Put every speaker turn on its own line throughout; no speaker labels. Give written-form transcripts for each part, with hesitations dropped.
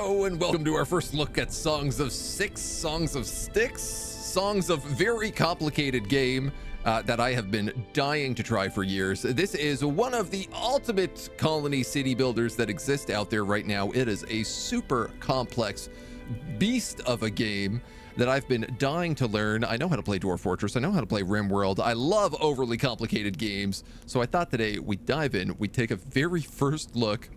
Hello and welcome to our first look at Songs of Six, Songs of Sticks, Songs of very complicated game that I have been dying to try for years. This is one of the ultimate colony city builders that exist out there right now. It is a super complex beast of a game that I've been dying to learn. I know how to play Dwarf Fortress. I know how to play RimWorld. I love overly complicated games. So I thought today we dive in, we take a very first look.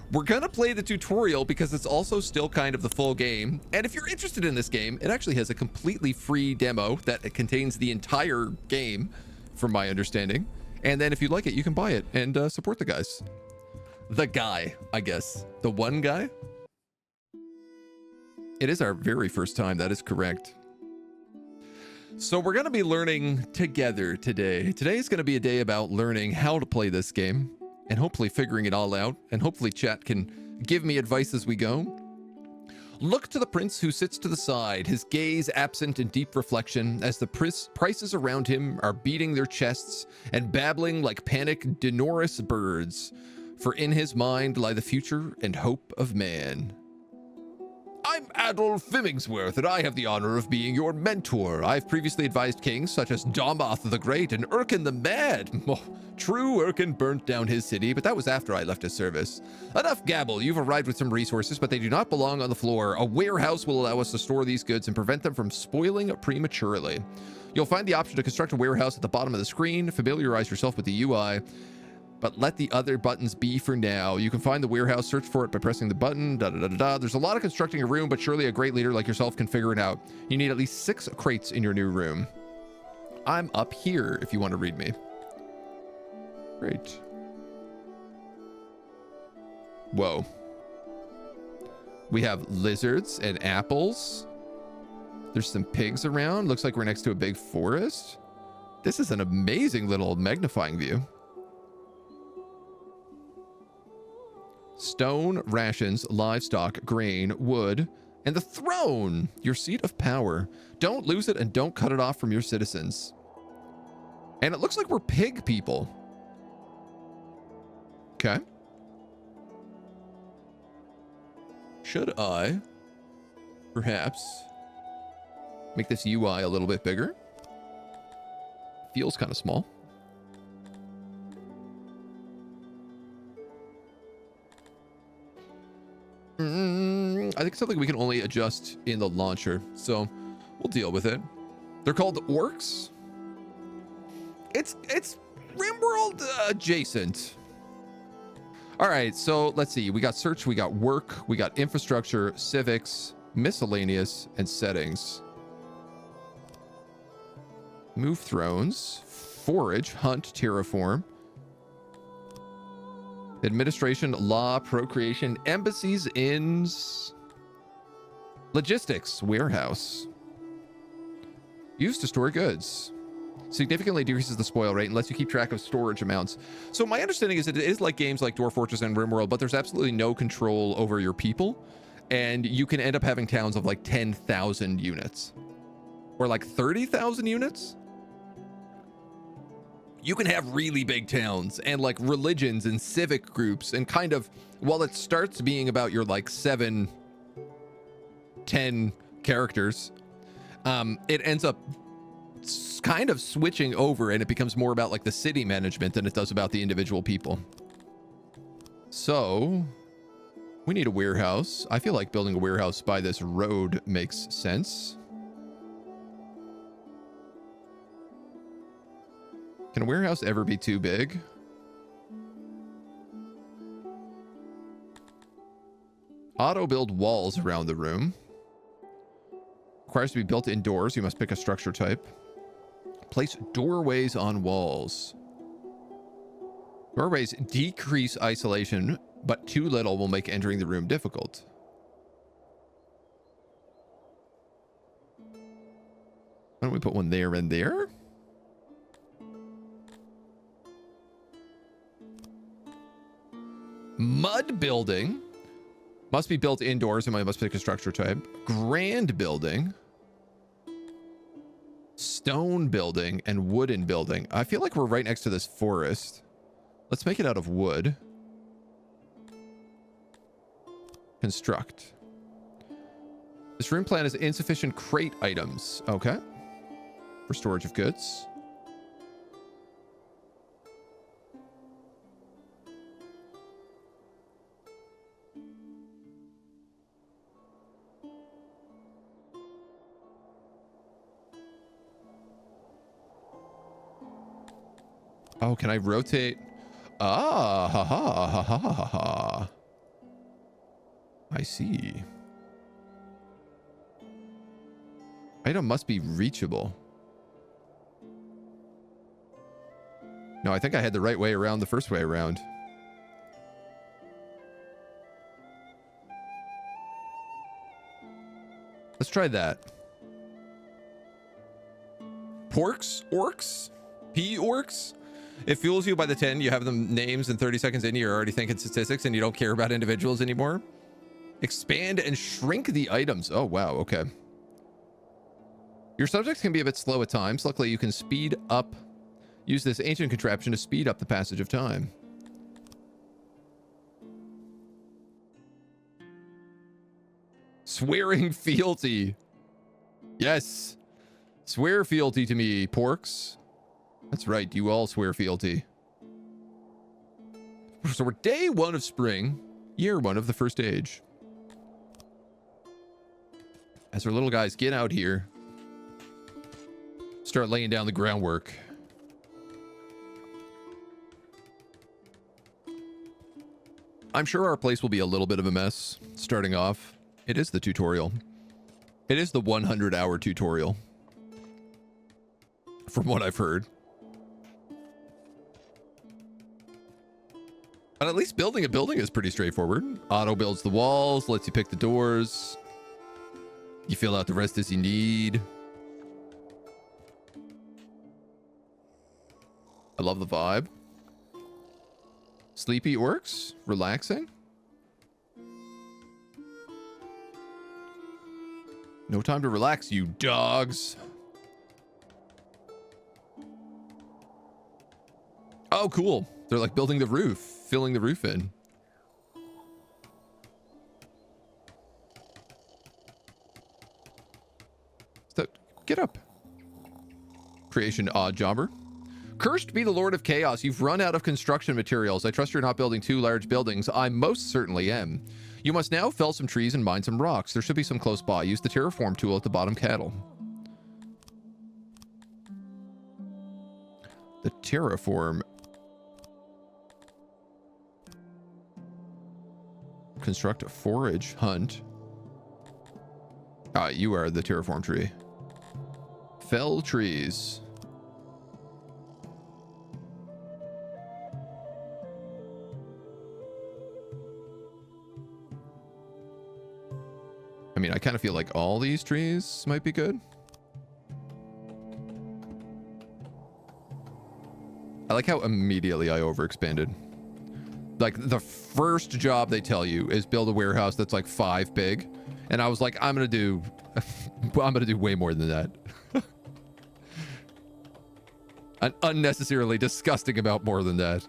We're gonna play the tutorial because it's also still kind of the full game. And if you're interested in this game, it actually has a completely free demo that contains the entire game, from my understanding. And then if you like it, you can buy it and support the guys. The guy, I guess. The one guy? It is our very first time, that is correct. So we're gonna be learning together today. Today is gonna be a day about learning how to play this game, and hopefully figuring it all out, and hopefully chat can give me advice as we go. Look to the prince who sits to the side, his gaze absent in deep reflection, as the prices around him are beating their chests and babbling like panicked Denorous birds. For in his mind lie the future and hope of man. I'm Adolf Fimingsworth, and I have the honor of being your mentor. I've previously advised kings such as Domoth the Great and Urkin the Mad. Oh, true, Urkin burnt down his city, but that was after I left his service. Enough gabble. You've arrived with some resources, but they do not belong on the floor. A warehouse will allow us to store these goods and prevent them from spoiling prematurely. You'll find the option to construct a warehouse at the bottom of the screen. Familiarize yourself with the UI. But let the other buttons be for now. You can find the warehouse, search for it by pressing the button, There's a lot of constructing a room, but surely a great leader like yourself can figure it out. You need at least 6 crates in your new room. I'm up here if you want to read me. Great. Whoa. We have lizards and apples. There's some pigs around. Looks like we're next to a big forest. This is an amazing little magnifying view. Stone, rations, livestock, grain, wood, and the throne, your seat of power. Don't lose it and don't cut it off from your citizens. And it looks like we're pig people. Okay. Should I perhaps make this UI a little bit bigger? Feels kind of small. I think it's something we can only adjust in the launcher, so we'll deal with it. They're called orcs. It's RimWorld adjacent. All right, so let's see. We got search, we got work, we got infrastructure, civics, miscellaneous, and settings. Move thrones, forage, hunt, terraform. Administration, law, procreation, embassies, inns, logistics, warehouse. Used to store goods. Significantly decreases the spoil rate and lets you keep track of storage amounts. So my understanding is that it is like games like Dwarf Fortress and RimWorld, but there's absolutely no control over your people. And you can end up having towns of like 10,000 units. Or like 30,000 units. You can have really big towns and like religions and civic groups, and kind of, while it starts being about your like 7, 10 characters, it ends up kind of switching over, and it becomes more about like the city management than it does about the individual people. So we need a warehouse. I feel like building a warehouse by this road makes sense. Can a warehouse ever be too big? Auto build walls around the room. Requires to be built indoors. You must pick a structure type. Place doorways on walls. Doorways decrease isolation, but too little will make entering the room difficult. Why don't we put one there and there? Mud building must be built indoors, and I must pick a structure type. Grand building, stone building, and wooden building. I feel like we're right next to this forest. Let's make it out of wood. Construct. This room plan is insufficient crate items. Okay. For storage of goods. Oh, can I rotate? Ah, ha ha ha ha ha ha. I see. Item must be reachable. No, I think I had the right way around the first way around. Let's try that. Porks? Orcs? P-orcs? It fuels you by the 10. You have them names, and 30 seconds in, you're already thinking statistics, and you don't care about individuals anymore. Expand and shrink the items. Oh, wow. Okay. Your subjects can be a bit slow at times. Luckily, you can speed up. Use this ancient contraption to speed up the passage of time. Swearing fealty. Yes. Swear fealty to me, porks. That's right, you all swear fealty. So we're day 1 of spring, year 1 of the first age. As our little guys get out here, start laying down the groundwork. I'm sure our place will be a little bit of a mess starting off. It is the tutorial. It is the 100-hour tutorial. From what I've heard. But at least building a building is pretty straightforward. Auto builds the walls, lets you pick the doors. You fill out the rest as you need. I love the vibe. Sleepy orcs? Relaxing? No time to relax, you dogs. Oh, cool. They're like building the roof, filling the roof in. Get up. Creation odd jobber. Cursed be the Lord of Chaos. You've run out of construction materials. I trust you're not building 2 large buildings. I most certainly am. You must now fell some trees and mine some rocks. There should be some close by. Use the terraform tool at the bottom cattle. The terraform. Construct a forage hunt. Ah, you are the terraform tree. Fell trees. I mean, I kind of feel like all these trees might be good. I like how immediately I overexpanded. Like, the first job they tell you is build a warehouse that's like 5 big. And I was like, I'm gonna do way more than that. An unnecessarily disgusting amount more than that.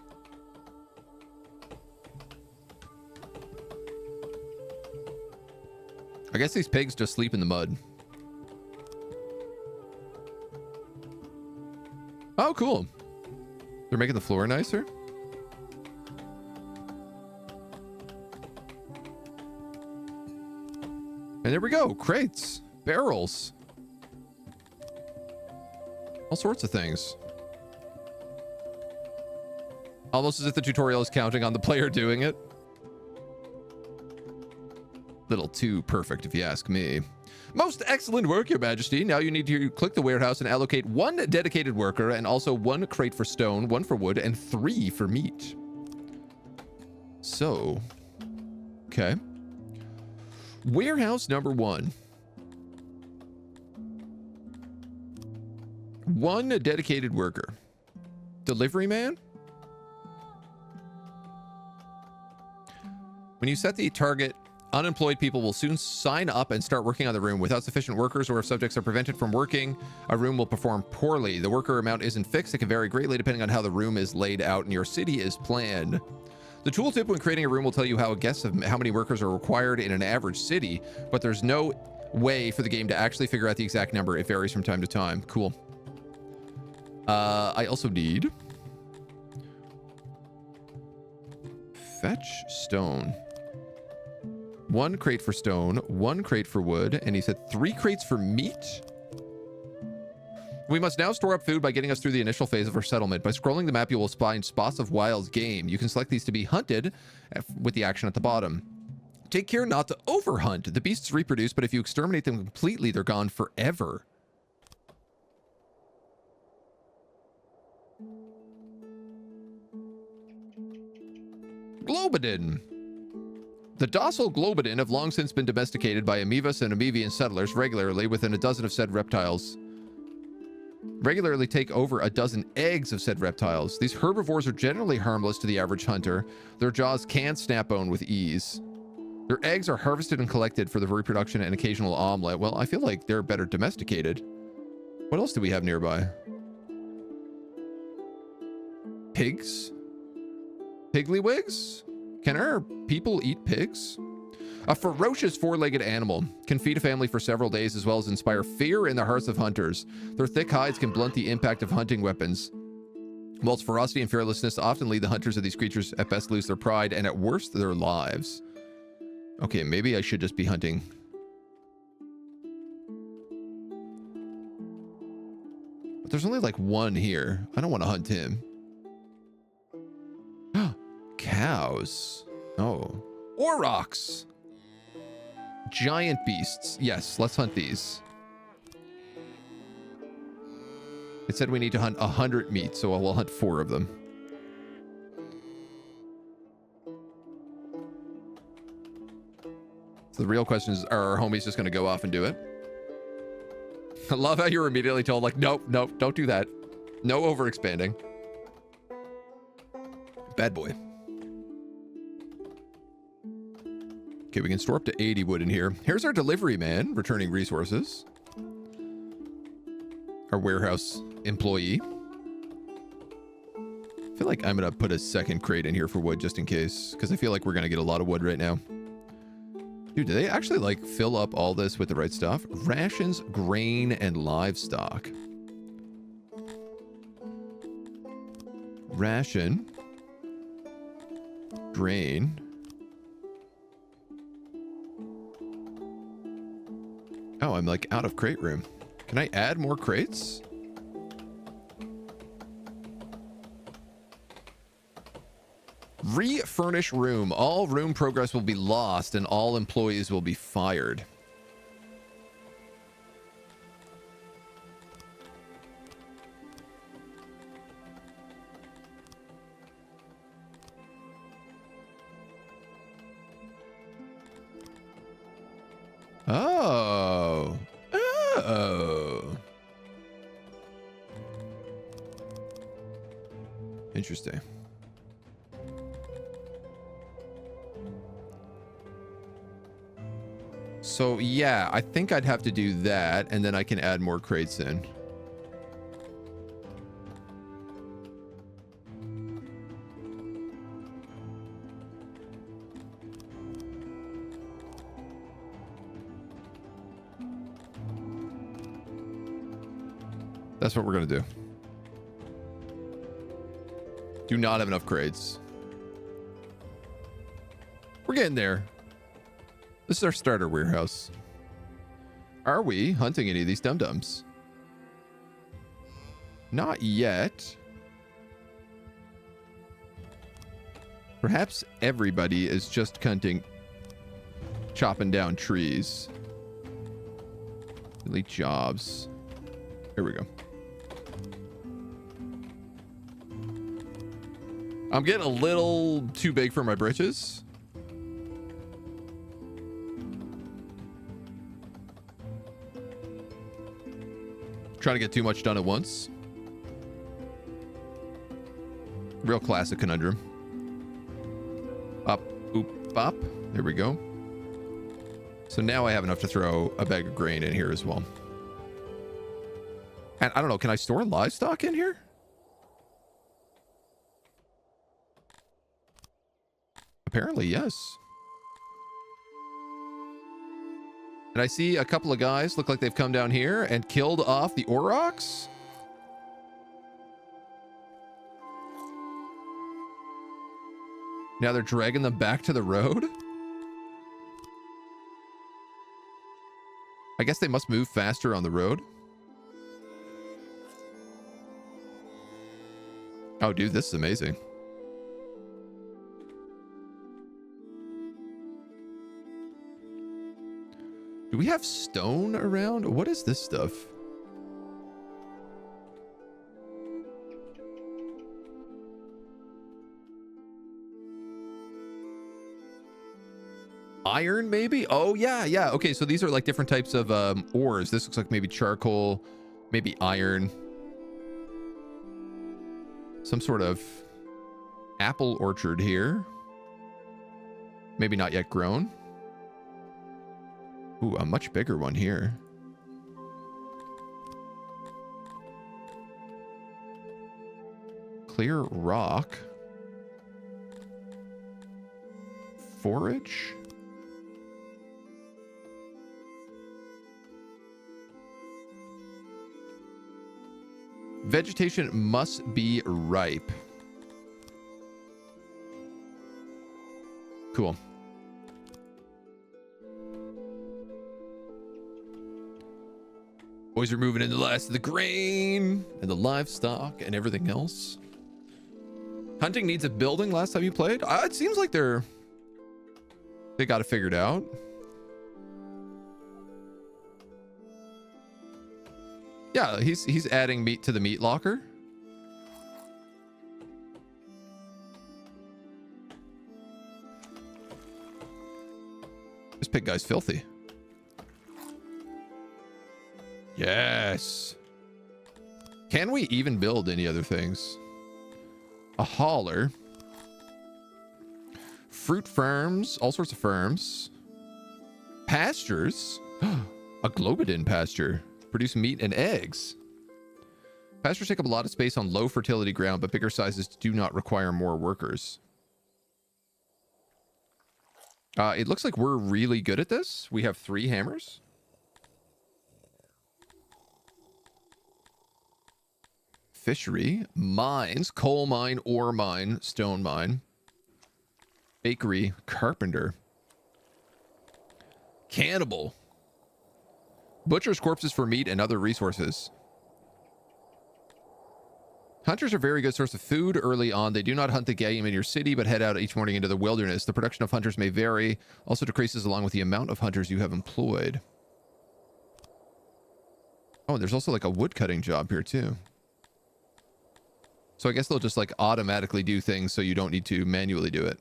I guess these pigs just sleep in the mud. Oh, cool. They're making the floor nicer. And there we go. Crates, barrels, all sorts of things. Almost as if the tutorial is counting on the player doing it. Little too perfect, if you ask me. Most excellent work, Your Majesty. Now you need to click the warehouse and allocate 1 dedicated worker and also 1 crate for stone, 1 for wood, and 3 for meat. So, okay. Warehouse number 1. 1 dedicated worker. Delivery man? When you set the target, unemployed people will soon sign up and start working on the room. Without sufficient workers, or if subjects are prevented from working, a room will perform poorly. The worker amount isn't fixed. It can vary greatly depending on how the room is laid out and your city is planned. The tooltip when creating a room will tell you how a guess of how many workers are required in an average city, but there's no way for the game to actually figure out the exact number. It varies from time to time. Cool. I also need fetch stone. 1 crate for stone, 1 crate for wood, and he said 3 crates for meat. We must now store up food by getting us through the initial phase of our settlement. By scrolling the map, you will find spots of wild game. You can select these to be hunted with the action at the bottom. Take care not to overhunt. The beasts reproduce, but if you exterminate them completely, they're gone forever. Globidin. The docile Globidin have long since been domesticated by Amivas and Amevian settlers regularly within a dozen of said reptiles. Regularly take over a dozen eggs of said reptiles. These herbivores are generally harmless to the average hunter. Their jaws can snap bone with ease. Their eggs are harvested and collected for the reproduction and occasional omelet. Well, I feel like they're better domesticated. What else do we have nearby? Pigs? Pigglywigs? Can our people eat pigs? A ferocious four-legged animal can feed a family for several days as well as inspire fear in the hearts of hunters. Their thick hides can blunt the impact of hunting weapons. Whilst ferocity and fearlessness often lead the hunters of these creatures at best lose their pride and at worst their lives. Okay, maybe I should just be hunting. But there's only like 1 here. I don't want to hunt him. Cows. Oh. Aurochs. Giant beasts. Yes, let's hunt these. It said we need to hunt 100 meat, so we'll hunt 4 of them. So the real question is, are our homies just going to go off and do it? I love how you're immediately told, like, nope, nope, don't do that. No overexpanding. Bad boy. Okay, we can store up to 80 wood in here. Here's our delivery man, returning resources. Our warehouse employee. I feel like I'm going to put a 2nd crate in here for wood just in case, because I feel like we're going to get a lot of wood right now. Dude, do they actually, like, fill up all this with the right stuff? Rations, grain, and livestock. Ration. Grain. Oh, I'm like out of crate room. Can I add more crates? Refurnish room. All room progress will be lost and all employees will be fired. Oh. Oh. Interesting. So, yeah, I think I'd have to do that, and then I can add more crates in. That's what we're going to do. Do not have enough crates. We're getting there. This is our starter warehouse. Are we hunting any of these dum-dums? Not yet. Perhaps everybody is just chopping down trees. Delete jobs. Here we go. I'm getting a little too big for my britches. Trying to get too much done at once. Real classic conundrum. Up, oop, bop. There we go. So now I have enough to throw a bag of grain in here as well. And I don't know, can I store livestock in here? Apparently, yes. And I see a couple of guys look like they've come down here and killed off the aurochs. Now they're dragging them back to the road. I guess they must move faster on the road. Oh, dude, this is amazing. Do we have stone around? What is this stuff? Iron, maybe? Oh, yeah, yeah. Okay, so these are like different types of ores. This looks like maybe charcoal, maybe iron. Some sort of apple orchard here. Maybe not yet grown. Ooh, a much bigger one here. Clear rock. Forage. Vegetation must be ripe. Cool. Boys are moving in the last of the grain and the livestock and everything else. Hunting needs a building last time you played? It seems like they got it figured out. Yeah, he's adding meat to the meat locker. This pig guy's filthy. Yes. Can we even build any other things? A hauler. Fruit farms, all sorts of farms. Pastures. A globidin pasture. Produce meat and eggs. Pastures take up a lot of space on low fertility ground, but bigger sizes do not require more workers. It looks like we're really good at this. We have 3 hammers. Fishery, mines, coal mine, ore mine, stone mine, bakery, carpenter, cannibal, butcher's corpses for meat and other resources. Hunters are a very good source of food early on. They do not hunt the game in your city, but head out each morning into the wilderness. The production of hunters may vary, also decreases along with the amount of hunters you have employed. Oh, and there's also like a woodcutting job here too. So I guess they'll just like automatically do things so you don't need to manually do it.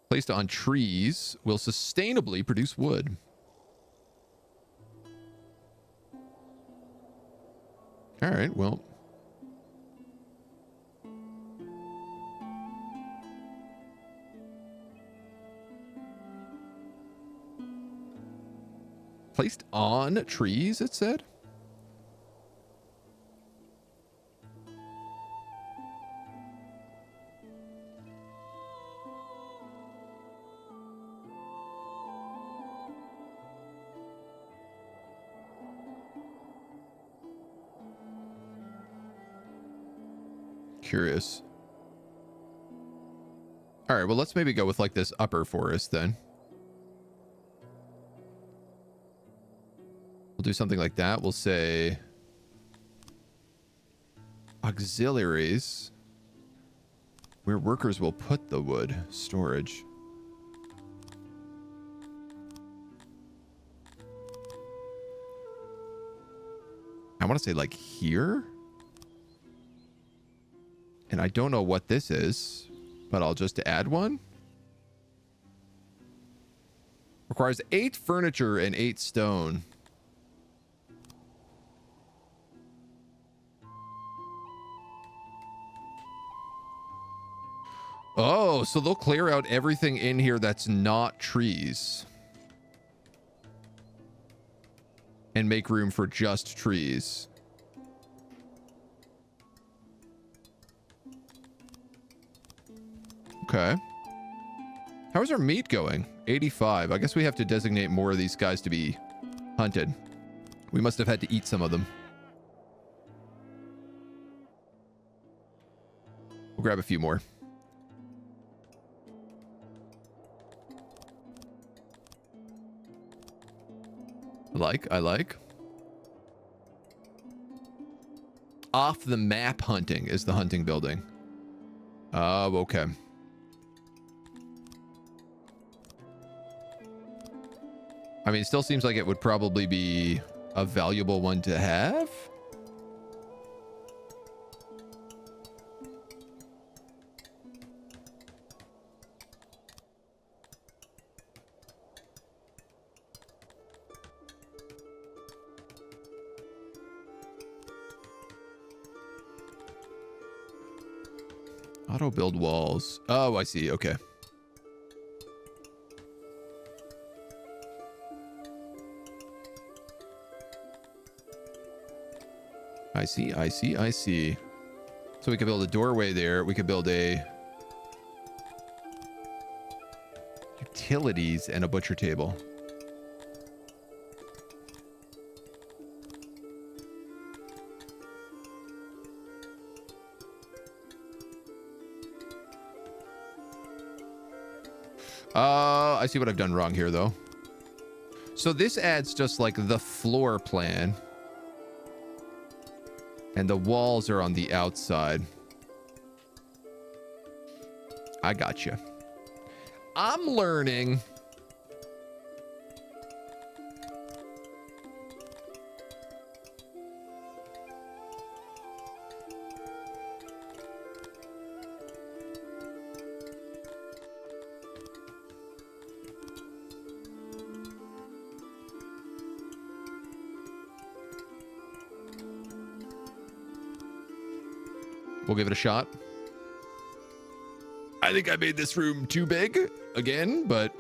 Placed on trees will sustainably produce wood. All right, well. Placed on trees, it said. Curious. All right, well, let's maybe go with like this upper forest then. We'll do something like that. We'll say auxiliaries, where workers will put the wood. Storage. I want to say like here. And I don't know what this is, but I'll just add one. Requires 8 furniture and 8 stone. Oh, so they'll clear out everything in here that's not trees. And make room for just trees. Okay. How is our meat going? 85. I guess we have to designate more of these guys to be hunted. We must have had to eat some of them. We'll grab a few more. I like. Off the map hunting is the hunting building. Oh, okay. I mean, it still seems like it would probably be a valuable one to have. Auto build walls. Oh, I see. Okay. I see. So we could build a doorway there. We could build a utilities and a butcher table. I see what I've done wrong here, though. So this adds just like the floor plan. And the walls are on the outside. I got you. I'm learning. We'll give it a shot. I think I made this room too big again, but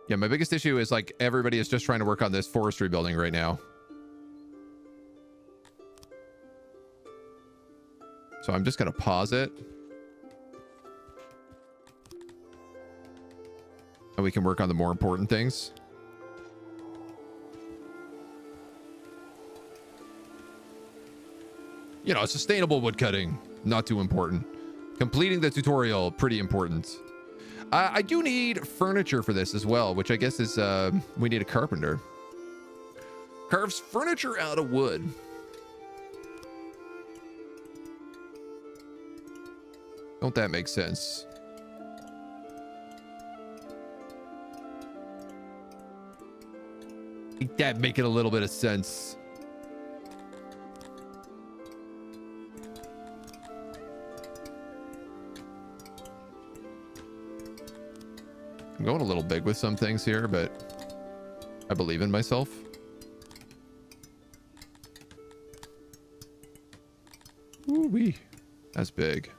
yeah, my biggest issue is like everybody is just trying to work on this forestry building right now. So I'm just going to pause it. And we can work on the more important things. You know, sustainable woodcutting, not too important. Completing the tutorial, pretty important. I do need furniture for this as well, which I guess is, we need a carpenter. Carves furniture out of wood. Don't that make sense? That make it a little bit of sense. I'm going a little big with some things here, but I believe in myself. Ooh-wee. That's big.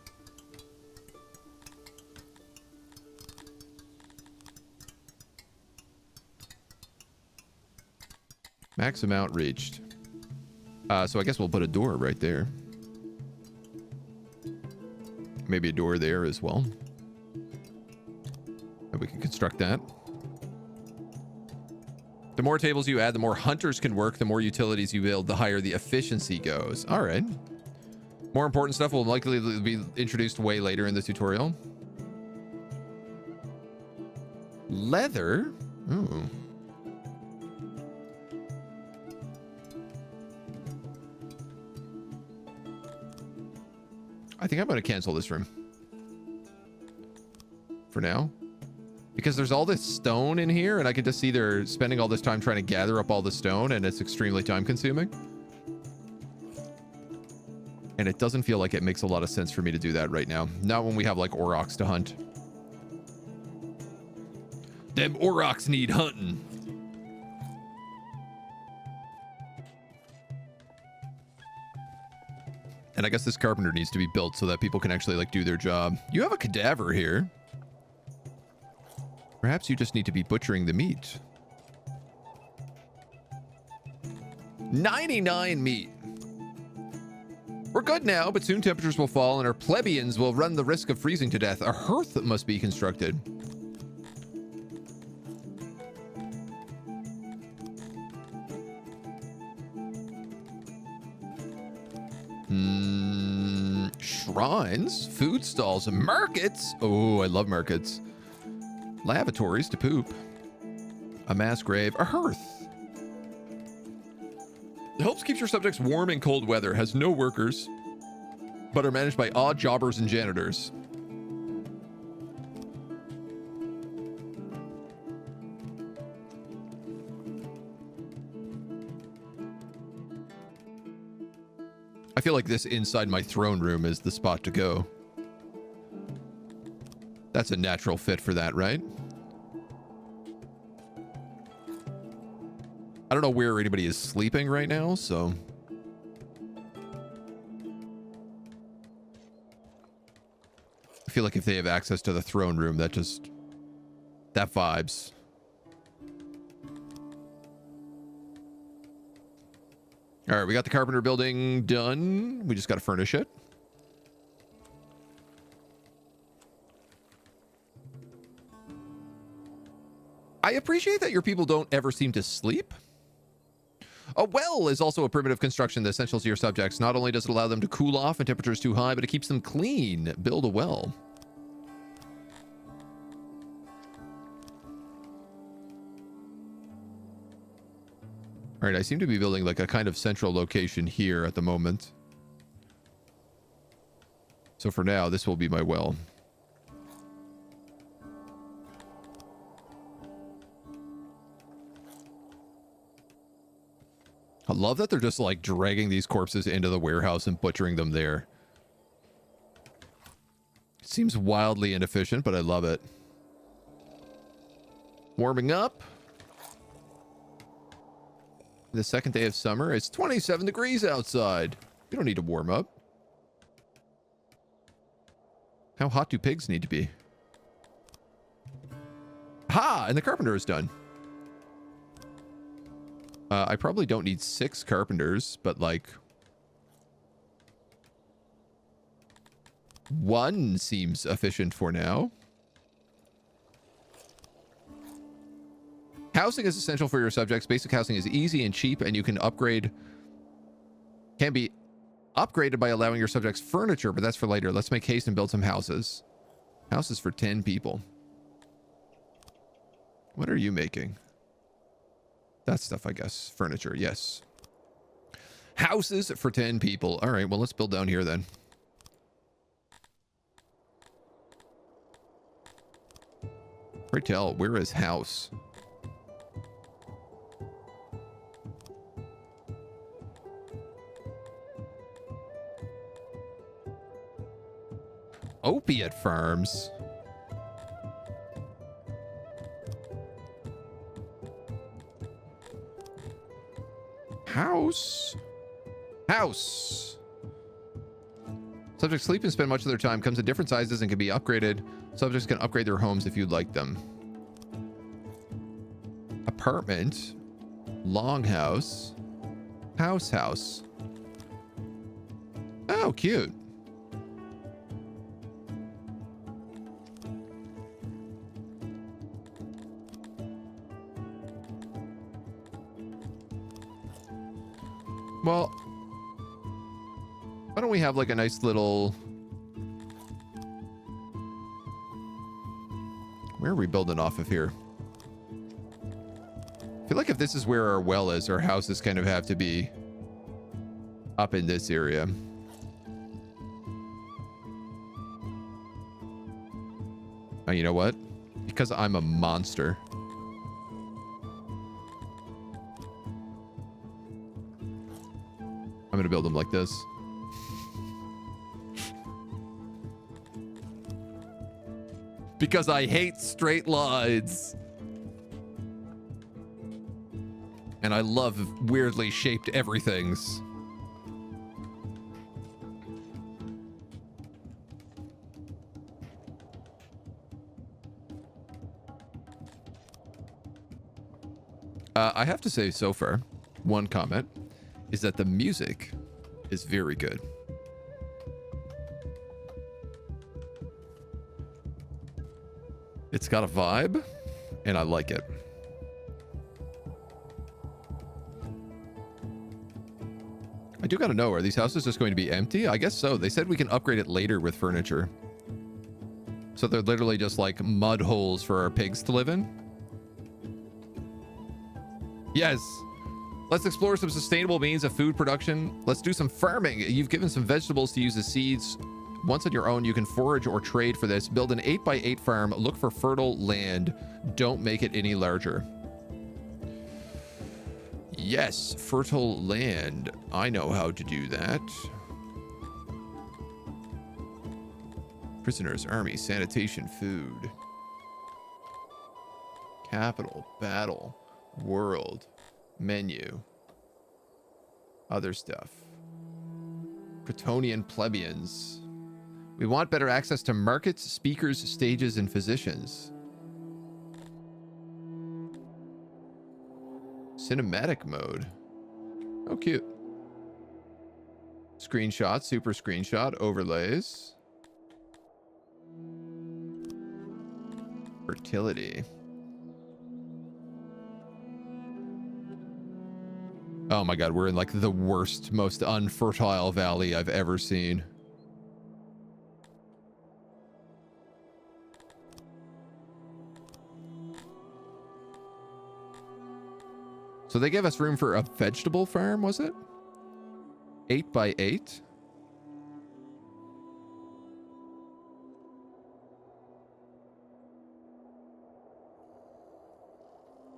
Max amount reached. So I guess we'll put a door right there. Maybe a door there as well. And we can construct that. The more tables you add, the more hunters can work. The more utilities you build, the higher the efficiency goes. All right. More important stuff will likely be introduced way later in the tutorial. Leather? Ooh. I think I'm going to cancel this room. For now. Because there's all this stone in here, and I can just see they're spending all this time trying to gather up all the stone, and it's extremely time consuming. And it doesn't feel like it makes a lot of sense for me to do that right now. Not when we have like aurochs to hunt. Them aurochs need hunting. And I guess this carpenter needs to be built so that people can actually like do their job. You have a cadaver here. Perhaps you just need to be butchering the meat. 99 meat. We're good now, but soon temperatures will fall and our plebeians will run the risk of freezing to death. A hearth must be constructed. Shrines, food stalls, markets. Oh, I love markets. Lavatories to poop. A mass grave, a hearth. It helps keep your subjects warm in cold weather, has no workers, but are managed by odd jobbers and janitors. I feel like this inside my throne room is the spot to go. That's a natural fit for that, right? I don't know where anybody is sleeping right now, so... I feel like if they have access to the throne room, that vibes. All right, we got the carpenter building done. We just got to furnish it. I appreciate that your people don't ever seem to sleep. A well is also a primitive construction that's essential to your subjects. Not only does it allow them to cool off when temperature is too high, but it keeps them clean. Build a well. All right, I seem to be building like a kind of central location here at the moment. So for now, this will be my well. I love that they're just like dragging these corpses into the warehouse and butchering them there. It seems wildly inefficient, but I love it. Warming up. The second day of summer. It's 27 degrees outside. You don't need to warm up. How hot do pigs need to be? Ha! And the carpenter is done. I probably don't need 6 carpenters, but like... 1 seems efficient for now. Housing is essential for your subjects. Basic housing is easy and cheap, and you can upgrade... Can be upgraded by allowing your subjects furniture, but that's for later. Let's make haste and build some houses. Houses for 10 people. What are you making? That stuff, I guess. Furniture, yes. Houses for 10 people. All right, well, let's build down here then. Pray tell, where is house? Opiate farms. House. House. Subjects sleep and spend much of their time. Comes in different sizes and can be upgraded. Subjects can upgrade their homes if you'd like them. Apartment. Longhouse. House. Oh, cute. Well, why don't we have like a nice little... Where are we building off of here? I feel like if this is where our well is, our houses kind of have to be up in this area. Oh, you know what? Because I'm a monster. I'm gonna build them like this. Because I hate straight lines. And I love weirdly shaped everythings. I have to say so far, one comment is that the music is very good. It's got a vibe, and I like it. I do gotta know, are these houses just going to be empty? I guess so. They said we can upgrade it later with furniture. So they're literally just like mud holes for our pigs to live in. Yes. Let's explore some sustainable means of food production. Let's do some farming. You've given some vegetables to use as seeds. Once on your own, you can forage or trade for this. Build an 8x8 farm. Look for fertile land. Don't make it any larger. Yes, fertile land. I know how to do that. Prisoners, army, sanitation, food. Capital, battle, world, menu. Other stuff. Bretonian plebeians. We want better access to markets, speakers, stages, and physicians. Cinematic mode. Oh, cute. Screenshot, super screenshot, overlays. Fertility. Oh my god, we're in like the worst, most unfertile valley I've ever seen. So they gave us room for a vegetable farm, was it? 8x8?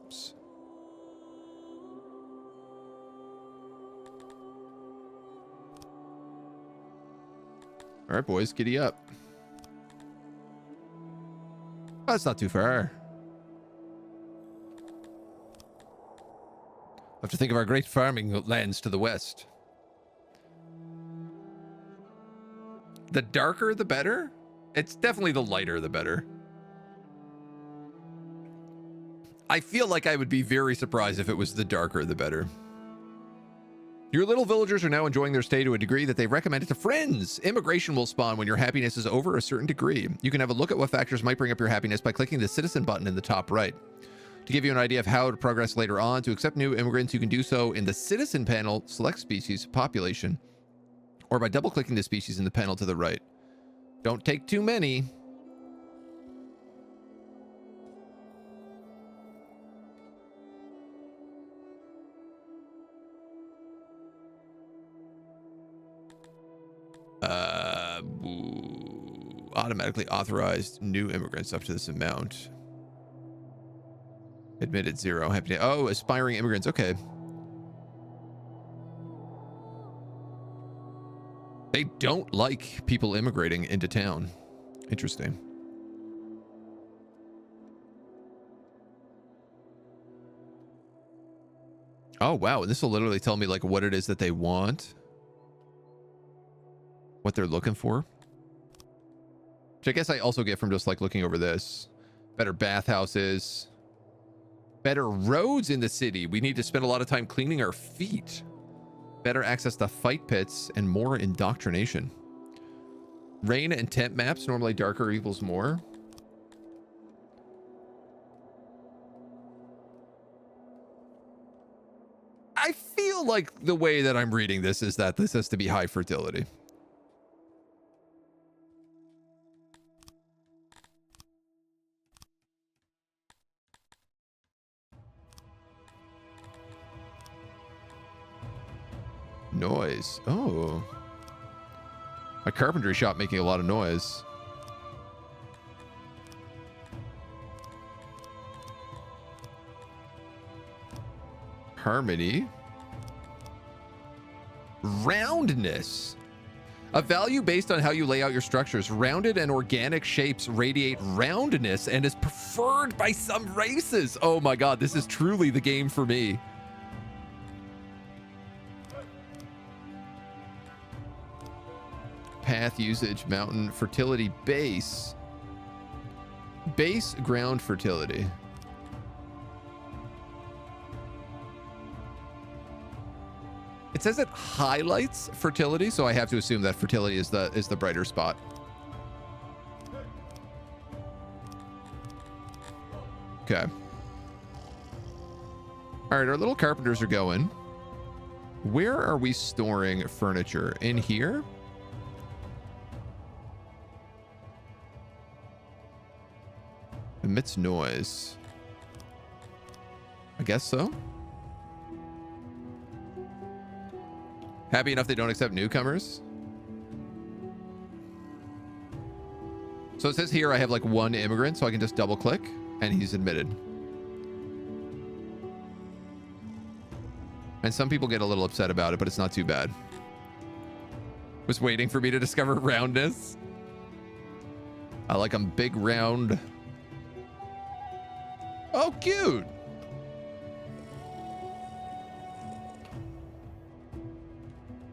Oops. All right, boys, giddy up. Oh, that's not too far. I have to think of our great farming lands to the west. The darker, the better? It's definitely the lighter, the better. I feel like I would be very surprised if it was the darker, the better. Your little villagers are now enjoying their stay to a degree that they recommend it to friends. Immigration will spawn when your happiness is over a certain degree. You can have a look at what factors might bring up your happiness by clicking the citizen button in the top right. To give you an idea of how to progress later on, to accept new immigrants, you can do so in the citizen panel, select species, population, or by double-clicking the species in the panel to the right. Don't take too many. Automatically authorized new immigrants up to this amount. Admitted 0. Happy to, oh, aspiring immigrants. Okay. They don't like people immigrating into town. Interesting. Oh, wow. This will literally tell me like what it is that they want. What they're looking for. Which I guess I also get from just like looking over this. Better bathhouses. Better roads in the city. We need to spend a lot of time cleaning our feet. Better access to fight pits and more indoctrination. Rain and tent maps. Normally darker equals more. I feel like the way that I'm reading this is that this has to be high fertility. Noise. Oh. A carpentry shop making a lot of noise. Harmony. Roundness. A value based on how you lay out your structures. Rounded and organic shapes radiate roundness and is preferred by some races. Oh my god, this is truly the game for me. Path usage, mountain, fertility, base. Base ground fertility. It says it highlights fertility, so I have to assume that fertility is the brighter spot. Okay. All right, our little carpenters are going. Where are we storing furniture? In here? Emits noise. I guess so. Happy enough they don't accept newcomers. So it says here I have like one immigrant, so I can just double click and he's admitted. And some people get a little upset about it, but it's not too bad. Was waiting for me to discover roundness. I like them big round. Oh, cute.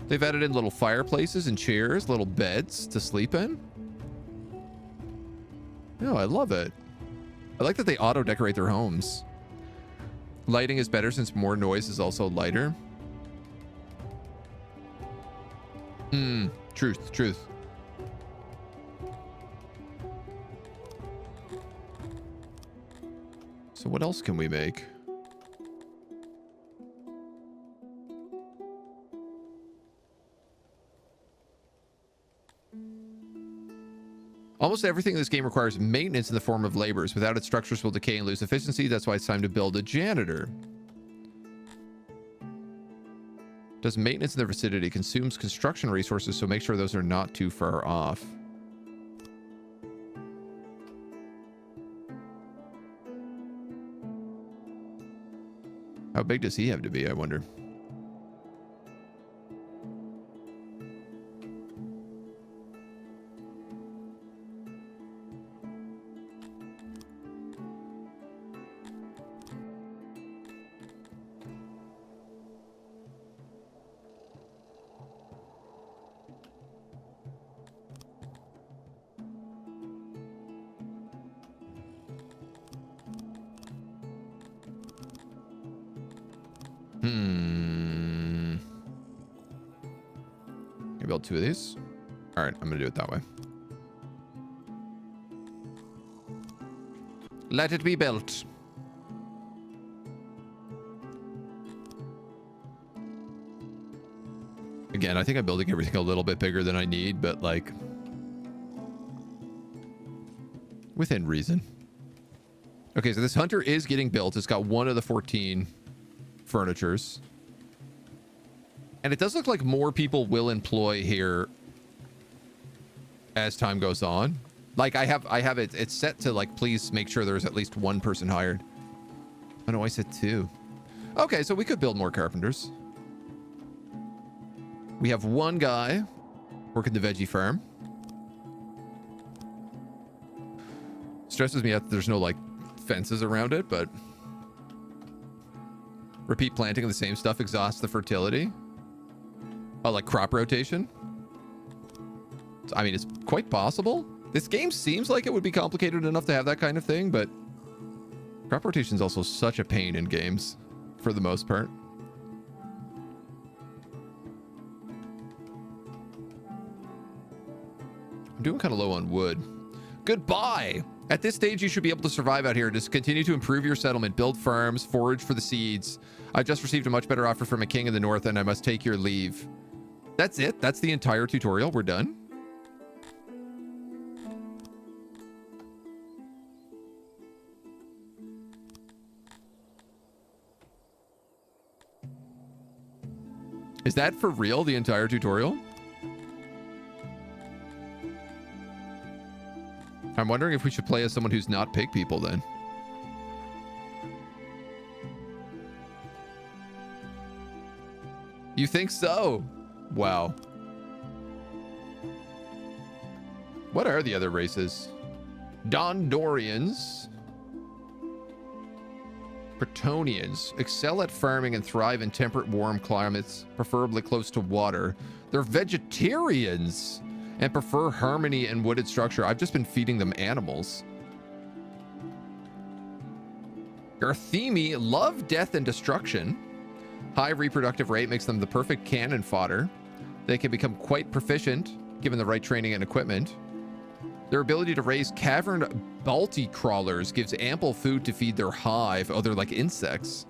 They've added in little fireplaces and chairs, little beds to sleep in. Oh, I love it. I like that they auto decorate their homes. Lighting is better since more noise is also lighter. Truth. So what else can we make? Almost everything in this game requires maintenance in the form of labors. Without it, structures will decay and lose efficiency. That's why it's time to build a janitor. Does maintenance in the vicinity, consumes construction resources, so make sure those are not too far off. How big does he have to be, I wonder? Build 2 of these. All right, I'm gonna do it that way. Let it be built. Again, I think I'm building everything a little bit bigger than I need, but like within reason. Okay, so this hunter is getting built. It's got one of the 14 furnitures. And it does look like more people will employ here as time goes on. Like I have it, it's set to like, please make sure there's at least one person hired. Oh no, I said 2. Okay, so we could build more carpenters. We have one guy working the veggie farm. Stresses me out that there's no like fences around it, but repeat planting of the same stuff exhausts the fertility. Oh, like crop rotation? I mean, it's quite possible. This game seems like it would be complicated enough to have that kind of thing, but crop rotation is also such a pain in games for the most part. I'm doing kind of low on wood. Goodbye. At this stage, you should be able to survive out here. Just continue to improve your settlement, build farms, forage for the seeds. I just received a much better offer from a king in the north, and I must take your leave. That's it. That's the entire tutorial. We're done. Is that for real, the entire tutorial? I'm wondering if we should play as someone who's not pig people then. You think so? Wow. What are the other races? Dondorians. Bretonians. Excel at farming and thrive in temperate warm climates, preferably close to water. They're vegetarians and prefer harmony and wooded structure. I've just been feeding them animals. Garthemi love death and destruction. High reproductive rate makes them the perfect cannon fodder. They can become quite proficient given the right training and equipment. Their ability to raise cavern balti crawlers gives ample food to feed their hive. Oh, they're like insects.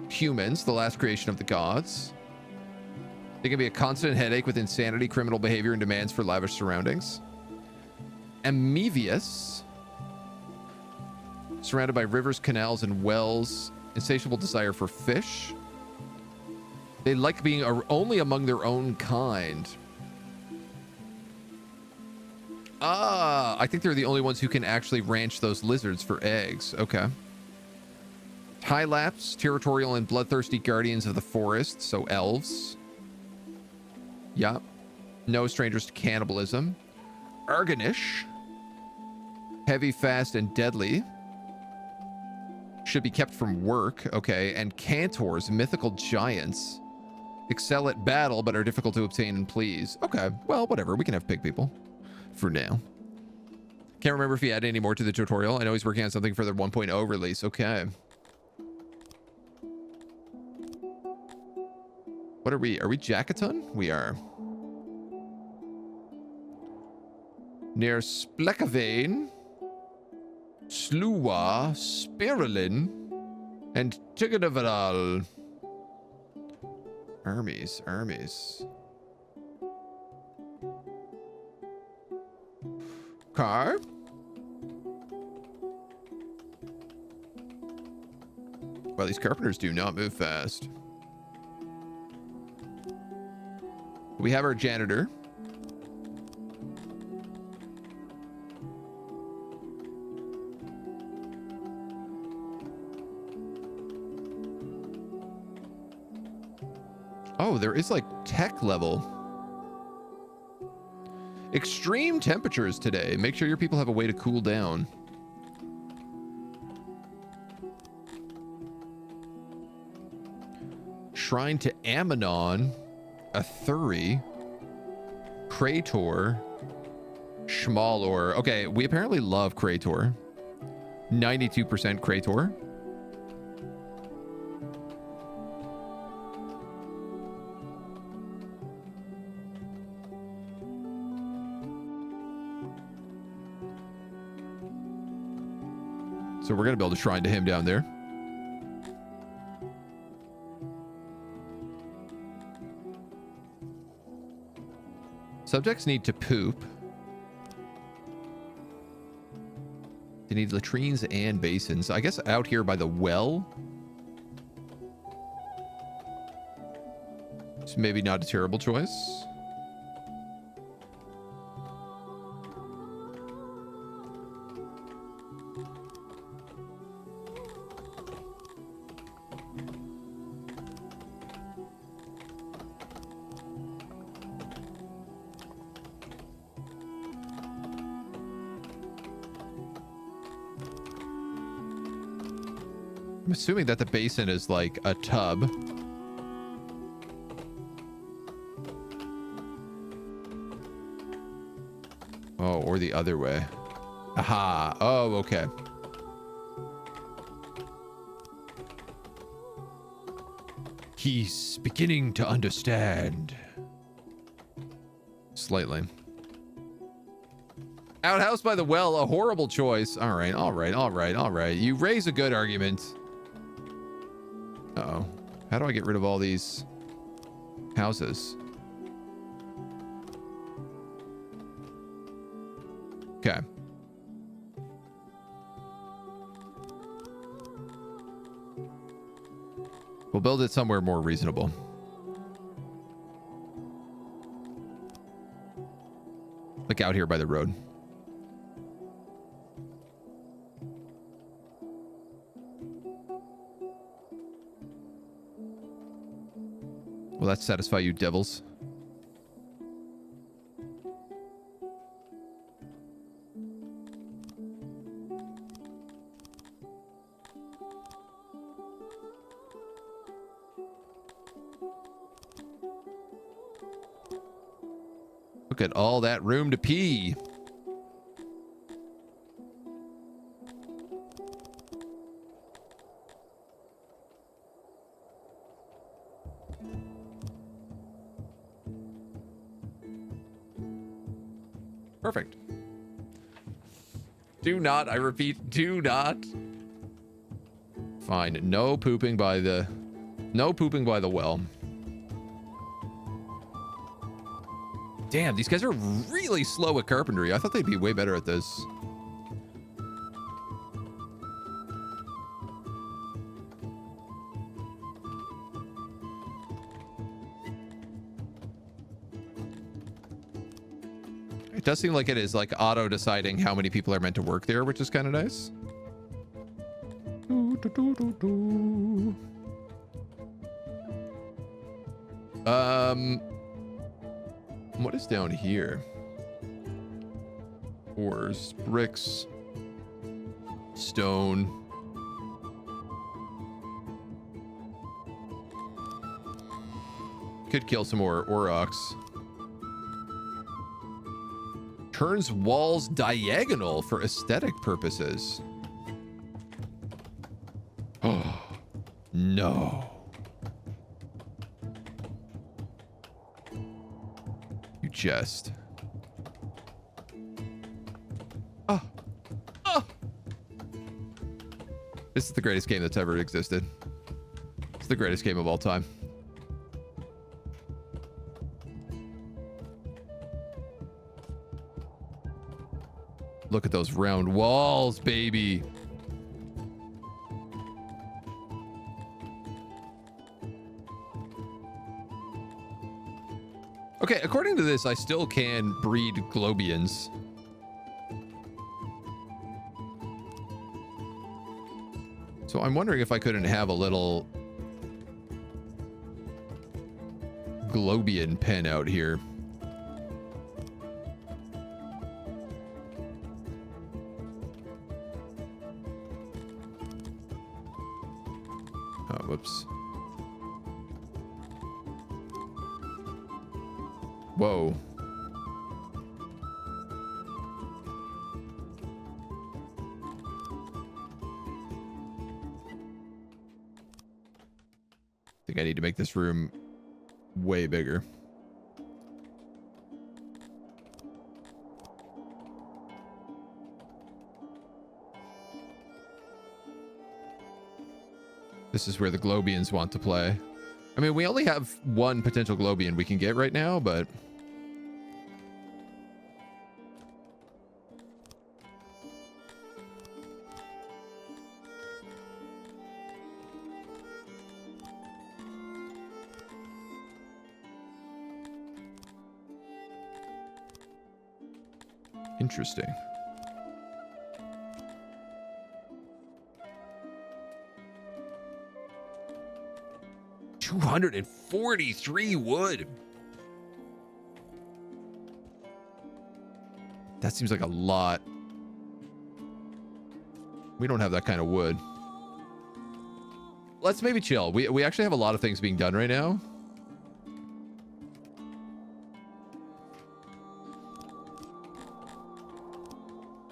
Humans, the last creation of the gods. They can be a constant headache with insanity, criminal behavior, and demands for lavish surroundings. Amevius. Surrounded by rivers, canals, and wells. Insatiable desire for fish. They like being only among their own kind. Ah, I think they're the only ones who can actually ranch those lizards for eggs. Okay. Hylaps, territorial and bloodthirsty guardians of the forest, so elves. Yup. No strangers to cannibalism. Arganish. Heavy, fast, and deadly. Should be kept from work. Okay. And Cantors, mythical giants. Excel at battle, but are difficult to obtain and please. Okay. Well, whatever. We can have pig people. For now. Can't remember if he added any more to the tutorial. I know he's working on something for the 1.0 release. Okay. What are we? Are we Jackaton? We are. Near Splekavane, Sluwa, Spirulin, and Tiganavaral. Armies. Car. Well, these carpenters do not move fast. We have our janitor. Oh, there is like tech level. Extreme temperatures today. Make sure your people have a way to cool down. Shrine to Ammonon, Athuri, Krator, Schmalor. Okay, we apparently love Krator. 92% Krator. So we're going to build a shrine to him down there. Subjects need to poop. They need latrines and basins. I guess out here by the well. It's maybe not a terrible choice. I'm assuming that the basin is like a tub. Oh, or the other way. Aha. Oh, okay. He's beginning to understand. Slightly. Outhouse by the well, a horrible choice. All right, all right, all right, all right. You raise a good argument. Uh-oh. How do I get rid of all these houses? Okay. We'll build it somewhere more reasonable. Like out here by the road. Will that satisfy you, devils? Look at all that room to pee. Perfect. Do not, I repeat, do not. Fine. No pooping by the well. Damn, these guys are really slow at carpentry. I thought they'd be way better at this. It does seem like it is like auto deciding how many people are meant to work there, which is kind of nice. What is down here? Ores, bricks, stone. Could kill some more aurochs. Turns walls diagonal for aesthetic purposes. Oh, no. You jest. Oh. Oh. This is the greatest game that's ever existed. It's the greatest game of all time. Look at those round walls, baby. Okay, according to this, I still can breed Globians. So I'm wondering if I couldn't have a little Globian pen out here. Oh, whoops. Whoa. I think I need to make this room way bigger. This is where the Globians want to play. I mean, we only have one potential Globian we can get right now, but... Interesting. $243 wood. That seems like a lot. We don't have that kind of wood. Let's maybe chill. We actually have a lot of things being done right now.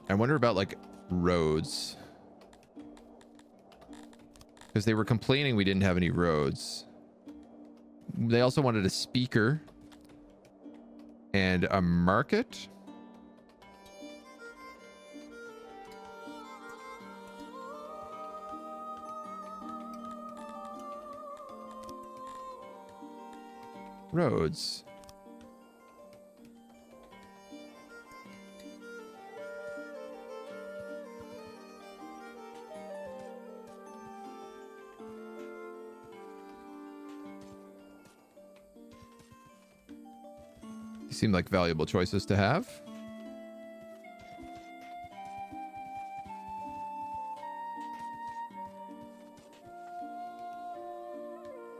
I wonder about like roads. Because they were complaining we didn't have any roads. They also wanted a speaker and a market. Roads. Seem like valuable choices to have.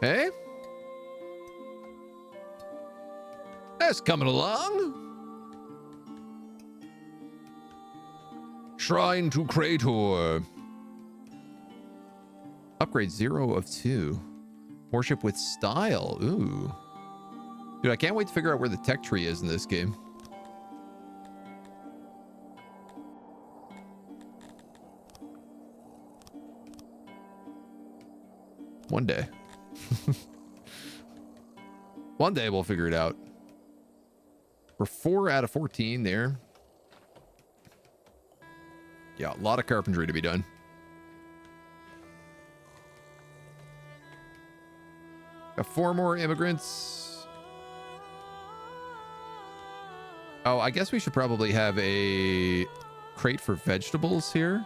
Hey? That's coming along. Shrine to Krator. Upgrade 0 of 2. Worship with style. Ooh. Dude, I can't wait to figure out where the tech tree is in this game. One day. One day we'll figure it out. We're 4 out of 14 there. Yeah, a lot of carpentry to be done. Got 4 more immigrants. Oh, I guess we should probably have a crate for vegetables here.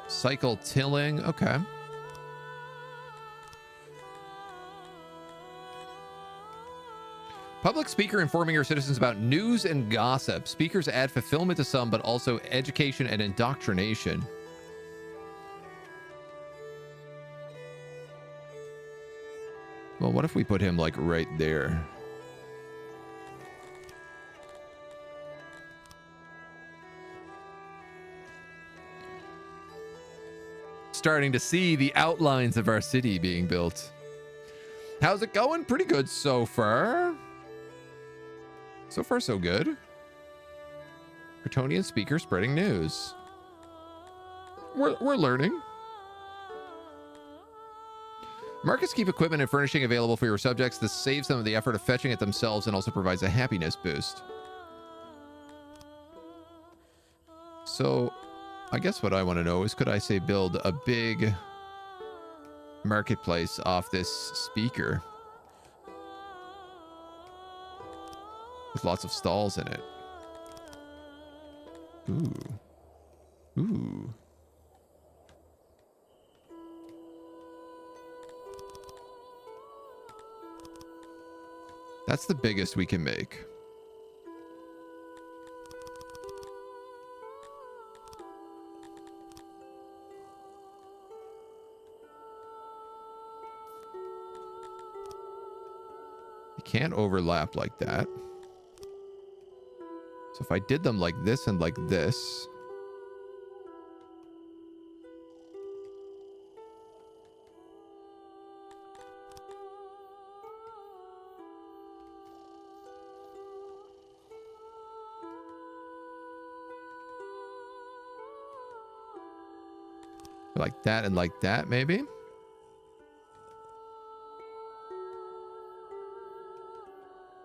Cycle tilling. Okay. Public speaker informing your citizens about news and gossip. Speakers add fulfillment to some, but also education and indoctrination. Well, what if we put him like right there? Starting to see the outlines of our city being built. How's it going? Pretty good so far. So far, so good. Bretonian speaker spreading news. We're learning. Markets keep equipment and furnishing available for your subjects. This saves them the effort of fetching it themselves and also provides a happiness boost. So, I guess what I want to know is, could I say build a big marketplace off this speaker? With lots of stalls in it. Ooh. Ooh. That's the biggest we can make. You can't overlap like that. So if I did them like this and like this. Like that and like that, maybe?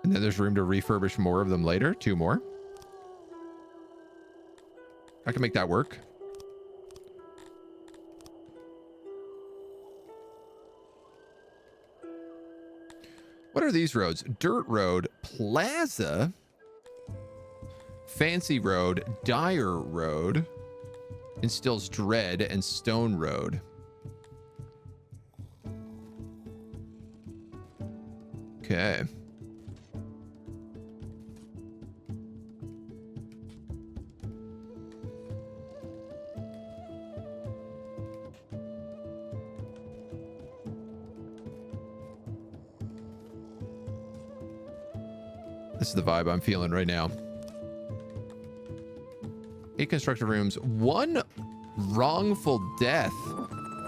And then there's room to refurbish more of them later. 2 more. I can make that work. What are these roads? Dirt Road, Plaza, Fancy Road, Dire Road, instills dread, and Stone Road. Okay. This is the vibe I'm feeling right now. 8 constructed rooms, 1 wrongful death.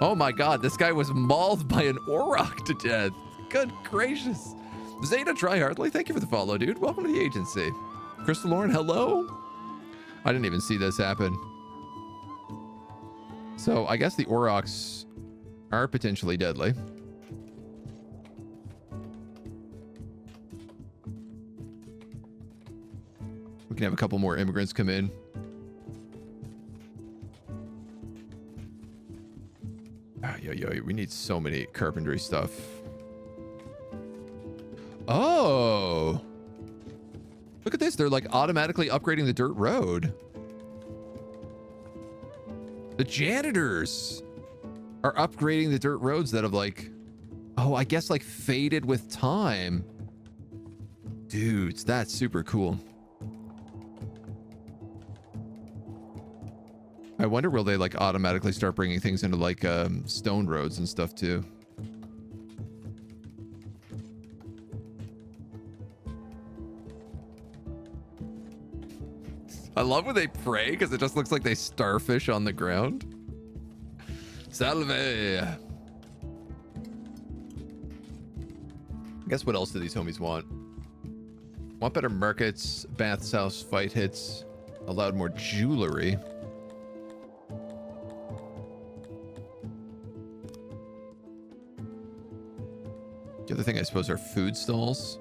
Oh my god, this guy was mauled by an Auroch to death. Good gracious. Zeta Tryhardly, thank you for the follow, dude. Welcome to the agency. Crystal Lauren, hello? I didn't even see this happen. So I guess the Aurochs are potentially deadly. We can have a couple more immigrants come in. Yo, we need so many carpentry stuff. Oh, look at this. They're like automatically upgrading the dirt road. The janitors are upgrading the dirt roads that have like, oh, I guess like faded with time. Dudes, that's super cool. I wonder, will they like automatically start bringing things into like stone roads and stuff too? I love when they pray because it just looks like they starfish on the ground. Salve. I guess what else do these homies want? Want better markets, bathhouse fight hits, allowed more jewelry. The other thing, I suppose, are food stalls.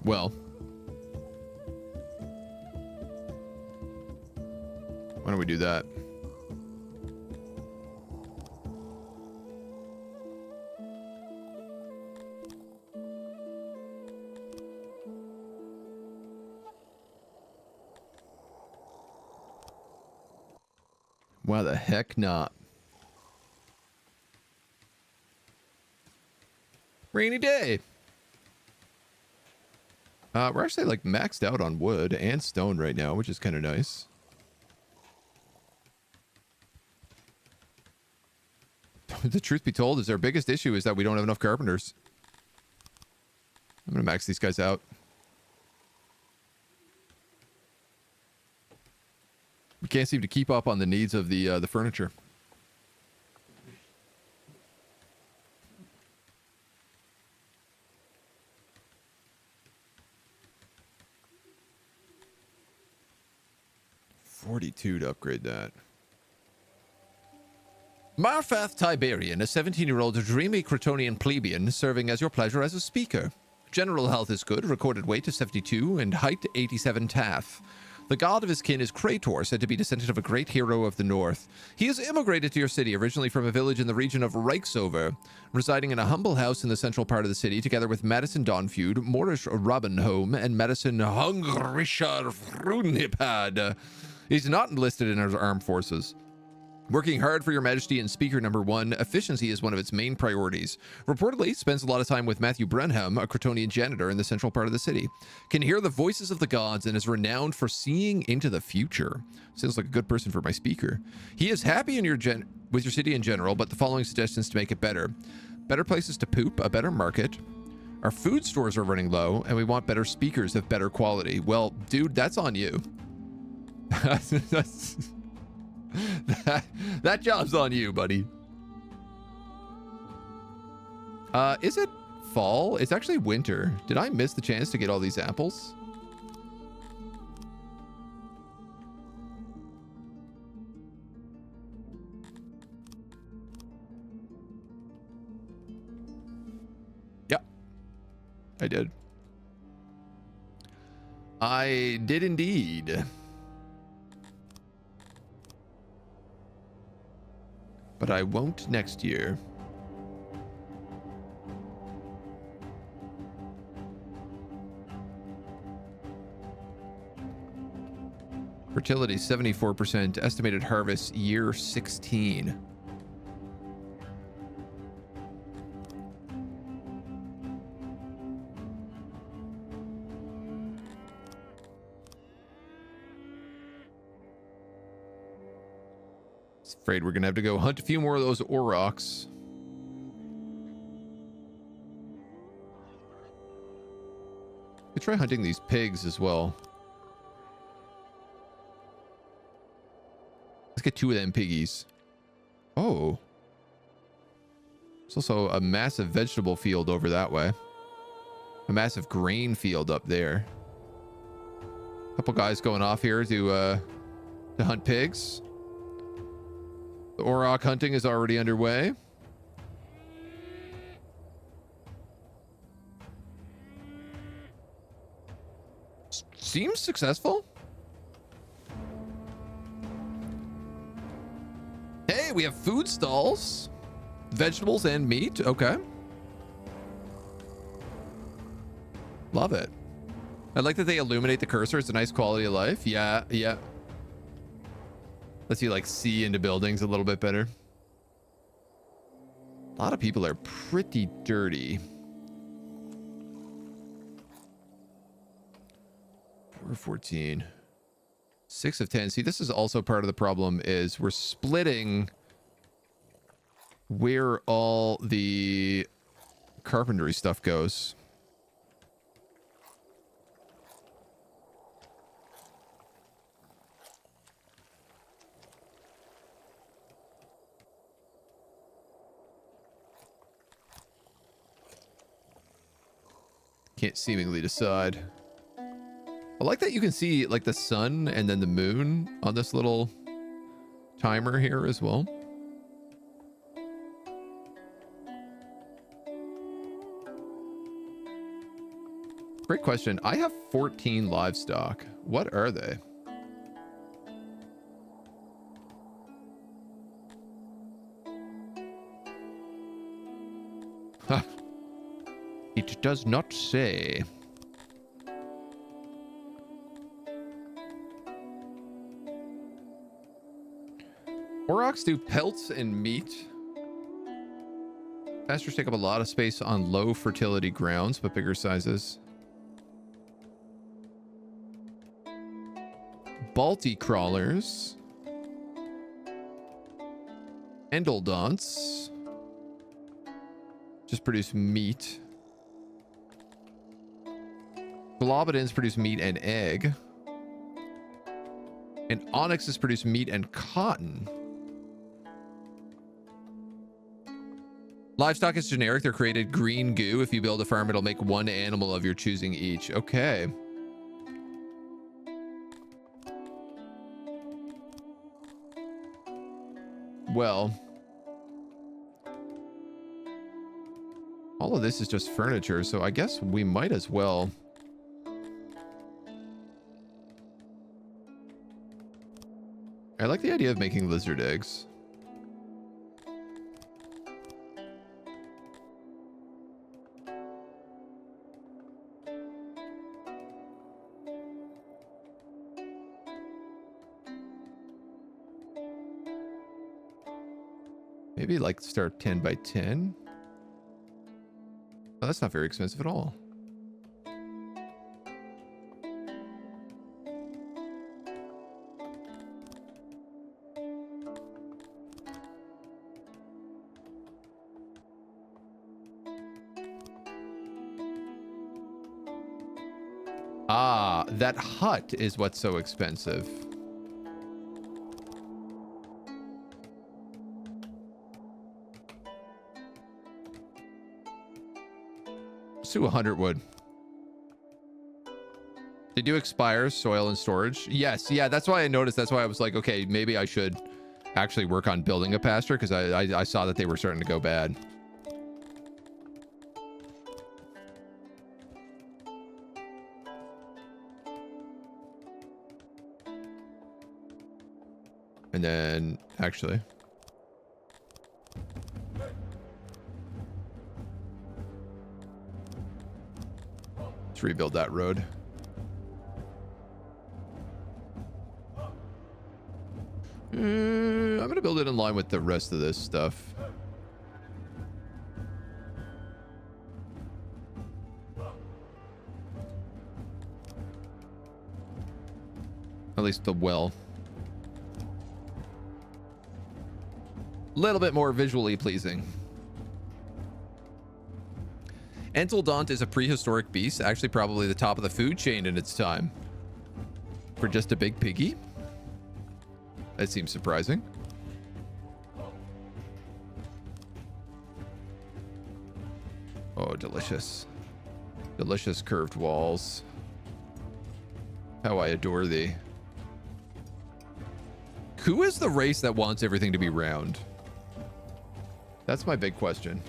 Well, why don't we do that? Why the heck not? Rainy day. We're actually like maxed out on wood and stone right now, which is kind of nice. The truth be told is our biggest issue is that we don't have enough carpenters. I'm gonna max these guys out. We can't seem to keep up on the needs of the furniture. $42 to upgrade that. Marfath Tiberian, a 17-year-old dreamy Crotonian plebeian, serving as your pleasure as a speaker. General health is good, recorded weight is 72, and height 87 taff. The god of his kin is Krator, said to be descendant of a great hero of the north. He has immigrated to your city, originally from a village in the region of Reichsover, residing in a humble house in the central part of the city, together with Madison Donfeud, Morish Robbenholm, and Madison Hungrischer Frunipad. He's not enlisted in our armed forces. Working hard for your majesty and speaker number one, efficiency is one of its main priorities. Reportedly, spends a lot of time with Matthew Brenham, a Crotonian janitor in the central part of the city. Can hear the voices of the gods and is renowned for seeing into the future. Sounds like a good person for my speaker. He is happy in with your city in general, but the following suggestions to make it better. Better places to poop, a better market. Our food stores are running low, and we want better speakers of better quality. Well, dude, that's on you. that job's on you, buddy. Is it fall? It's actually winter. Did I miss the chance to get all these apples? Yep, I did. I did indeed. But I won't next year. Fertility 74%, estimated harvest year 16. Afraid we're gonna have to go hunt a few more of those aurochs. Could try hunting these pigs as well. Let's get 2 of them piggies. Oh. There's also a massive vegetable field over that way. A massive grain field up there. A couple guys going off here to hunt pigs. The auroch hunting is already underway. Seems successful. Hey, we have food stalls. Vegetables and meat. Okay. Love it. I like that they illuminate the cursor. It's a nice quality of life. Yeah, yeah. Lets you like see into buildings a little bit better. A lot of people are pretty dirty. 4 of 14. 6 of 10. See, this is also part of the problem is we're splitting where all the carpentry stuff goes. Can't seemingly decide. I like that you can see like the sun and then the moon on this little timer here as well. Great question. I have 14 livestock. What are they? Huh. It does not say. Aurochs do pelts and meat. Pastures take up a lot of space on low fertility grounds, but bigger sizes. Balti crawlers. Endeldonts just produce meat. Globidins produce meat and egg. And onyxes produce meat and cotton. Livestock is generic. They're created green goo. If you build a farm, it'll make one animal of your choosing each. Okay. Well, all of this is just furniture, so I guess we might as well. I like the idea of making lizard eggs. Maybe like start 10 by 10. Oh, that's not very expensive at all. Ah, that hut is what's so expensive. Let's do 100 wood. They do expire, soil and storage. Yes, yeah, that's why I noticed. That's why I was like, okay, maybe I should actually work on building a pasture, because I saw that they were starting to go bad. And then, actually... let's rebuild that road. I'm gonna build it in line with the rest of this stuff. At least the well. A little bit more visually pleasing. Enteldont is a prehistoric beast, actually probably the top of the food chain in its time. For just a big piggy? That seems surprising. Oh, delicious. Delicious curved walls. How I adore thee. Who is the race that wants everything to be round? That's my big question.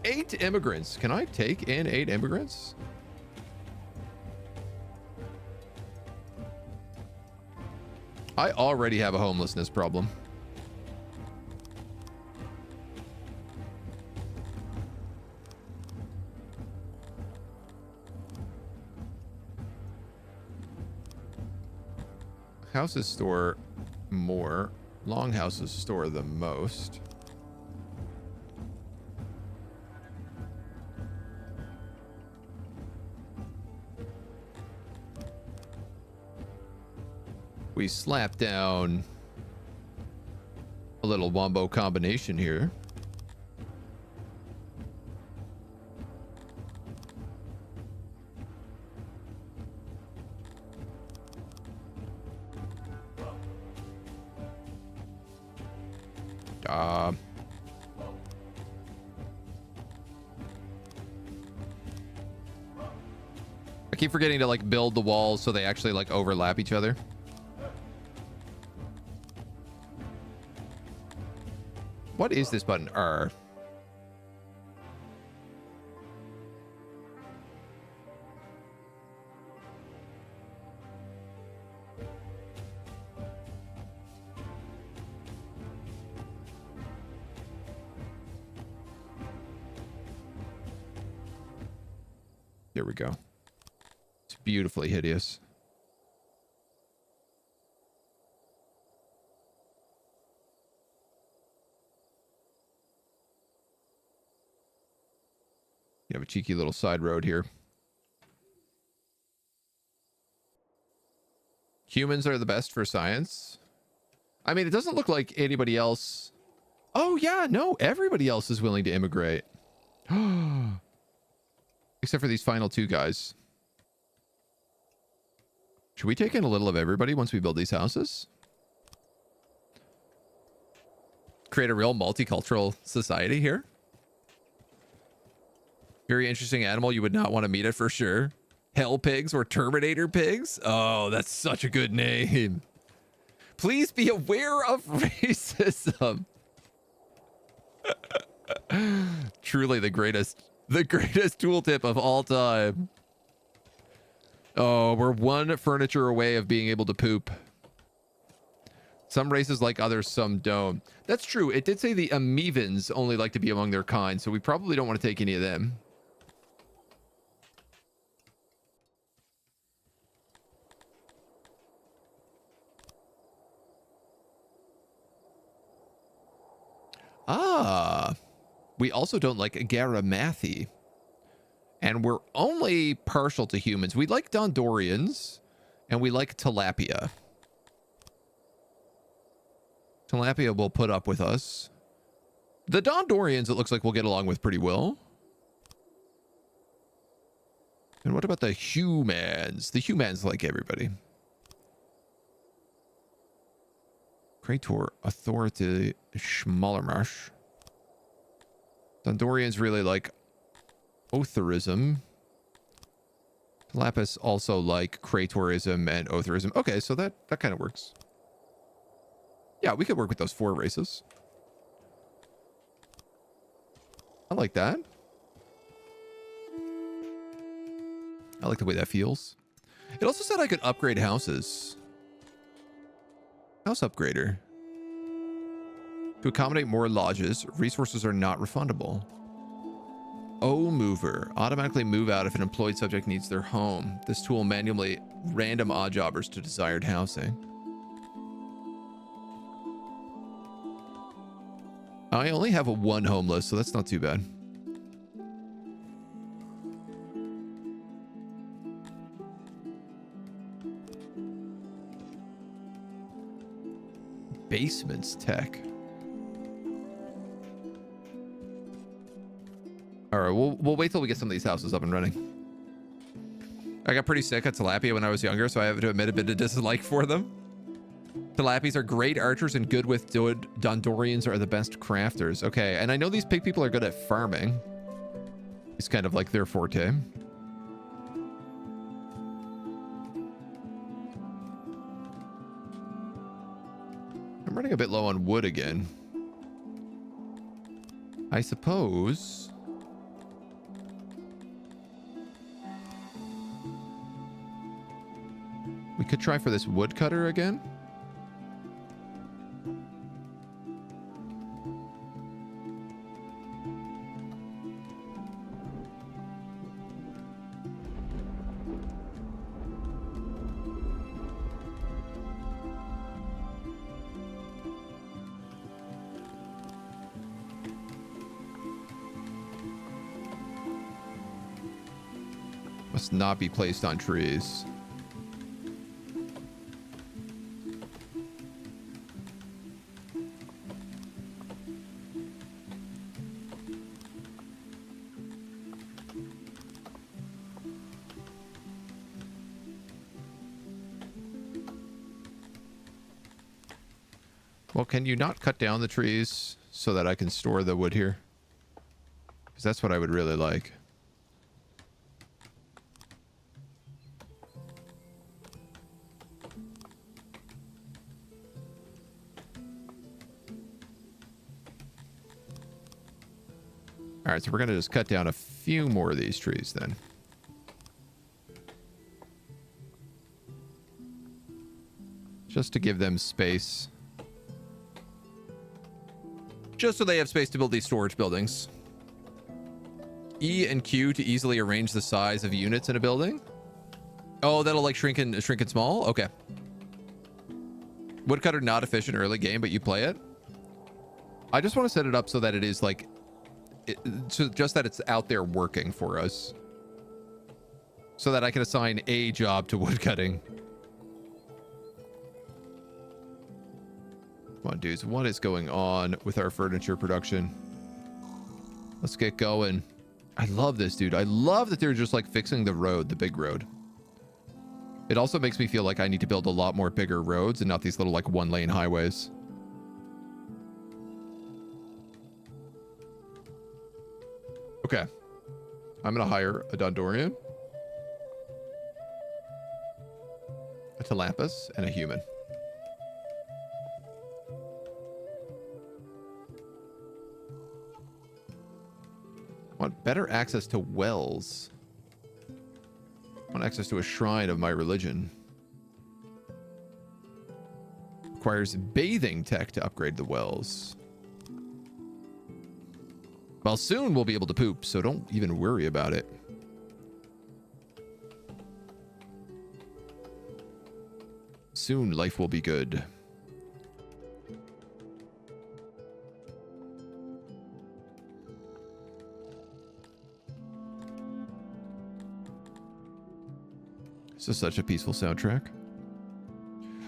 8 immigrants. Can I take in 8 immigrants? I already have a homelessness problem. Houses store more. Longhouses store the most. We slap down a little wombo combination here. keep forgetting to like build the walls so they actually like overlap each other. What is this button? R. Here we go. It's beautifully hideous. You have a cheeky little side road here. Humans are the best for science. I mean, it doesn't look like anybody else. Oh, yeah, no, everybody else is willing to immigrate. Except for these final two guys. Should we take in a little of everybody once we build these houses? Create a real multicultural society here. Very interesting animal. You would not want to meet it for sure. Hell pigs or Terminator pigs. Oh, that's such a good name. Please be aware of racism. Truly the greatest tooltip of all time. Oh, we're one furniture away of being able to poop. Some races like others, some don't. That's true. It did say the Amevans only like to be among their kind, so we probably don't want to take any of them. Ah, we also don't like Garamathi. And we're only partial to humans. We like Dondorians, and we like tilapia. Tilapia will put up with us. The Dondorians, it looks like we'll get along with pretty well. And what about the humans? The humans like everybody. Krator, Authority, Schmallermarsh. Dondorians really like Otherism. Lapis also like Kratorism and Otherism. Okay, so that kind of works. Yeah, we could work with those 4 races. I like that. I like the way that feels. It also said I could upgrade houses. House upgrader. To accommodate more lodges, resources are not refundable. O mover. Automatically move out if an employed subject needs their home. This tool manually random odd jobbers to desired housing. I only have a 1 homeless, so that's not too bad. Basements tech. All right, we'll wait till we get some of these houses up and running. I got pretty sick of tilapia when I was younger, so I have to admit a bit of dislike for them. Tilapias are great archers and good with wood. Dondorians are the best crafters. Okay, and I know these pig people are good at farming. It's kind of like their forte. I'm running a bit low on wood again. I suppose... we could try for this woodcutter again. Must not be placed on trees. Well, can you not cut down the trees so that I can store the wood here? Because that's what I would really like. All right, so we're going to just cut down a few more of these trees then. Just to give them space. Just so they have space to build these storage buildings. E and Q to easily arrange the size of units in a building. Oh, that'll like shrink and small? Okay. Woodcutter not efficient early game, but you play it. I just want to set it up so that it is like... so just that it's out there working for us. So that I can assign a job to woodcutting. Come on, dudes. What is going on with our furniture production? Let's get going. I love this, dude. I love that they're just like fixing the road, the big road. It also makes me feel like I need to build a lot more bigger roads and not these little like one-lane highways. Okay. I'm going to hire a Dondorian, a Talampus, and a human. I want better access to wells. I want access to a shrine of my religion. Requires bathing tech to upgrade the wells. Well, soon we'll be able to poop, so don't even worry about it. Soon life will be good. This is such a peaceful soundtrack.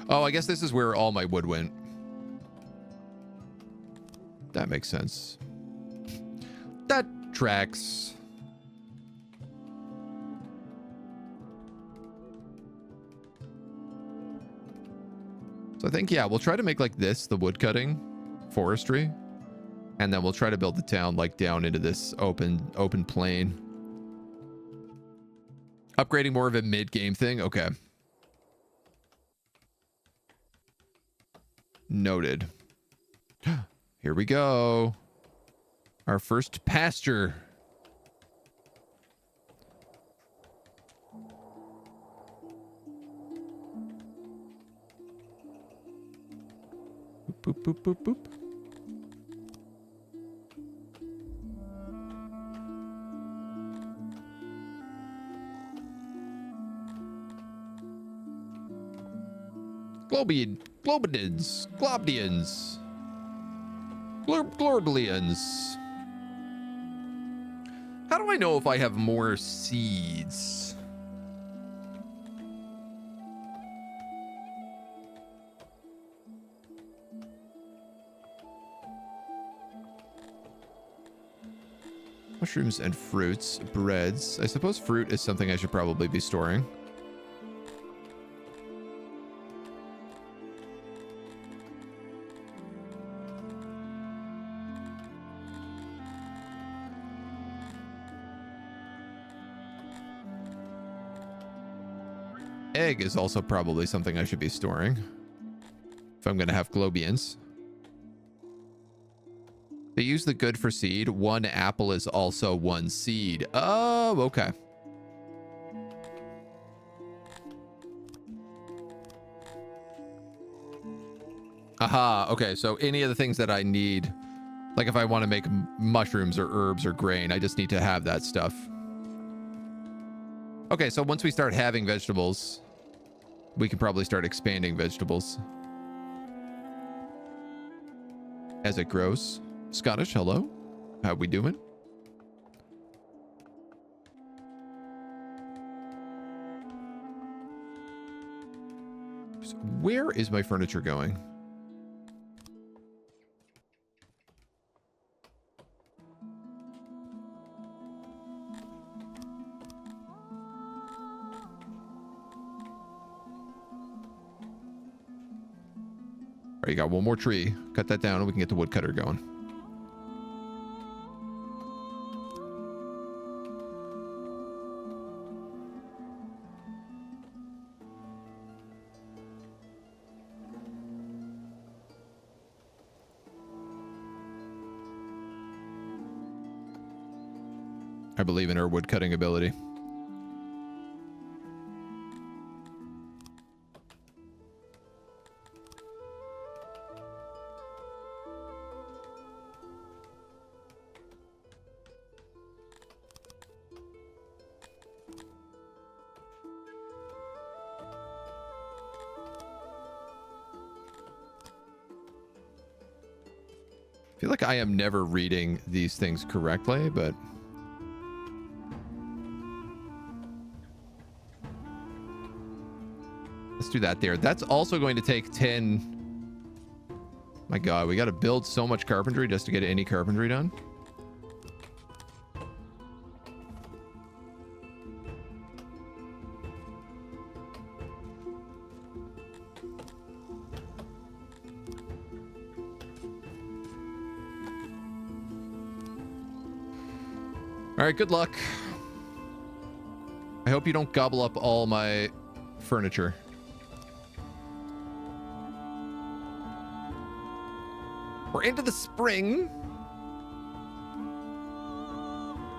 Oh, I guess this is where all my wood went. That makes sense. That tracks. So I think, yeah, we'll try to make like this, the wood cutting, forestry. And then we'll try to build the town like down into this open plain. Upgrading more of a mid-game thing? Okay. Noted. Here we go. Our first pasture. Boop, boop, boop, boop, boop. Globadians, Glorblians. How do I know if I have more seeds? Mushrooms and fruits, breads. I suppose fruit is something I should probably be storing. Egg is also probably something I should be storing if I'm going to have Globians. They use the good for seed. One apple is also one seed. Oh, okay. Aha, okay. So any of the things that I need, like if I want to make mushrooms or herbs or grain, I just need to have that stuff. Okay, so once we start having vegetables, we can probably start expanding vegetables as it grows. Scottish, hello. How we doing? So where is my furniture going? All right, you got one more tree. Cut that down and we can get the woodcutter going. I believe in her woodcutting ability. I feel like I am never reading these things correctly, but let's do that there. That's also going to take 10. My God, we got to build so much carpentry just to get any carpentry done. All right, good luck. I hope you don't gobble up all my furniture. We're into the spring.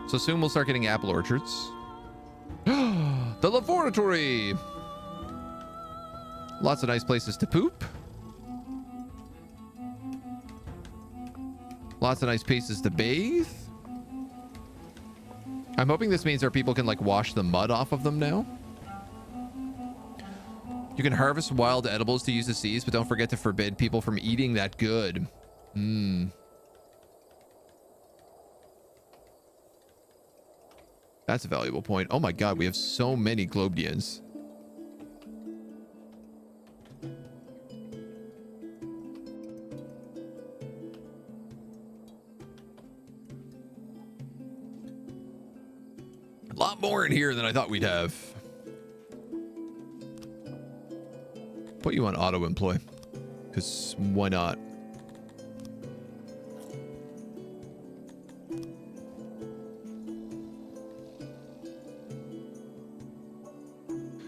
So soon we'll start getting apple orchards. The laboratory. Lots of nice places to poop. Lots of nice places to bathe. I'm hoping this means our people can like wash the mud off of them now. You can harvest wild edibles to use the seeds, but don't forget to forbid people from eating that good. That's a valuable point. Oh my God, we have so many Globedians. A lot more in here than I thought we'd have. Put you on auto employ, because why not?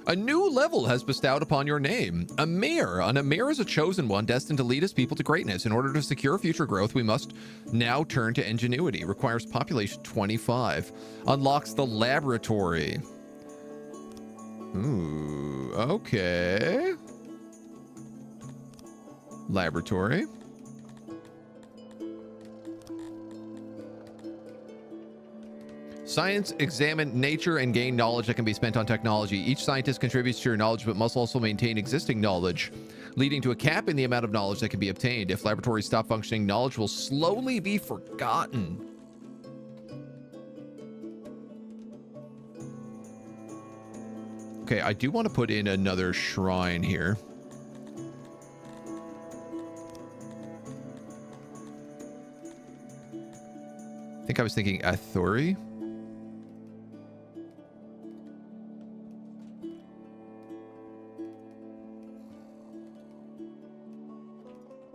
A new level has bestowed upon your name. A mayor. A mayor is a chosen one destined to lead his people to greatness. In order to secure future growth, we must now turn to ingenuity. Requires population 25. Unlocks the laboratory. Ooh, okay. Laboratory. Science, examine nature, and gain knowledge that can be spent on technology. Each scientist contributes to your knowledge, but must also maintain existing knowledge, leading to a cap in the amount of knowledge that can be obtained. If laboratories stop functioning, knowledge will slowly be forgotten. Okay, I do want to put in another shrine here. I think I was thinking Athori.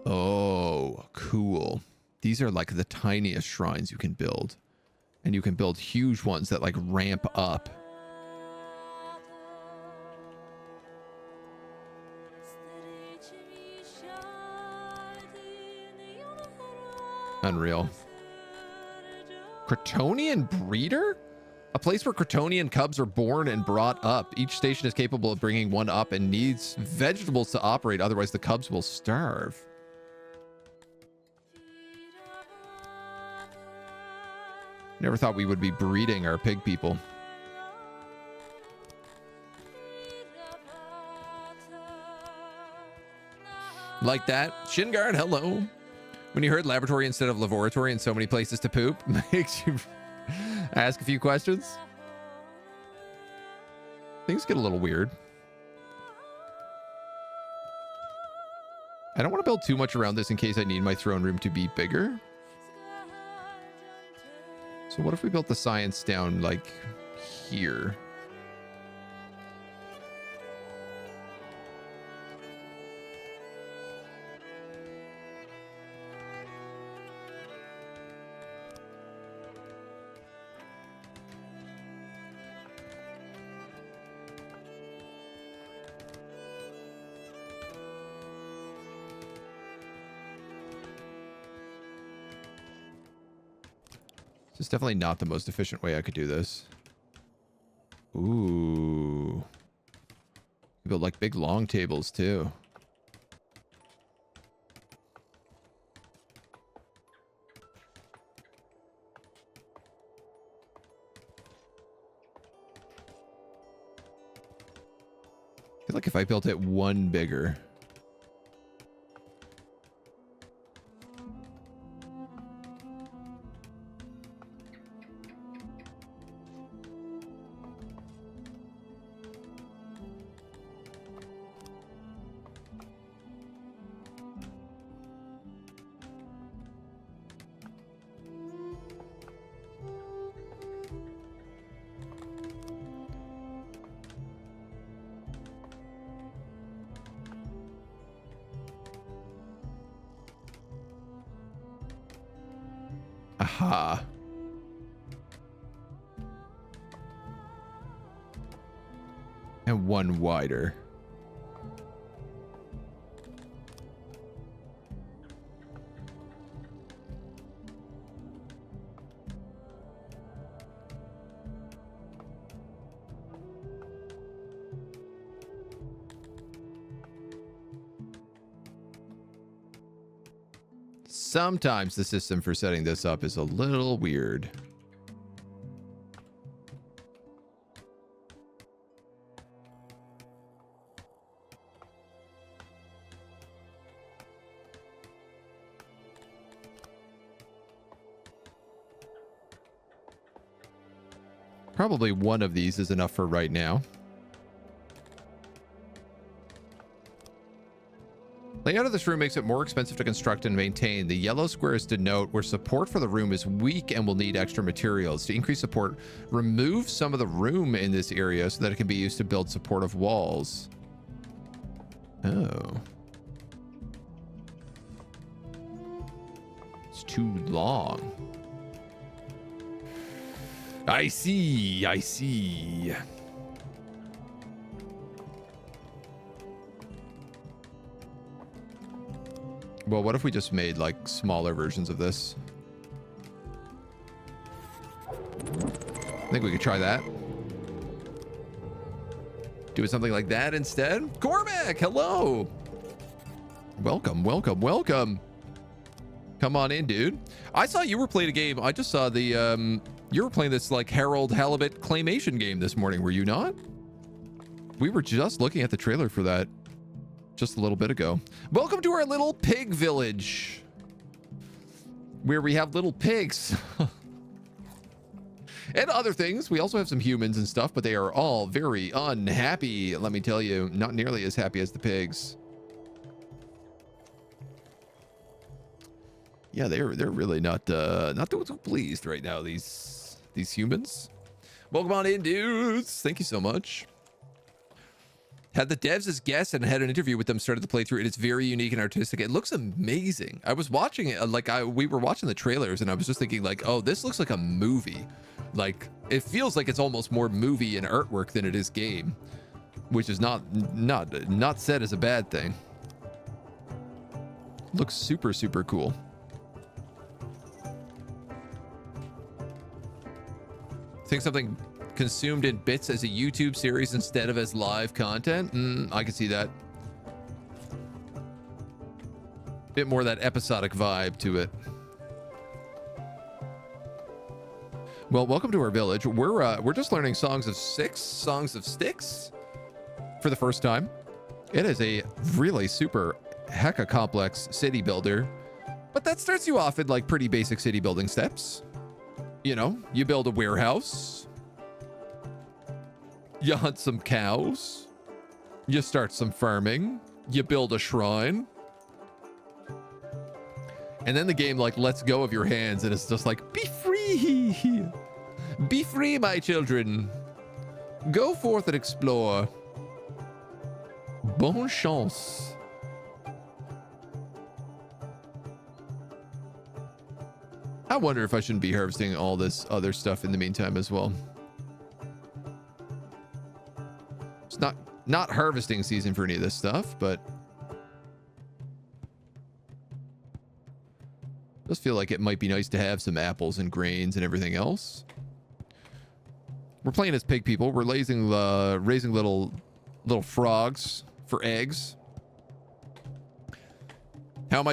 Oh, cool. These are like the tiniest shrines you can build. And you can build huge ones that like ramp up. Unreal. Crotonian breeder? A place where Crotonian cubs are born and brought up. Each station is capable of bringing one up and needs vegetables to operate, otherwise the cubs will starve. Never thought we would be breeding our pig people. Like that. Shingard, hello. When you heard laboratory instead of laboratory and so many places to poop, makes you ask a few questions. Things get a little weird. I don't want to build too much around this in case I need my throne room to be bigger. So what if we built the science down like here? This is definitely not the most efficient way I could do this. Ooh. Build like big long tables too. I feel like if I built it one bigger. Aha. And one wider. Sometimes the system for setting this up is a little weird. Probably one of these is enough for right now. Layout of this room makes it more expensive to construct and maintain. The yellow squares denote where support for the room is weak and will need extra materials. To increase support, remove some of the room in this area so that it can be used to build supportive walls. Oh. It's too long. I see, I see. Well, what if we just made like smaller versions of this? I think we could try that. Do something like that instead. Cormac, hello. Welcome, welcome, welcome. Come on in, dude. I saw you were playing a game. I just saw the, you were playing this like Harold Halibut claymation game this morning, were you not? We were just looking at the trailer for that just a little bit ago. Welcome to our little pig village, where we have little pigs and other things. We also have some humans and stuff, but they are all very unhappy. Let me tell you, not nearly as happy as the pigs. Yeah, they're really not too pleased right now. These humans. Welcome on in, dudes. Thank you so much. Had the devs as guests and had an interview with them, started the playthrough. It is very unique and artistic. It looks amazing. I was watching it, we were watching the trailers and I was just thinking like, oh, this looks like a movie. Like, it feels like it's almost more movie and artwork than it is game, which is not said as a bad thing. Looks super, super cool. Think something consumed in bits as a YouTube series instead of as live content? I can see that. Bit more of that episodic vibe to it. Well, welcome to our village. We're just learning songs of sticks for the first time. It is a really super hecka complex city builder, but that starts you off in like pretty basic city building steps. You know, you build a warehouse. You hunt some cows. You start some farming. You build a shrine. And then the game like lets go of your hands and it's just like, be free. Be free, my children. Go forth and explore. Bonne chance. I wonder if I shouldn't be harvesting all this other stuff in the meantime as well. It's not harvesting season for any of this stuff, but Does feel like it might be nice to have some apples and grains and everything else. We're playing as pig people. We're raising little frogs for eggs. How am I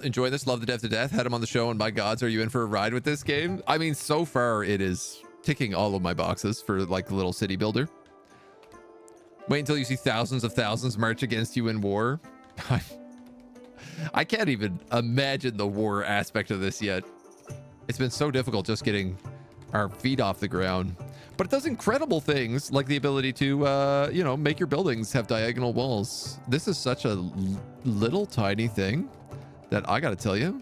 enjoying this? Love the death to death. Had him on the show, and my gods, are you in for a ride with this game? I mean, so far it is ticking all of my boxes for like the little city builder. Wait until you see thousands of thousands march against you in war. I can't even imagine the war aspect of this yet. It's been so difficult just getting our feet off the ground. But it does incredible things like the ability to, you know, make your buildings have diagonal walls. This is such a little tiny thing that I got to tell you,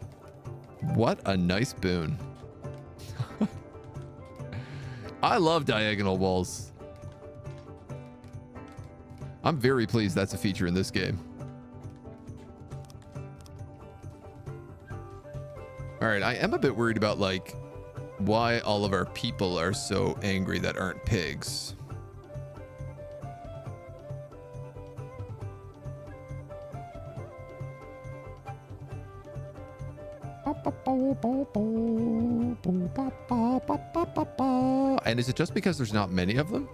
what a nice boon. I love diagonal walls. I'm very pleased that's a feature in this game. All right, I am a bit worried about like why all of our people are so angry that aren't pigs. And is it just because there's not many of them?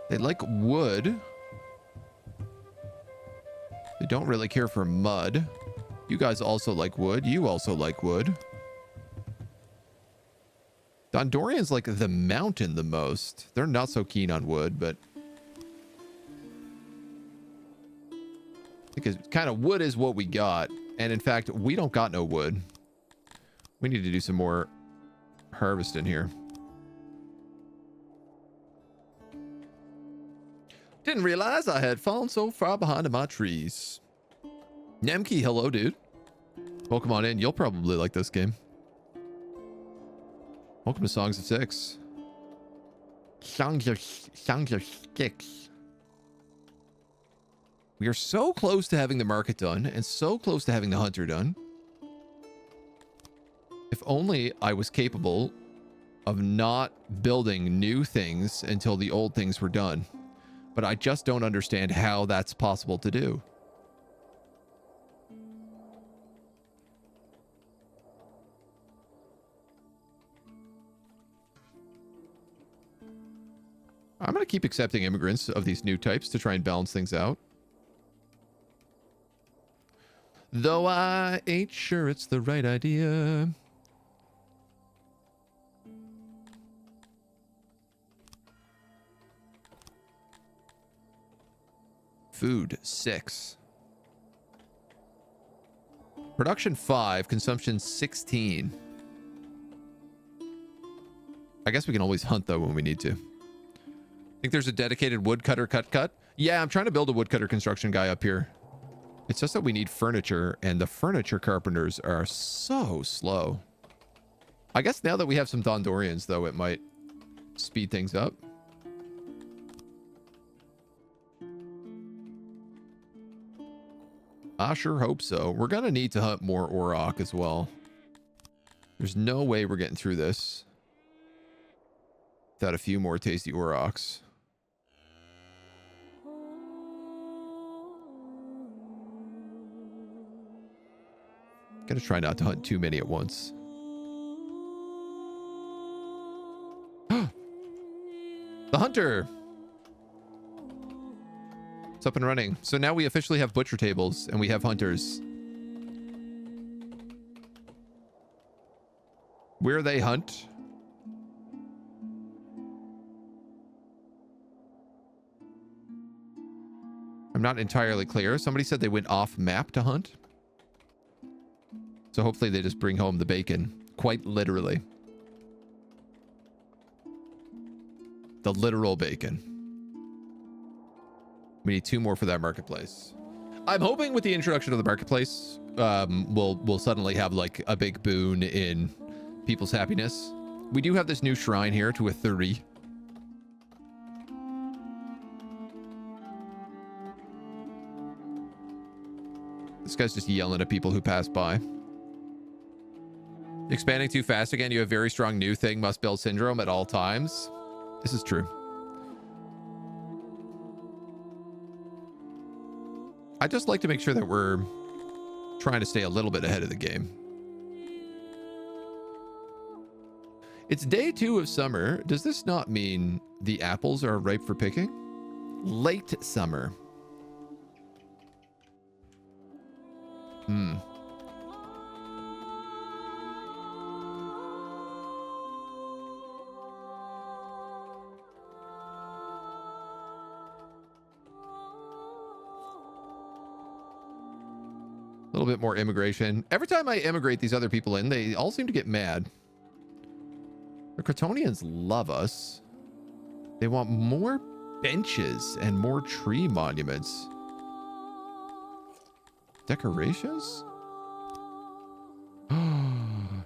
They like wood. They don't really care for mud. You guys also like wood. You also like wood. Dondorians like the mountain the most. They're not so keen on wood, but because kind of wood is what we got. And in fact, we don't got no wood. We need to do some more harvesting here. Didn't realize I had fallen so far behind in my trees. Nemki, hello, dude. Welcome on in. You'll probably like this game. Welcome to Songs of Six. Songs of Six. We are so close to having the market done and so close to having the hunter done. If only I was capable of not building new things until the old things were done. But I just don't understand how that's possible to do. I'm going to keep accepting immigrants of these new types to try and balance things out. Though I ain't sure it's the right idea. Food, 6. Production, 5. Consumption, 16. I guess we can always hunt, though, when we need to. Think there's a dedicated woodcutter cut? Yeah, I'm trying to build a woodcutter construction guy up here. It's just that we need furniture, and the furniture carpenters are so slow. I guess now that we have some Dondorians, though, it might speed things up. I sure hope so. We're going to need to hunt more Auroch as well. There's no way we're getting through this without a few more tasty Aurochs. Gotta try not to hunt too many at once. The hunter! It's up and running. So now we officially have butcher tables and we have hunters. Where they hunt? I'm not entirely clear. Somebody said they went off map to hunt. So hopefully they just bring home the bacon. Quite literally. The literal bacon. We need 2 more for that marketplace. I'm hoping with the introduction of the marketplace, we'll suddenly have like a big boon in people's happiness. We do have this new shrine here to a 30. This guy's just yelling at people who pass by. Expanding too fast again. You have very strong new thing, must build syndrome at all times. This is true. I just like to make sure that we're trying to stay a little bit ahead of the game. It's day 2 of summer. Does this not mean the apples are ripe for picking? Late summer. A little bit more immigration. Every time I immigrate these other people in, they all seem to get mad. The Crotonians love us. They want more benches and more tree monuments. Decorations?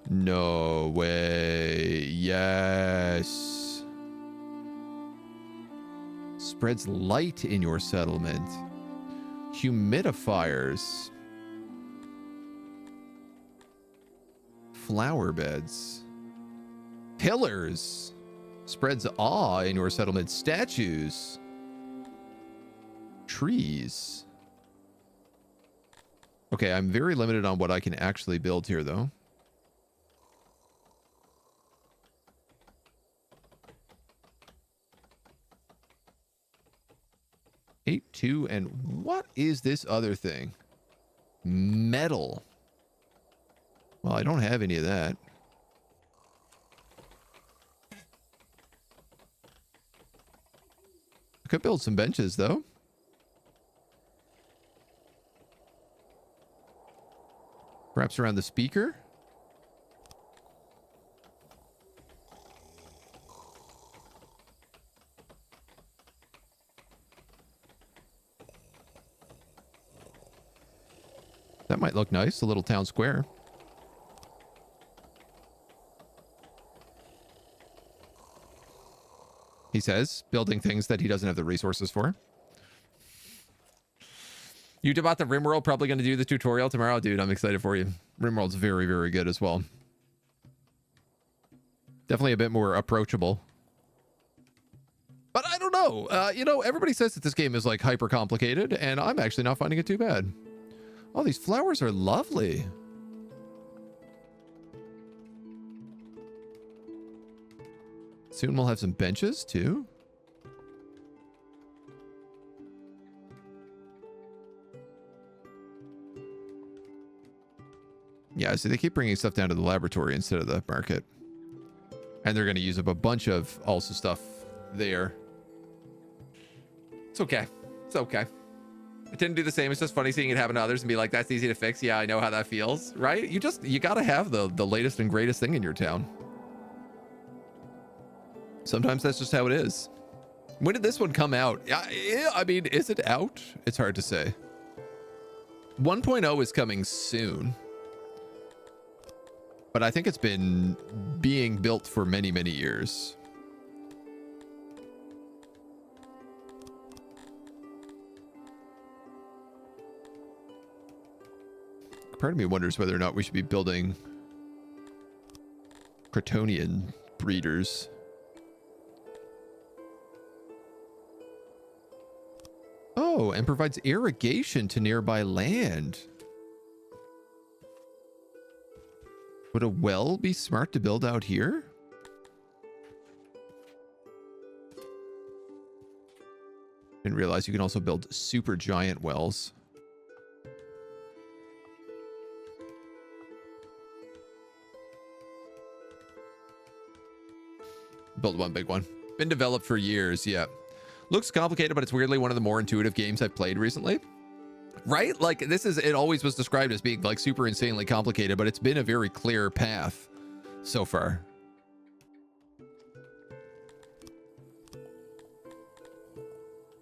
No way. Yes. Spreads light in your settlement. Humidifiers. Flower beds. Pillars. Spreads awe in your settlement. Statues. Trees. Okay, I'm very limited on what I can actually build here, though. Eight, 2, and what is this other thing? Metal. Well, I don't have any of that. I could build some benches, though. Perhaps around the speaker? That might look nice, a little town square. He says, building things that he doesn't have the resources for. You bought the RimWorld, probably going to do the tutorial tomorrow. Dude, I'm excited for you. RimWorld's very, very good as well. Definitely a bit more approachable. But I don't know. You know, everybody says that this game is like hyper complicated, and I'm actually not finding it too bad. Oh, these flowers are lovely. Soon we'll have some benches too. Yeah, so they keep bringing stuff down to the laboratory instead of the market. And they're going to use up a bunch of also stuff there. It's okay. It's okay. I didn't do the same. It's just funny seeing it happen to others and be like, that's easy to fix. Yeah, I know how that feels, right? You got to have the latest and greatest thing in your town. Sometimes that's just how it is. When did this one come out? I mean, is it out? It's hard to say. 1.0 is coming soon. But I think it's been being built for many, many years. Part of me wonders whether or not we should be building Crotonian breeders. Oh, and provides irrigation to nearby land. Would a well be smart to build out here? Didn't realize you can also build super giant wells. Build one big one. Been developed for years, yeah. Looks complicated, but it's weirdly one of the more intuitive games I've played recently. Right? Like, it always was described as being like super insanely complicated, but it's been a very clear path so far.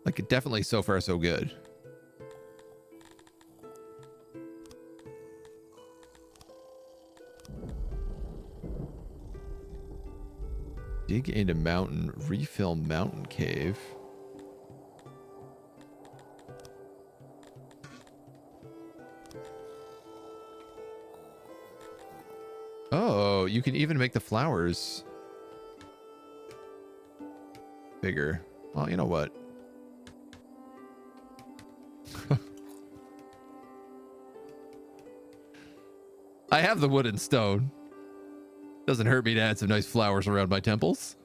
Like, definitely so far so good. Dig into mountain, refill mountain cave. Oh, you can even make the flowers. bigger. Well, you know what? I have the wood and stone. Doesn't hurt me to add some nice flowers around my temples.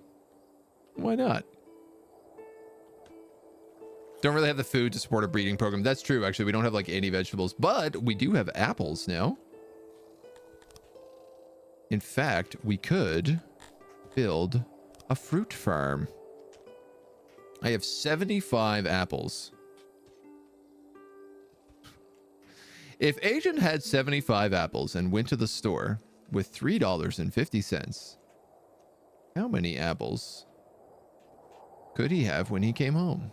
Why not? Don't really have the food to support a breeding program. That's true, actually. We don't have like any vegetables, but we do have apples now. In fact, we could build a fruit farm. I have 75 apples. If Agent had 75 apples and went to the store with $3.50, how many apples could he have when he came home?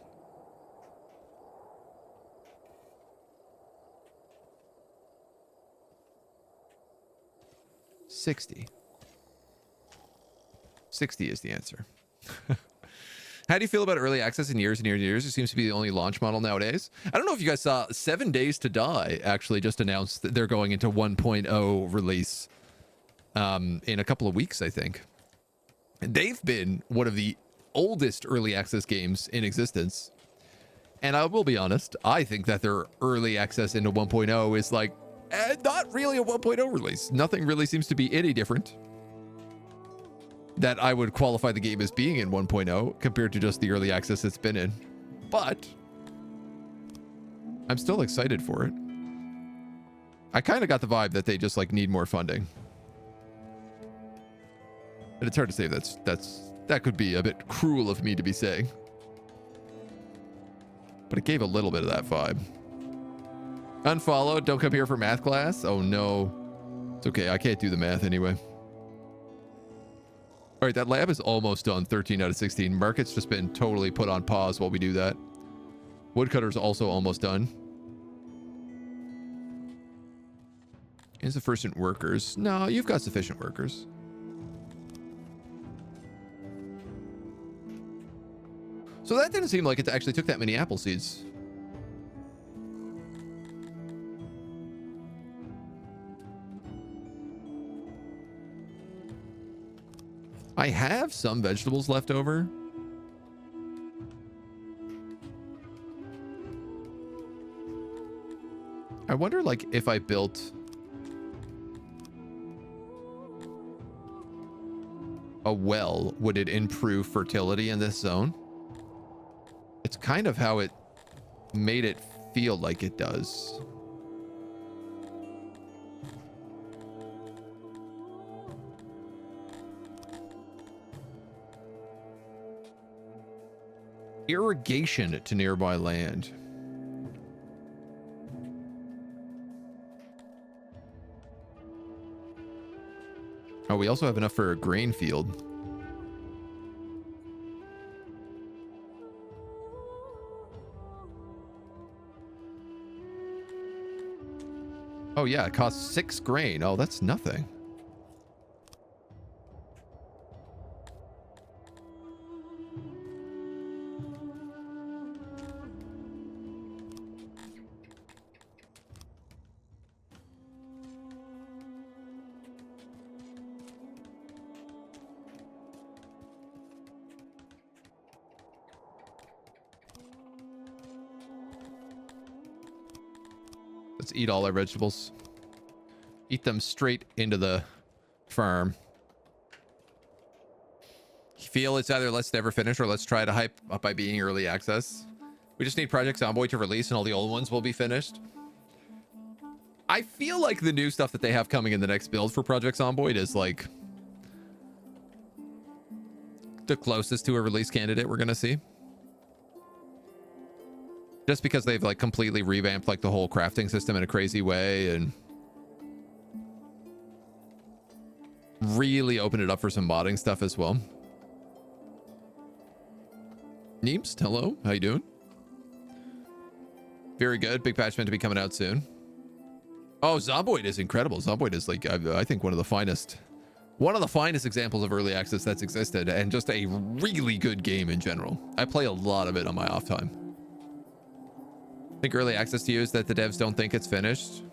$60. 60 is the answer. How do you feel about early access in years and years and years? It seems to be the only launch model nowadays. I don't know if you guys saw 7 Days to Die actually just announced that they're going into 1.0 release in a couple of weeks, I think. They've been one of the oldest early access games in existence. And I will be honest, I think that their early access into 1.0 is like not really a 1.0 release. Nothing really seems to be any different that I would qualify the game as being in 1.0 compared to just the early access it's been in. But I'm still excited for it. I kind of got the vibe that they just like need more funding. And it's hard to say that could be a bit cruel of me to be saying. But it gave a little bit of that vibe. Unfollowed, don't come here for math class. Oh no. It's okay, I can't do the math anyway. All right, that lab is almost done. 13 out of 16. Market's just been totally put on pause while we do that. Woodcutter's also almost done. Insufficient workers. No, you've got sufficient workers. So that didn't seem like it actually took that many apple seeds. I have some vegetables left over. I wonder, like, if I built a well, would it improve fertility in this zone? It's kind of how it made it feel like it does. Irrigation to nearby land. Oh, we also have enough for a grain field. Oh yeah, it costs 6 grain. Oh, that's nothing. Let's eat all our vegetables. Eat them straight into the farm. You feel it's either let's never finish or let's try to hype up by being early access. We just need Project Zomboid to release and all the old ones will be finished. I feel like the new stuff that they have coming in the next build for Project Zomboid is like the closest to a release candidate we're gonna see. Just because they've like completely revamped like the whole crafting system in a crazy way and really opened it up for some modding stuff as well. Neems, hello, how you doing? Very good. Big patch meant to be coming out soon. Oh, Zomboid is incredible. Zomboid is like I think one of the finest examples of early access that's existed, and just a really good game in general. I play a lot of it on my off time. I think early access to you is that the devs don't think it's finished.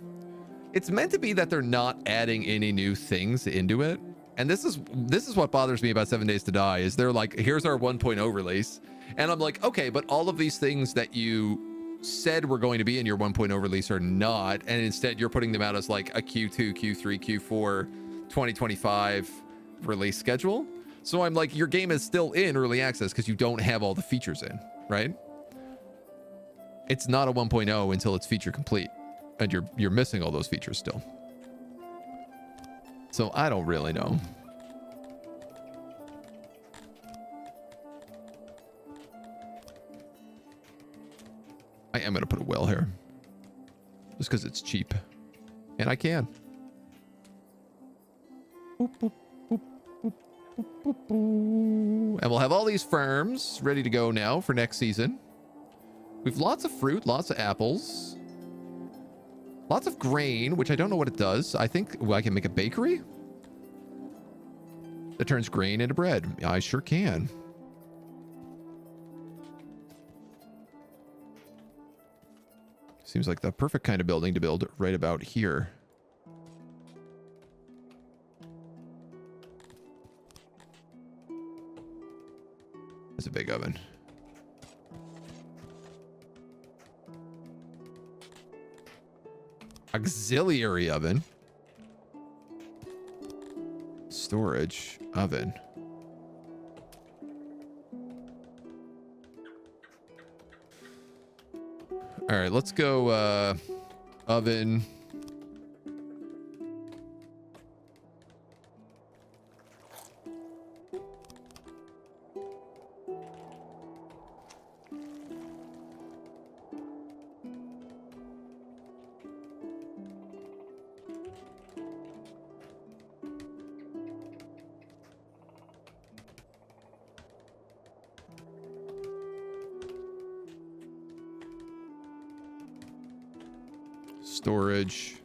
It's meant to be that they're not adding any new things into it, And this is what bothers me about 7 Days to Die, is they're like, here's our 1.0 release. And I'm like, okay, but all of these things that you said were going to be in your 1.0 release are not. And instead you're putting them out as like a Q2, Q3, Q4, 2025 release schedule. So I'm like, your game is still in early access because you don't have all the features in, right? It's not a 1.0 until it's feature complete. And you're missing all those features still. So I don't really know. I am going to put a well here. Just because it's cheap. And I can. Boop, boop, boop, boop, boop, boop, boop. And we'll have all these farms ready to go now for next season. We've lots of fruit, lots of apples. Lots of grain, which I don't know what it does. I think I can make a bakery that turns grain into bread. I sure can. Seems like the perfect kind of building to build right about here. It's a big oven. Auxiliary oven. Storage oven. All right, let's go oven. Storage.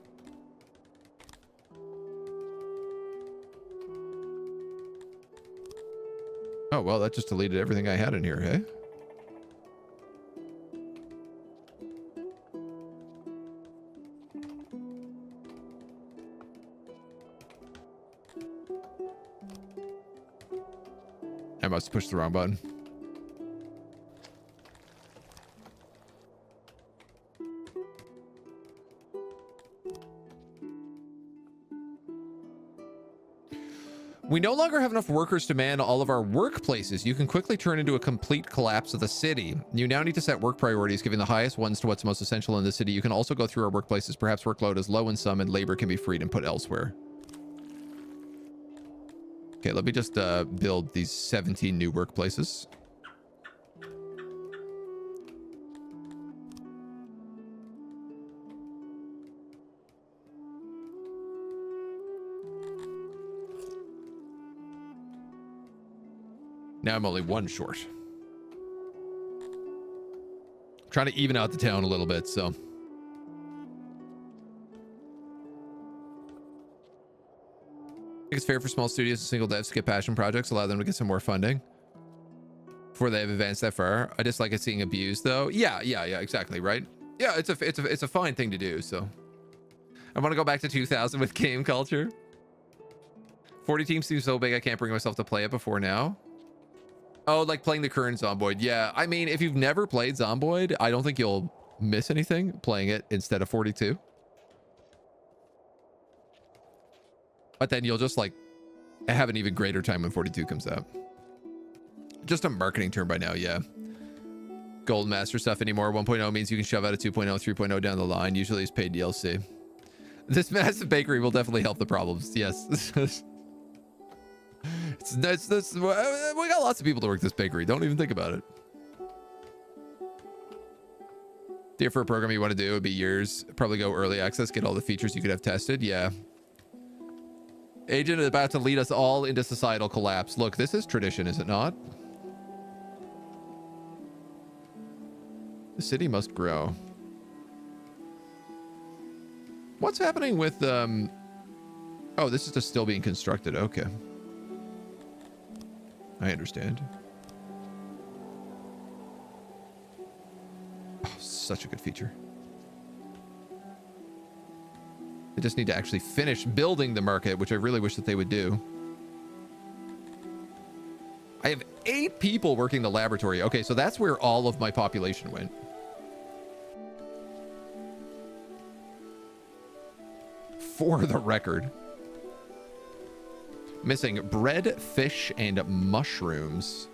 Oh, well, that just deleted everything I had in here, hey? I must have pushed the wrong button. We no longer have enough workers to man all of our workplaces. You can quickly turn into a complete collapse of the city. You now need to set work priorities, giving the highest ones to what's most essential in the city. You can also go through our workplaces. Perhaps workload is low in some and labor can be freed and put elsewhere. Okay, let me just build these 17 new workplaces. Now I'm only one short. I'm trying to even out the town a little bit, so. I think it's fair for small studios and single devs to get passion projects, allow them to get some more funding before they have advanced that far. I just like it seeing abused, though. Yeah, exactly, right? Yeah, it's a fine thing to do, so. I want to go back to 2000 with game culture. 40 teams seems so big I can't bring myself to play it before now. Oh, like playing the current Zomboid. Yeah, I mean, if you've never played Zomboid, I don't think you'll miss anything playing it instead of 42. But then you'll just like have an even greater time when 42 comes out. Just a marketing term by now, yeah. Gold Master stuff anymore. 1.0 means you can shove out a 2.0, 3.0 down the line. Usually it's paid DLC. This massive bakery will definitely help the problems. Yes. We got lots of people to work this bakery. Don't even think about it. Dear, for a program you want to do, it would be years. Probably go early access, get all the features you could have tested. Yeah. Agent is about to lead us all into societal collapse. Look, this is tradition, is it not? The city must grow. What's happening with oh, this is just still being constructed. Okay. I understand. Oh, such a good feature. They just need to actually finish building the market, which I really wish that they would do. 8 people working the laboratory. Okay, so that's where all of my population went. For the record. Missing bread, fish, and mushrooms.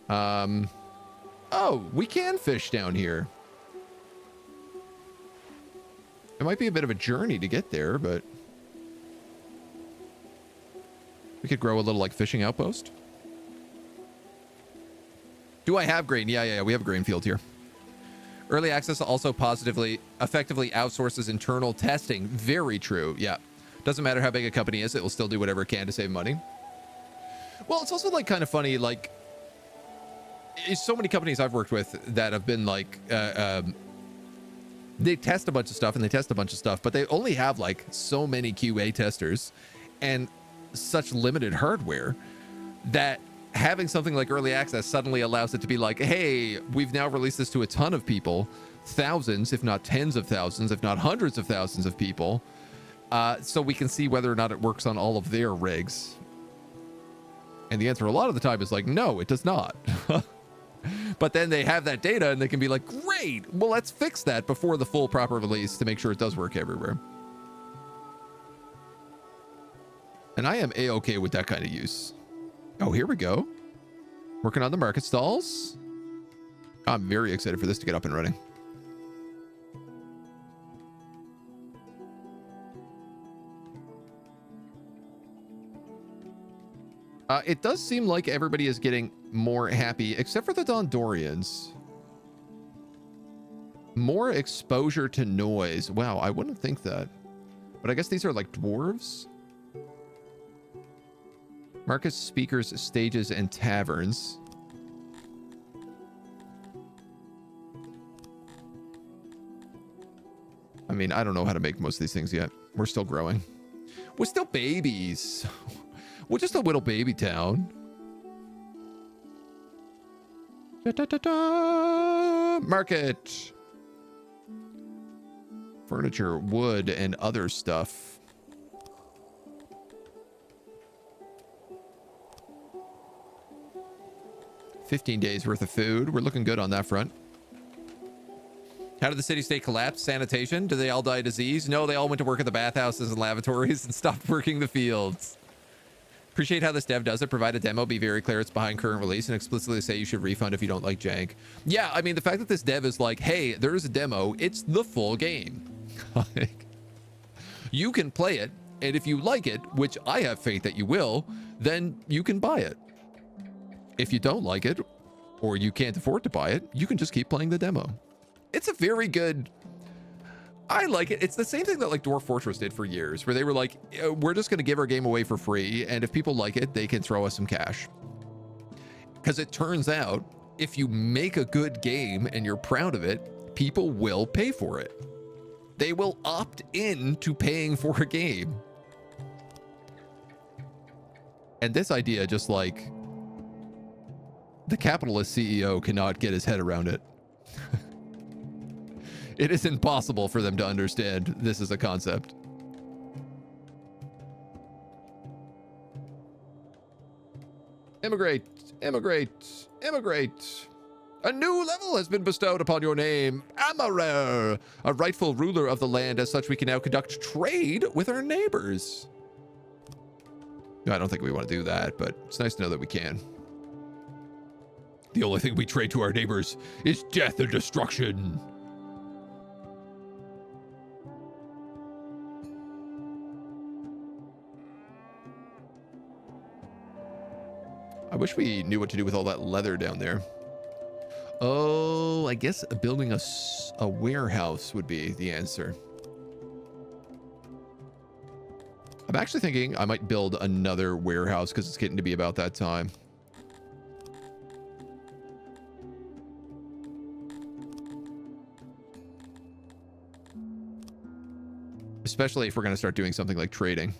Oh, we can fish down here. It might be a bit of a journey to get there, but we could grow a little like fishing outpost. Do I have grain? Yeah, we have a grain field here. Early access also effectively outsources internal testing. Very true. Yeah. Doesn't matter how big a company is, it will still do whatever it can to save money. Well, it's also like kind of funny, like so many companies I've worked with that have been like, they test a bunch of stuff and they test a bunch of stuff, but they only have like so many QA testers and such limited hardware that having something like early access suddenly allows it to be like, hey, we've now released this to a ton of people, thousands, if not tens of thousands, if not hundreds of thousands of people. So we can see whether or not it works on all of their rigs. And the answer a lot of the time is like, no, it does not. But then they have that data and they can be like, great, well, let's fix that before the full proper release to make sure it does work everywhere. And I am A-okay with that kind of use. Oh, here we go. Working on the market stalls. I'm very excited for this to get up and running. It does seem like everybody is getting more happy, except for the Dondorians. More exposure to noise. Wow, I wouldn't think that. But I guess these are like dwarves. Marcus, speakers, stages, and taverns. I mean, I don't know how to make most of these things yet. We're still growing. We're still babies. We're just a little baby town. Da, da, da, da. Market. Furniture, wood, and other stuff. $15 days worth of food. We're looking good on that front. How did the city-state collapse? Sanitation? Did they all die of disease? No, they all went to work at the bathhouses and lavatories and stopped working the fields. Appreciate how this dev does it. Provide a demo, be very clear it's behind current release, and explicitly say you should refund if you don't like jank. Yeah, I mean, the fact that this dev is like, hey, there's a demo, it's the full game. Like, you can play it, and if you like it, which I have faith that you will, then you can buy it. If you don't like it, or you can't afford to buy it, you can just keep playing the demo. It's a very good... I like it. It's the same thing that like Dwarf Fortress did for years, where they were like, we're just going to give our game away for free, and if people like it, they can throw us some cash. Because it turns out, if you make a good game and you're proud of it, people will pay for it. They will opt in to paying for a game. And this idea, just like, the capitalist CEO cannot get his head around it. It is impossible for them to understand this is a concept. Immigrate, immigrate, immigrate. A new level has been bestowed upon your name, Amarer, a rightful ruler of the land. As such, we can now conduct trade with our neighbors. I don't think we want to do that, but it's nice to know that we can. The only thing we trade to our neighbors is death and destruction. I wish we knew what to do with all that leather down there. Oh, I guess building a warehouse would be the answer. I'm actually thinking I might build another warehouse because it's getting to be about that time. Especially if we're going to start doing something like trading.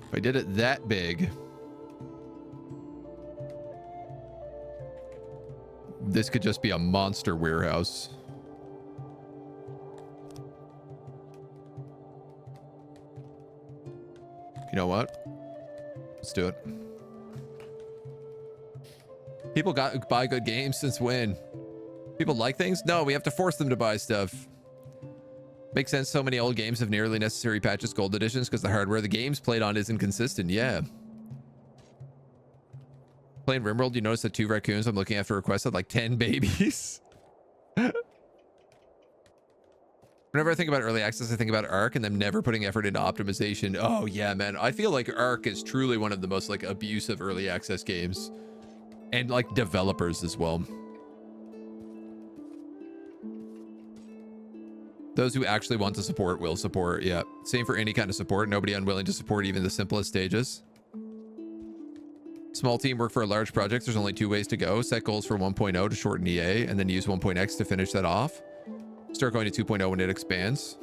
If I did it that big, this could just be a monster warehouse. You know what? Let's do it. People buy good games since when? People like things? No, we have to force them to buy stuff. Makes sense. So many old games have nearly necessary patches, gold editions, because the hardware the game's played on isn't consistent. Yeah. Playing RimWorld, you notice that 2 raccoons I'm looking after requested like 10 babies. Whenever I think about early access, I think about Ark and them never putting effort into optimization. Oh yeah, man. I feel like Ark is truly one of the most like abusive early access games. And like developers as well. Those who actually want to support will support. Yeah. Same for any kind of support. Nobody unwilling to support even the simplest stages. Small team work for a large project. There's only 2 ways to go. Set goals for 1.0 to shorten EA and then use 1.x to finish that off. Start going to 2.0 when it expands.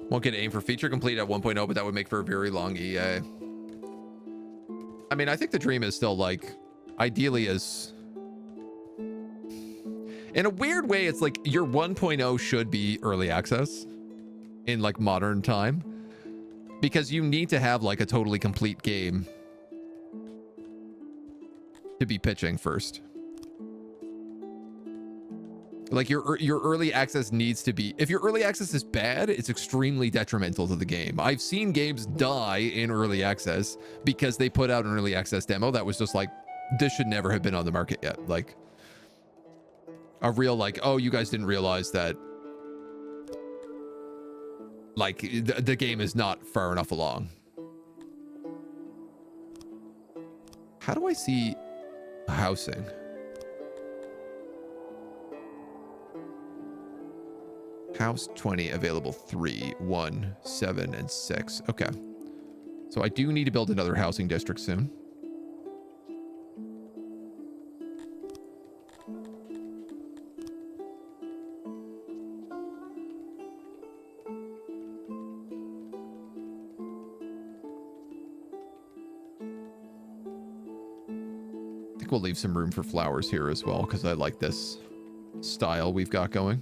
Won't get aim for feature complete at 1.0, but that would make for a very long EA. I mean, I think the dream is still like, ideally is... In a weird way, it's like your 1.0 should be early access in like modern time. Because you need to have like a totally complete game to be pitching first. Like your early access needs to be, if your early access is bad, it's extremely detrimental to the game. I've seen games die in early access because they put out an early access demo that was just like, this should never have been on the market yet. Like a real like, oh, you guys didn't realize that like the game is not far enough along. How do I see housing? House 20 available 3, 1, 7, and 6. Okay. So I do need to build another housing district soon. I think we'll leave some room for flowers here as well because I like this style we've got going.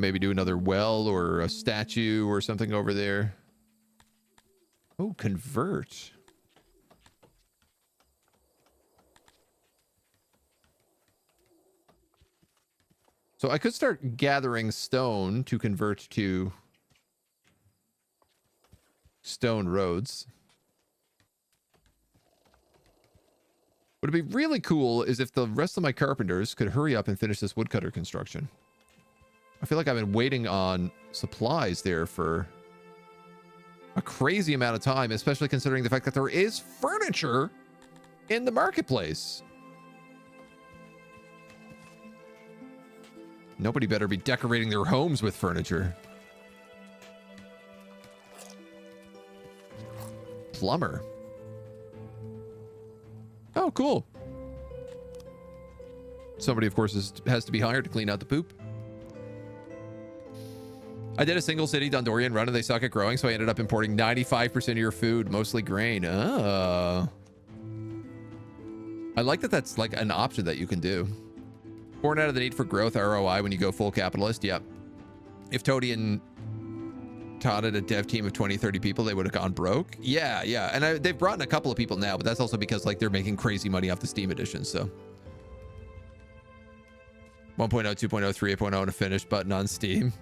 Maybe do another well or a statue or something over there. Oh, convert. So I could start gathering stone to convert to stone roads. What would be really cool is if the rest of my carpenters could hurry up and finish this woodcutter construction. I feel like I've been waiting on supplies there for a crazy amount of time, especially considering the fact that there is furniture in the marketplace. Nobody better be decorating their homes with furniture. Plumber. Oh, cool. Somebody, of course, has to be hired to clean out the poop. I did a single city Dondorian run and they suck at growing, so I ended up importing 95% of your food, mostly grain. Oh. I like that that's like an option that you can do. Born out of the need for growth, ROI, when you go full capitalist. Yep. If Todian taught at a dev team of 20, 30 people, they would have gone broke. Yeah, yeah. And they've brought in a couple of people now, but that's also because like they're making crazy money off the Steam edition, so. 1.0, 2.0, 3.0, and a finished button on Steam.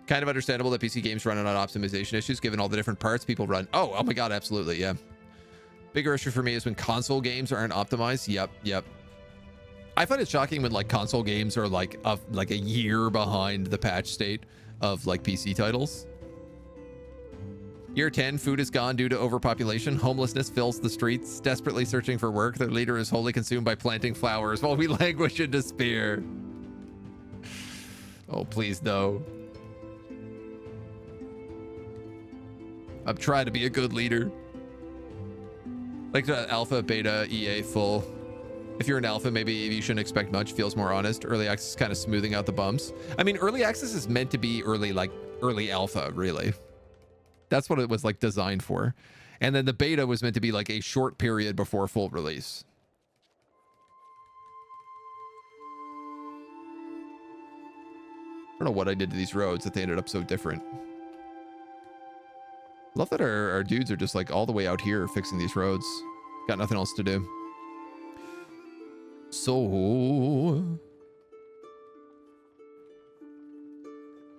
Kind of understandable that PC games run on optimization issues, given all the different parts people run. Oh my God, absolutely, yeah. Bigger issue for me is when console games aren't optimized. Yep. I find it shocking when like console games are like a year behind the patch state of like PC titles. Year 10, food is gone due to overpopulation. Homelessness fills the streets, desperately searching for work. Their leader is wholly consumed by planting flowers while we languish in despair. Oh, please, no. I'm trying to be a good leader. Like the alpha, beta, EA, full. If you're an alpha, maybe you shouldn't expect much. Feels more honest. Early access is kind of smoothing out the bumps. I mean, early access is meant to be early, like early alpha, really. That's what it was like designed for. And then the beta was meant to be like a short period before full release. I don't know what I did to these roads that they ended up so different. Love that our dudes are just like all the way out here fixing these roads. Got nothing else to do. So,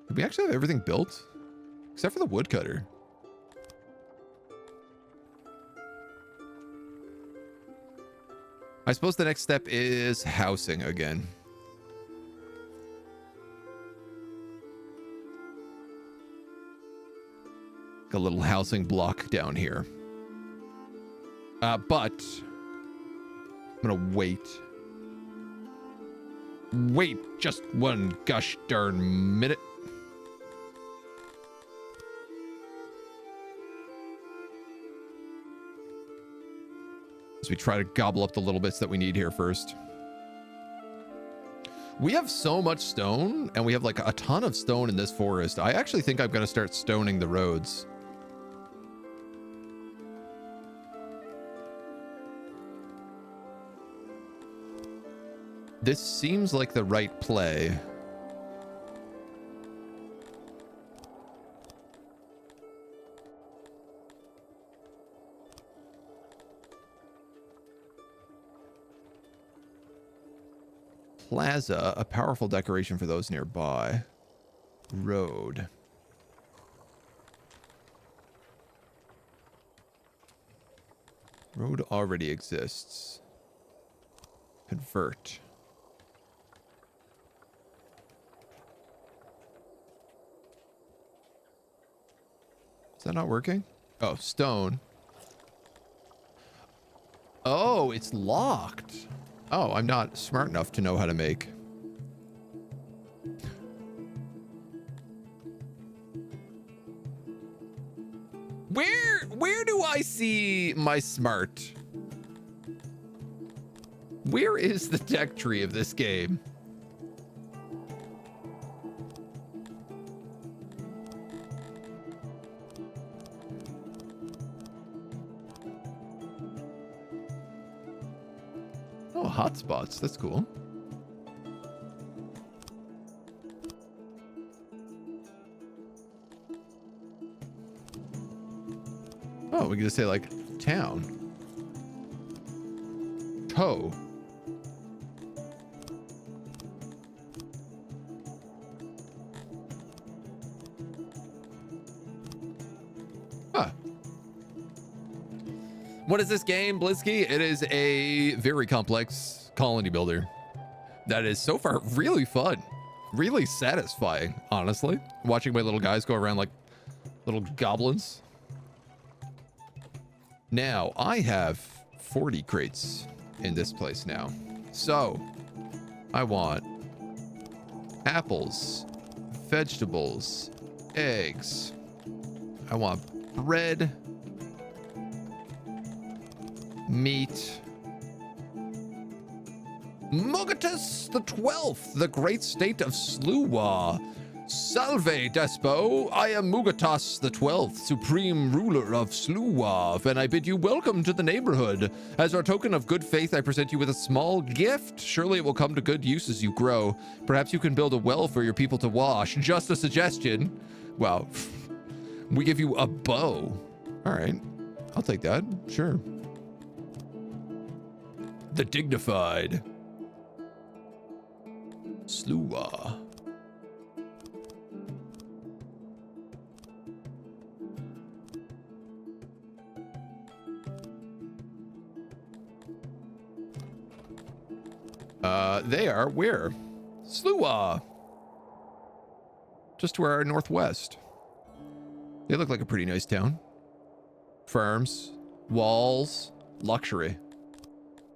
did we actually have everything built? Except for the woodcutter. I suppose the next step is housing again. A little housing block down here. But I'm gonna wait. Wait just one gosh darn minute. As we try to gobble up the little bits that we need here first. We have so much stone, and we have like a ton of stone in this forest. I actually think I'm gonna start stoning the roads. This seems like the right play. Plaza, a powerful decoration for those nearby. Road. Road already exists. Convert. Is that not working? Oh, stone. Oh, it's locked. Oh, I'm not smart enough to know how to make. Where do I see my smart? Where is the tech tree of this game? Oh, hotspots. That's cool. Oh, we can just say like town. Toe. Huh. What is this game, Blitzky? It is a very complex colony builder that is so far really fun, really satisfying, honestly. Watching my little guys go around like little goblins. Now, I have 40 crates in this place now. So, I want apples, vegetables, eggs. I want bread, meat. Mugatus the 12th, the great state of Sluwa. Salve, Despo. I am Mugatas the 12th, supreme ruler of Sluwav, and I bid you welcome to the neighborhood. As our token of good faith, I present you with a small gift. Surely it will come to good use as you grow. Perhaps you can build a well for your people to wash. Just a suggestion. Well, we give you a bow. All right, I'll take that. Sure. The dignified Sluwa. They are where? Sluwa. Just to our northwest. They look like a pretty nice town. Farms, walls, luxury.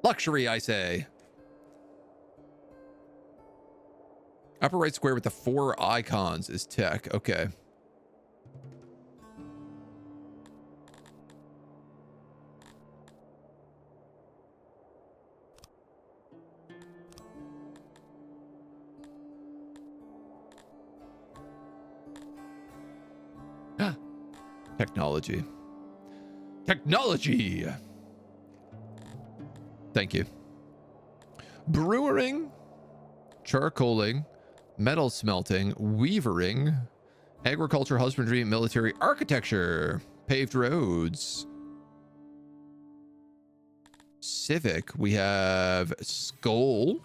Luxury, I say. Upper right square with the 4 icons is tech. Okay. Technology. Technology! Thank you. Brewering, charcoaling, metal smelting, weavering, agriculture, husbandry, military, architecture, paved roads. Civic, we have skull,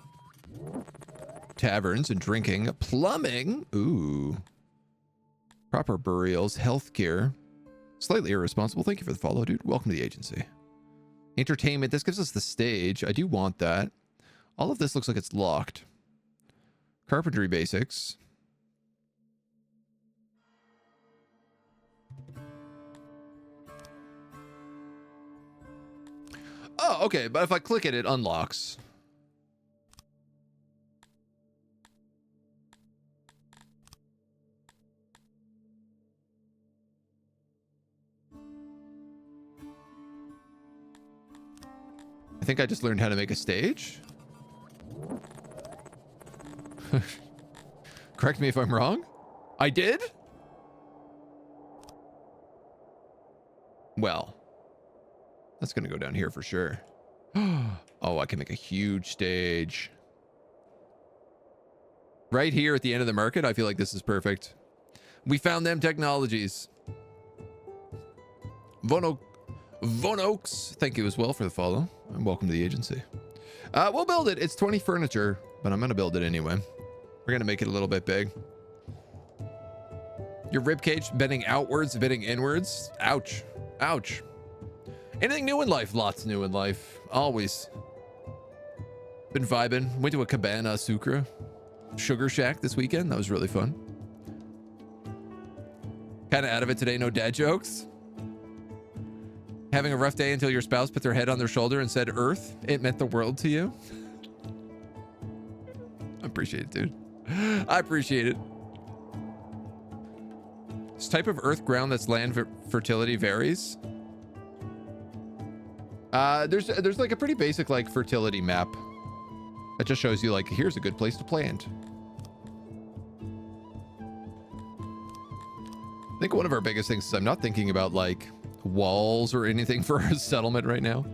taverns and drinking, plumbing, ooh, proper burials, healthcare, slightly irresponsible. Thank you for the follow, dude. Welcome to the agency. Entertainment, this gives us the stage. I do want that. All of this looks like it's locked. Carpentry basics. Oh, okay, but if I click it, it unlocks. I think I just learned how to make a stage. Correct me if I'm wrong. I did? Well, that's going to go down here for sure. Oh, I can make a huge stage. Right here at the end of the market, I feel like this is perfect. We found them technologies. Von Oaks, thank you as well for the follow. And welcome to the agency. We'll build it. It's 20 furniture, but I'm going to build it anyway. We're going to make it a little bit big. Your ribcage bending outwards, bending inwards. Ouch. Ouch. Anything new in life? Lots new in life. Always. Been vibing. Went to a Cabana Sucre Sugar Shack this weekend. That was really fun. Kind of out of it today. No dad jokes. Having a rough day until your spouse put their head on their shoulder and said, Earth, it meant the world to you. I appreciate it, dude. I appreciate it. This type of earth ground that's land fertility varies. There's like a pretty basic like fertility map that just shows you like, here's a good place to plant. I think one of our biggest things is I'm not thinking about like walls or anything for a settlement right now.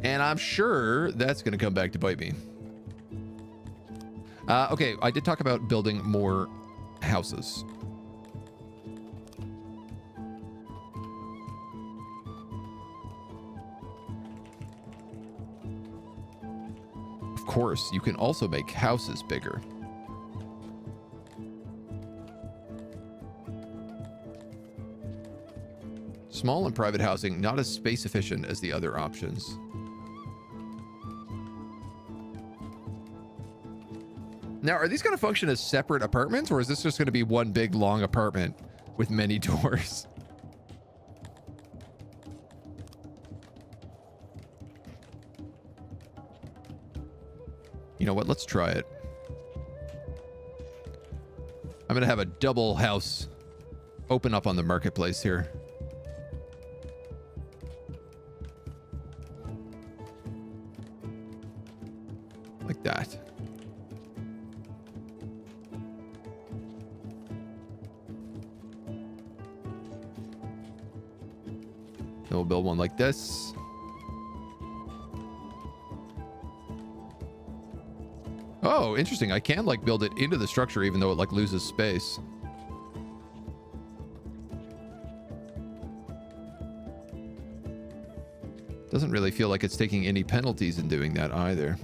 And I'm sure that's going to come back to bite me. Okay, I did talk about building more houses. Of course, you can also make houses bigger. Small and private housing, not as space efficient as the other options. Now, are these going to function as separate apartments, or is this just going to be one big long apartment with many doors? You know what? Let's try it. I'm going to have a double house open up on the marketplace here. Like that. Then we'll build one like this. Oh, interesting. I can like build it into the structure even though it like loses space. Doesn't really feel like it's taking any penalties in doing that either.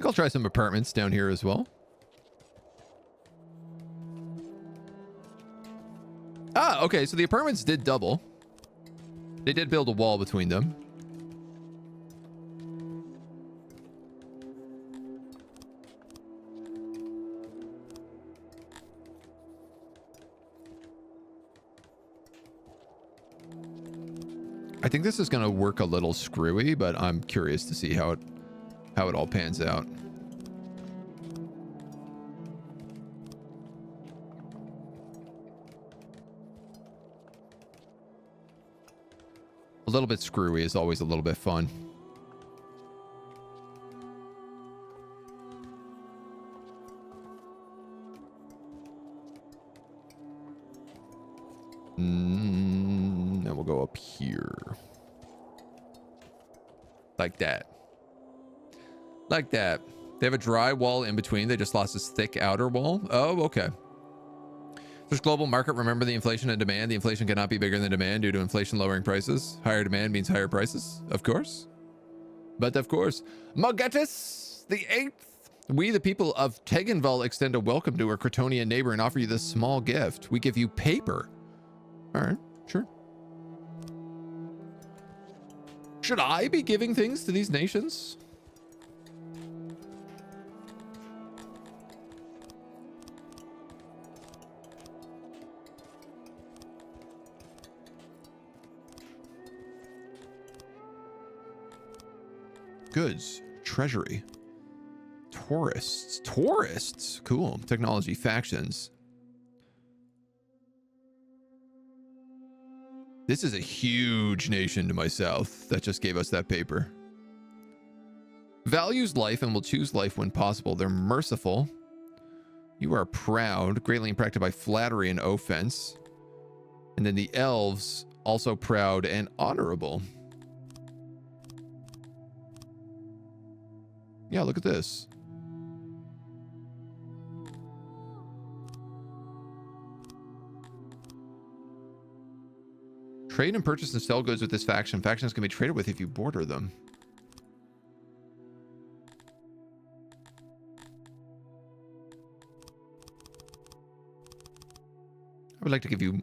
I'll try some apartments down here as well. Ah, okay, so the apartments did double. They did build a wall between them. I think this is going to work a little screwy, but I'm curious to see how it all pans out. A little bit screwy is always a little bit fun. And we'll go up here. Like that. Like that. They have a dry wall in between. They just lost this thick outer wall. Oh, okay. There's global market. Remember the inflation and demand. The inflation cannot be bigger than demand due to inflation lowering prices. Higher demand means higher prices. Of course. But of course. Mogetus the 8th. We, the people of Tegenval, extend a welcome to our Crotonian neighbor and offer you this small gift. We give you paper. All right, sure. Should I be giving things to these nations? Goods, treasury, tourists, cool. Technology, factions. This is a huge nation to my south that just gave us that paper. Values life and will choose life when possible. They're merciful. You are proud, greatly impacted by flattery and offense. And then the elves, also proud and honorable. Yeah, look at this. Trade and purchase and sell goods with this faction. Factions can be traded with if you border them. I would like to give you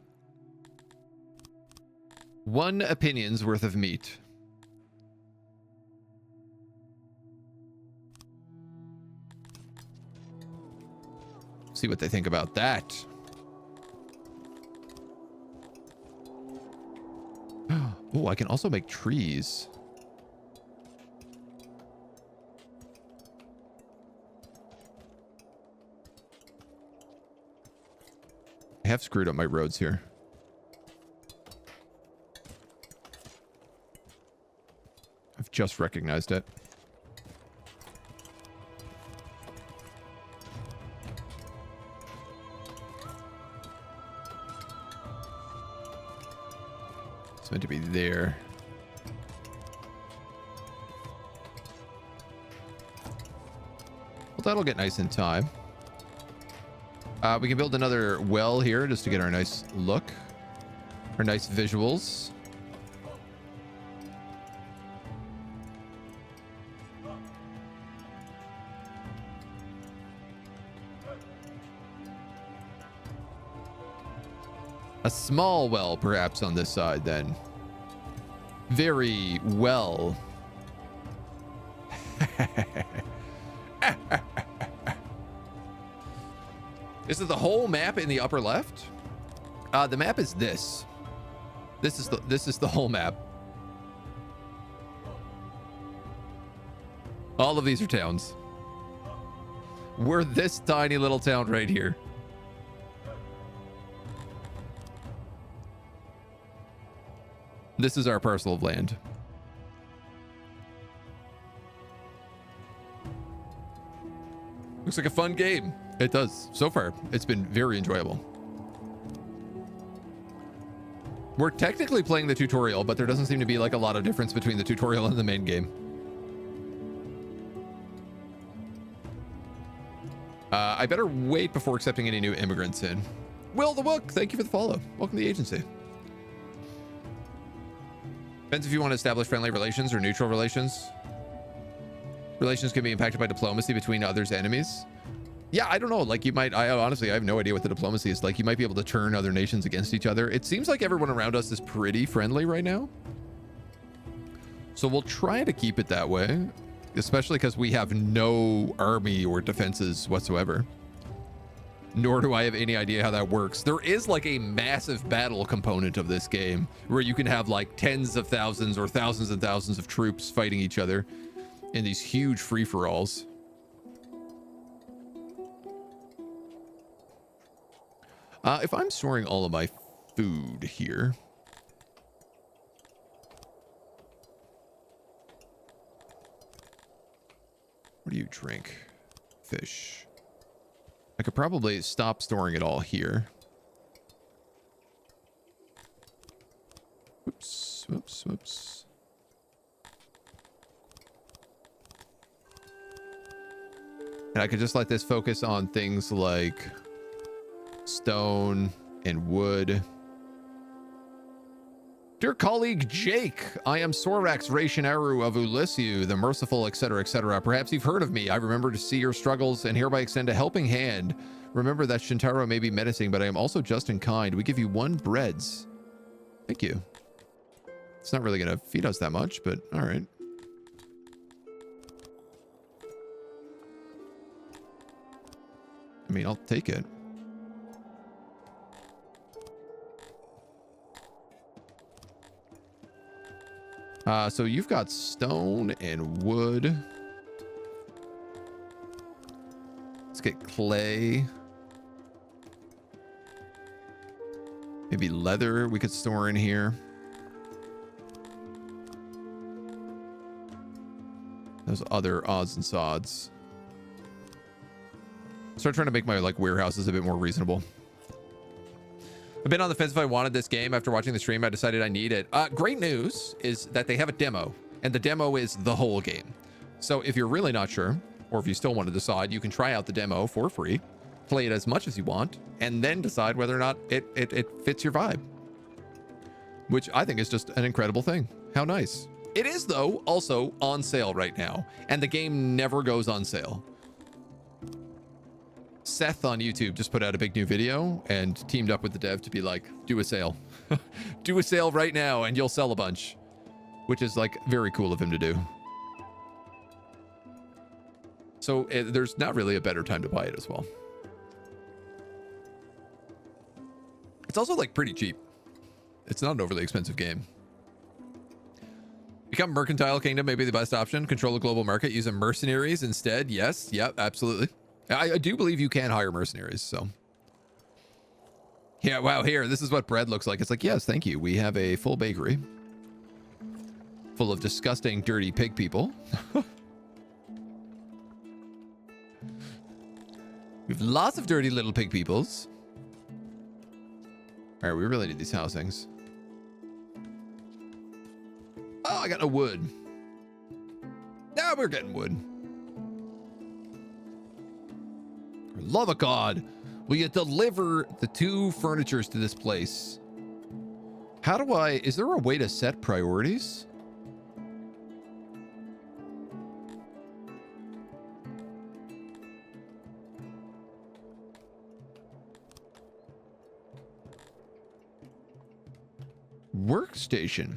1 opinion's worth of meat. See what they think about that. Oh, I can also make trees. I have screwed up my roads here. I've just recognized it. It's meant to be there. Well, that'll get nice in time. We can build another well here just to get our nice look, our nice visuals. A small well, perhaps, on this side, then. Very well. This is the whole map in the upper left. The map is this. This is the whole map. All of these are towns. We're this tiny little town right here. This is our parcel of land. Looks like a fun game. It does. So far, it's been very enjoyable. We're technically playing the tutorial, but there doesn't seem to be like a lot of difference between the tutorial and the main game. I better wait before accepting any new immigrants in. Will the Wook, thank you for the follow. Welcome to the agency. Depends if you want to establish friendly relations or neutral relations. Relations can be impacted by diplomacy between others' enemies. Yeah, I don't know. Like, you might, honestly, I have no idea what the diplomacy is like. You might be able to turn other nations against each other. It seems like everyone around us is pretty friendly right now. So we'll try to keep it that way, especially because we have no army or defenses whatsoever. nor do I have any idea how that works. There is like a massive battle component of this game where you can have like tens of thousands or thousands and thousands of troops fighting each other in these huge free-for-alls. If I'm storing all of my food here, what do you drink? Fish. I could probably stop storing it all here. Whoops, whoops, whoops. And I could just let this focus on things like stone and wood. Dear colleague Jake, I am Sorax Rationaru of Ulysses, the merciful, etc., etc. Perhaps you've heard of me. I remember to see your struggles and hereby extend a helping hand. Remember that Shintaro may be menacing, but I am also just and kind. We give you 1 breads. Thank you. It's not really going to feed us that much, but all right. I mean, I'll take it. So you've got stone and wood. Let's get clay. Maybe leather we could store in here. Those other odds and sods. Start trying to make my like warehouses a bit more reasonable. I've been on the fence if I wanted this game. After watching the stream, I decided I need it. Great news is that they have a demo, and the demo is the whole game. So if you're really not sure, or if you still want to decide, you can try out the demo for free, play it as much as you want, and then decide whether or not it fits your vibe. Which I think is just an incredible thing. How nice. It is, though, also on sale right now, and the game never goes on sale. Seth on YouTube just put out a big new video and teamed up with the dev to be like, do a sale. Do a sale right now and you'll sell a bunch. Which is like very cool of him to do. So there's not really a better time to buy it as well. It's also like pretty cheap. It's not an overly expensive game. Become Mercantile Kingdom may be the best option. Control the global market using mercenaries instead. Yes. Yep. Absolutely. I do believe you can hire mercenaries, so. Yeah, wow, here, this is what bread looks like. It's like, yes, thank you. We have a full bakery full of disgusting, dirty pig people. We have lots of dirty little pig peoples. All right, we really need these housings. Oh, I got no wood. Now we're getting wood. Love of God, will you deliver the 2 furnitures to this place? How do I, is there a way to set priorities? Workstation.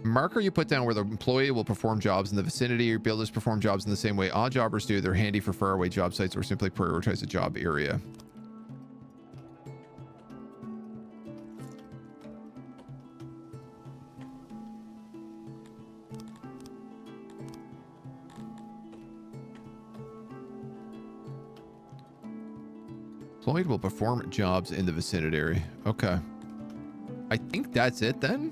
Marker you put down where the employee will perform jobs in the vicinity. Your builders perform jobs in the same way odd jobbers do. They're handy for faraway job sites or simply prioritize a job area. Employee will perform jobs in the vicinity. Okay. I think that's it then.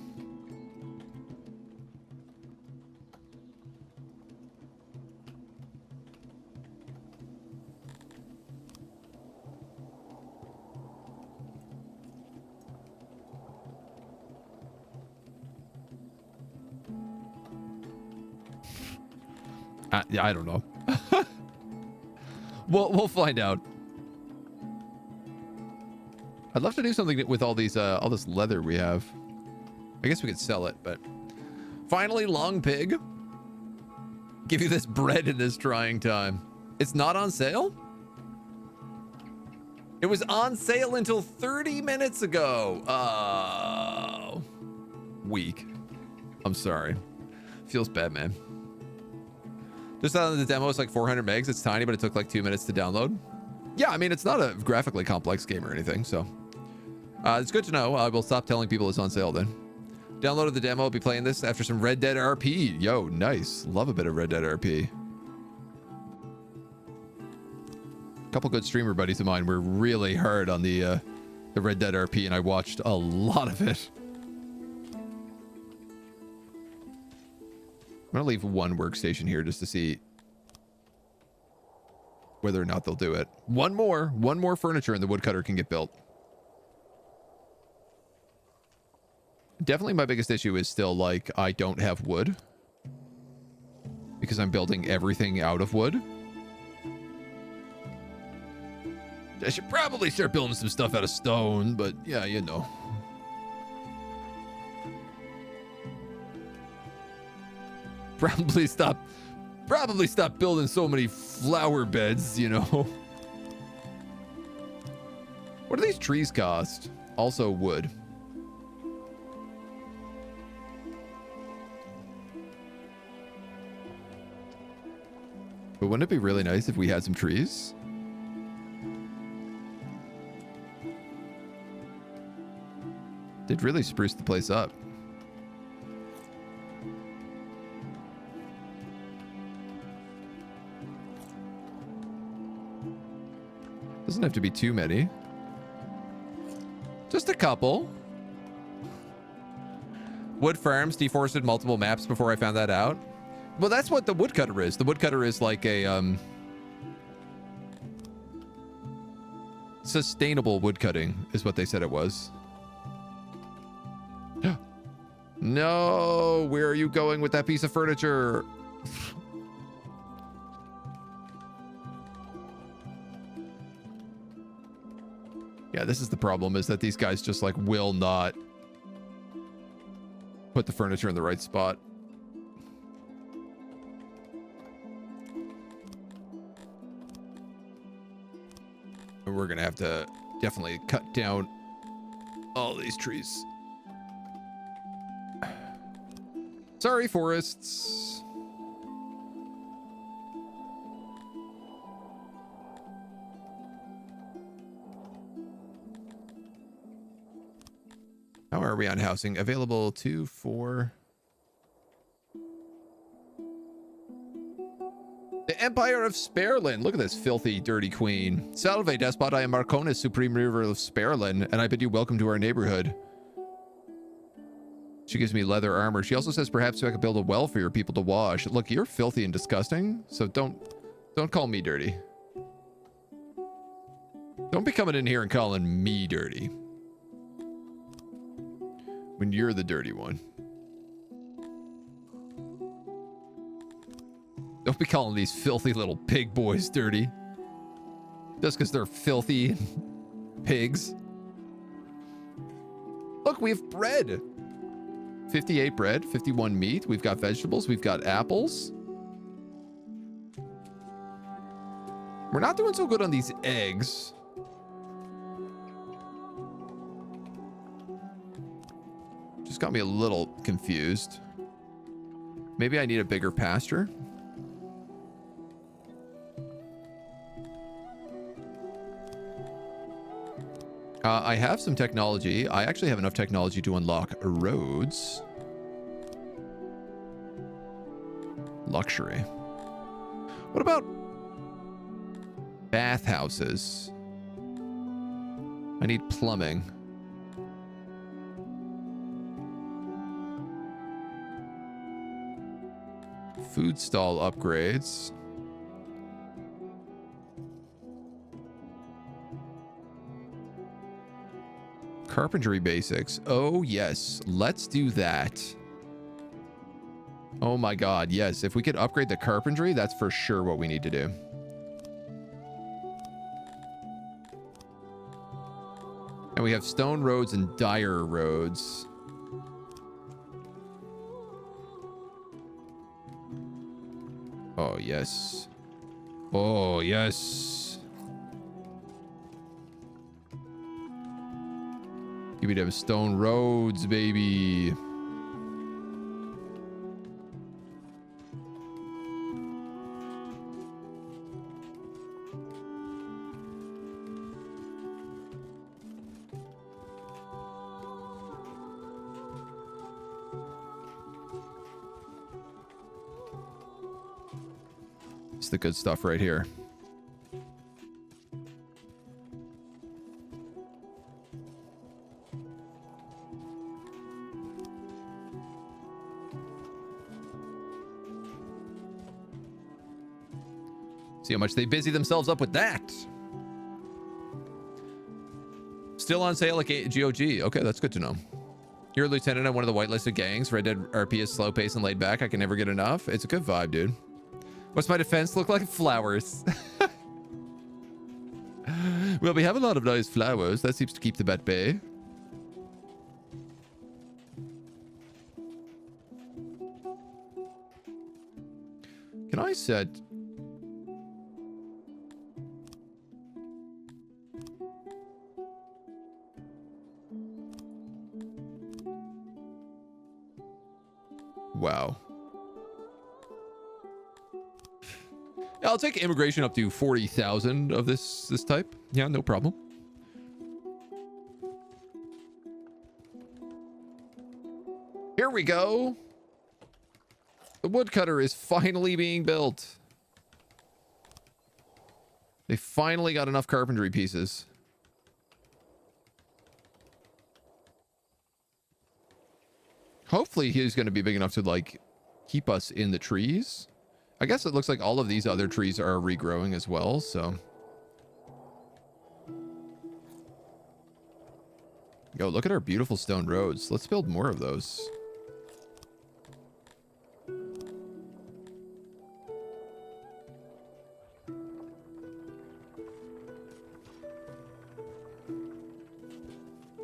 Yeah, I don't know. We'll find out. I'd love to do something with all these all this leather we have. I guess we could sell it, but finally, Long Pig. Give you this bread in this trying time. It's not on sale? It was on sale until 30 minutes ago. Oh, weak. I'm sorry. Feels bad, man. Just on the demo, it's like 400 megs. It's tiny, but it took like 2 minutes to download. Yeah, I mean, it's not a graphically complex game or anything, so it's good to know. I will stop telling people it's on sale then. Downloaded the demo. I'll be playing this after some Red Dead RP. Yo, nice. Love a bit of Red Dead RP. A couple good streamer buddies of mine were really hard on the Red Dead RP, and I watched a lot of it. I'm gonna leave one workstation here just to see whether or not they'll do it. One more furniture and the woodcutter can get built. Definitely my biggest issue is still, like, I don't have wood. Because I'm building everything out of wood. I should probably start building some stuff out of stone, but yeah, you know. Probably stop building so many flower beds, you know. What do these trees cost? Also wood. But wouldn't it be really nice if we had some trees? They'd really spruce the place up. Doesn't have to be too many. Just a couple. Wood farms deforested multiple maps before I found that out. Well, that's what the woodcutter is. The woodcutter is like a sustainable woodcutting is what they said it was. No, where are you going with that piece of furniture? Yeah, this is the problem, is that these guys just like will not put the furniture in the right spot. And we're gonna have to definitely cut down all these trees. Sorry, forests. How are we on housing? Available 2, 4. The Empire of Sperlin. Look at this filthy, dirty queen. Salve, despot. I am Marconis, supreme ruler of Sperlin, and I bid you welcome to our neighborhood. She gives me leather armor. She also says perhaps I could build a well for your people to wash. Look, you're filthy and disgusting, so don't call me dirty. Don't be coming in here and calling me dirty when you're the dirty one. Don't be calling these filthy little pig boys dirty just because they're filthy pigs. Look, we have bread. 58 bread, 51 meat. We've got vegetables. We've got apples. We're not doing so good on these eggs. Just got me a little confused. Maybe I need a bigger pasture. I have some technology. I actually have enough technology to unlock roads. Luxury. What about bathhouses? I need plumbing. Food stall upgrades. Carpentry basics. Oh, yes. Let's do that. Oh my god, yes. If we could upgrade the carpentry, that's for sure what we need to do. And we have stone roads and dire roads. Oh, yes. Oh, yes. Give me them stone roads, baby. the good stuff right here. See how much they busy themselves up with that. Still on sale at GOG. Okay, that's good to know. You're a lieutenant on one of the whitelisted gangs. Red Dead RP is slow paced and laid back. I can never get enough. It's a good vibe, dude. What's my defense look like? Flowers. Well, we have a lot of nice flowers. That seems to keep them at bay. Can I set... Wow. Yeah, I'll take immigration up to 40,000 of this type. Yeah, no problem. Here we go. The woodcutter is finally being built. They finally got enough carpentry pieces. Hopefully he's going to be big enough to like keep us in the trees. I guess it looks like all of these other trees are regrowing as well, so. Yo, look at our beautiful stone roads. Let's build more of those.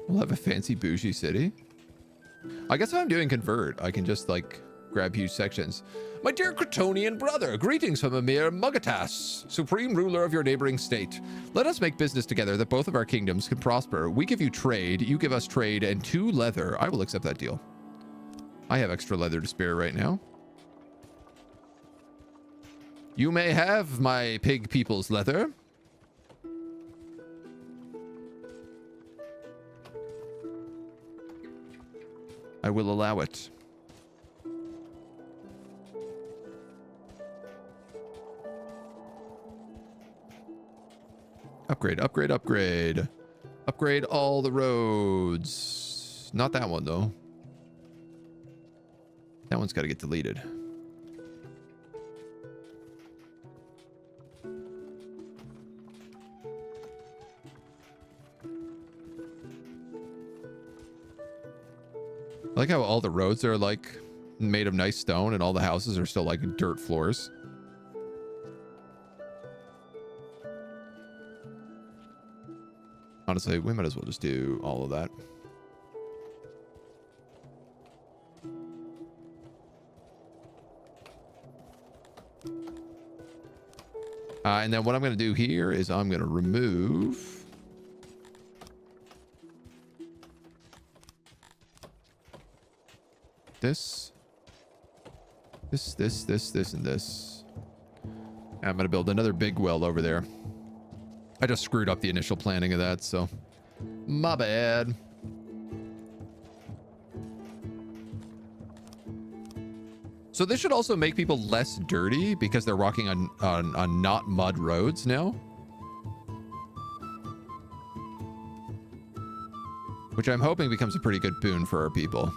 We'll have a fancy bougie city. I guess if I'm doing convert, I can just like grab huge sections. My dear Cretonian brother, greetings from Emir Mugatas, supreme ruler of your neighboring state. Let us make business together that both of our kingdoms can prosper. We give you trade, you give us trade, and 2 leather. I will accept that deal. I have extra leather to spare right now. You may have my pig people's leather. I will allow it. Upgrade, upgrade, upgrade. Upgrade all the roads. Not that one, though. That one's got to get deleted. I like how all the roads are like made of nice stone and all the houses are still like dirt floors. Honestly, we might as well just do all of that. And then what I'm going to do here is I'm going to remove this, and this. And I'm going to build another big well over there. I just screwed up the initial planning of that, so my bad. So this should also make people less dirty because they're walking on not mud roads now. Which I'm hoping becomes a pretty good boon for our people.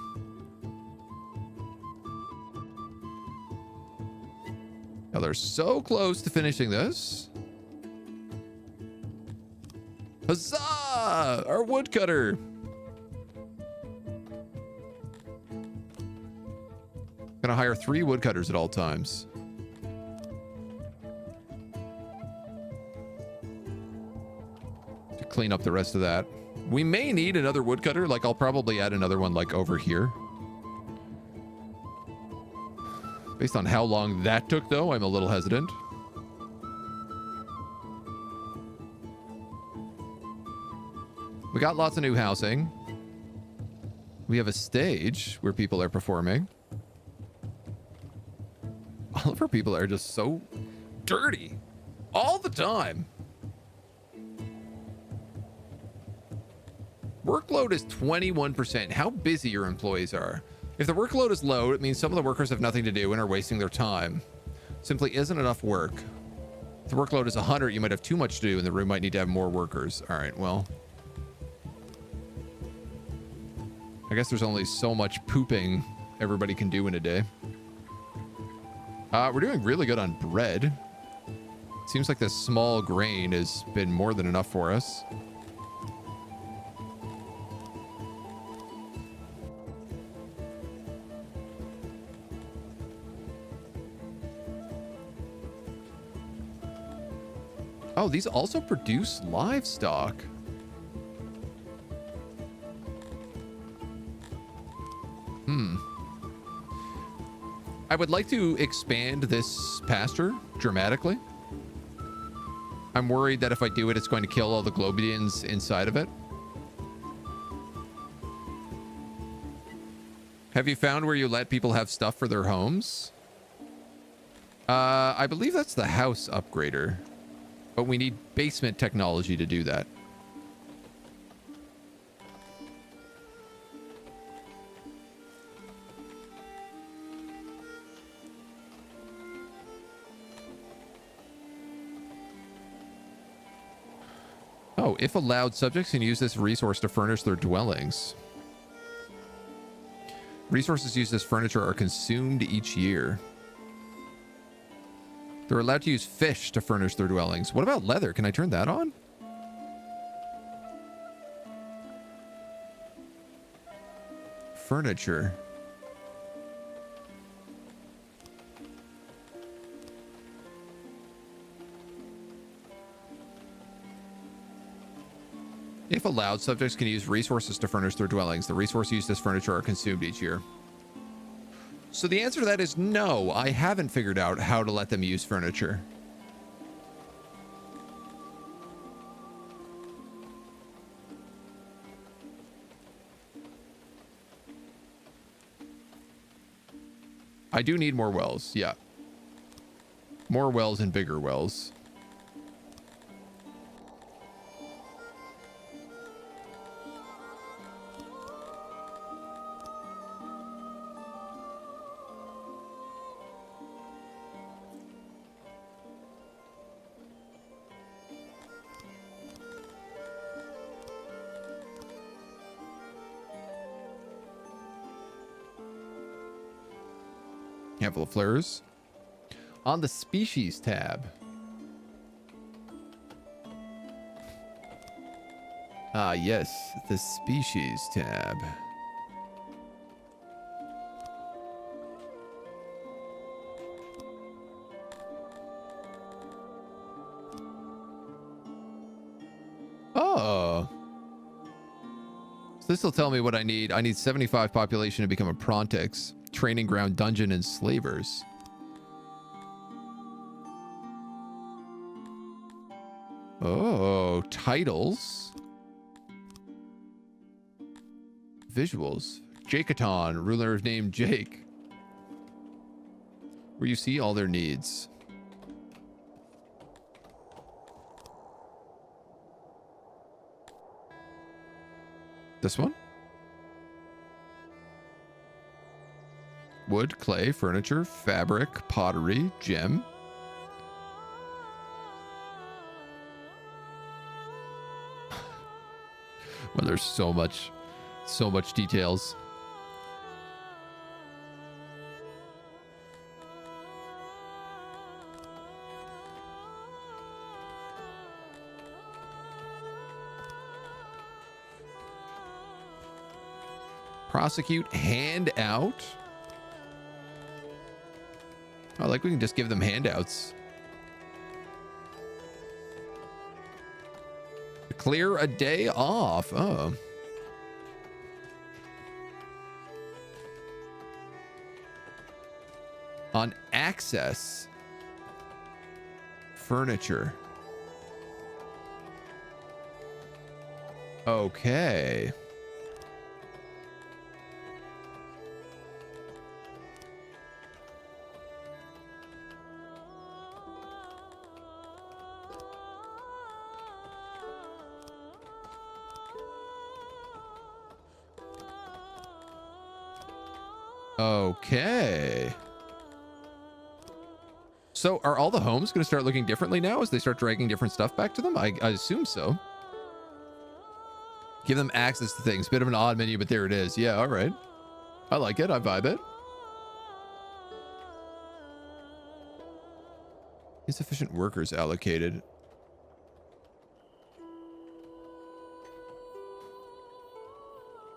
Now they're so close to finishing this. Huzzah! Our woodcutter! Gonna hire 3 woodcutters at all times. To clean up the rest of that. We may need another woodcutter. Like, I'll probably add another one, like, over here. Based on how long that took, though, I'm a little hesitant. We got lots of new housing. We have a stage where people are performing. All of our people are just so dirty all the time. Workload is 21%. How busy your employees are. If the workload is low, it means some of the workers have nothing to do and are wasting their time. Simply isn't enough work. If the workload is 100, you might have too much to do and the room might need to have more workers. All right, well. I guess there's only so much pooping everybody can do in a day. We're doing really good on bread. Seems like this small grain has been more than enough for us. Oh, these also produce livestock. I would like to expand this pasture dramatically. I'm worried that if I do it, it's going to kill all the Globedians inside of it. Have you found where you let people have stuff for their homes? I believe that's the house upgrader, but we need basement technology to do that. Oh, if allowed, subjects can use this resource to furnish their dwellings. Resources used as furniture are consumed each year. They're allowed to use fish to furnish their dwellings. What about leather? Can I turn that on? Furniture. If allowed, subjects can use resources to furnish their dwellings. The resources used as furniture are consumed each year. So the answer to that is no. I haven't figured out how to let them use furniture. I do need more wells, yeah. More wells and bigger wells. Handful of flares. On the species tab. Ah, yes, the species tab. Oh. So this will tell me what I need. I need 75 population to become a Prontix. Training ground, dungeon, and slavers. Oh, titles. Visuals. Jakeaton, ruler named Jake. Where you see all their needs. This one? Wood, clay, furniture, fabric, pottery, gem. Well, there's so much details. Prosecute, hand out. Oh, like we can just give them handouts. Clear a day off. Oh. On access. Furniture. Okay. Okay. So are all the homes going to start looking differently now as they start dragging different stuff back to them? I assume so. Give them access to things. Bit of an odd menu, but there it is. Yeah, all right. I like it. I vibe it. Insufficient workers allocated.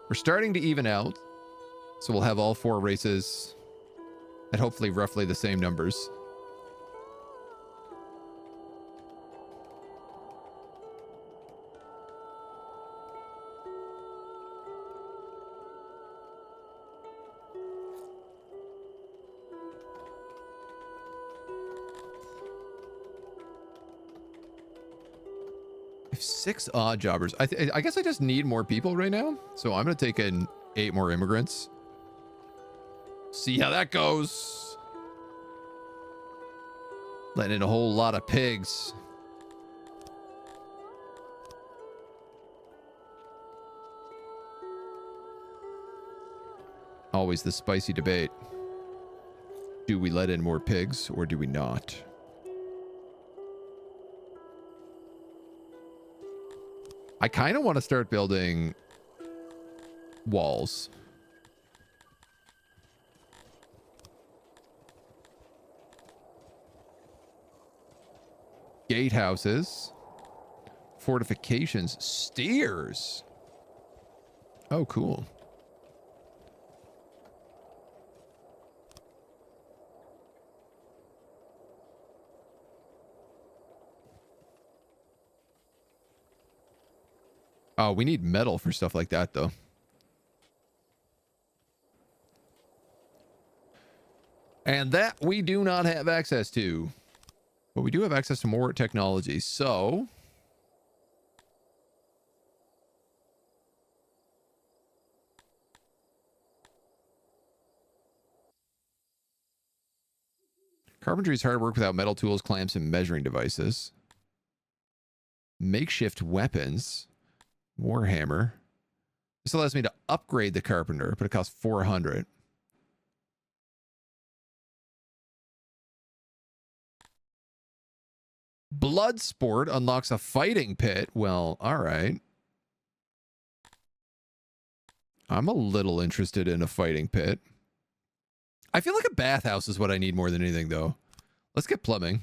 We're starting to even out. So we'll have all 4 races at hopefully roughly the same numbers. If 6 odd jobbers. I guess I just need more people right now. So I'm going to take in 8 more immigrants. See how that goes. Letting in a whole lot of pigs. Always the spicy debate. Do we let in more pigs or do we not? I kind of want to start building walls. Gatehouses. Fortifications. Steers. Oh, cool. Oh, we need metal for stuff like that, though. And that we do not have access to. But we do have access to more technology, so... Carpentry is hard work without metal tools, clamps, and measuring devices. Makeshift weapons. Warhammer. This allows me to upgrade the carpenter, but it costs 400. Blood sport unlocks a fighting pit. Well, all right. I'm a little interested in a fighting pit. I feel like a bathhouse is what I need more than anything, though. Let's get plumbing.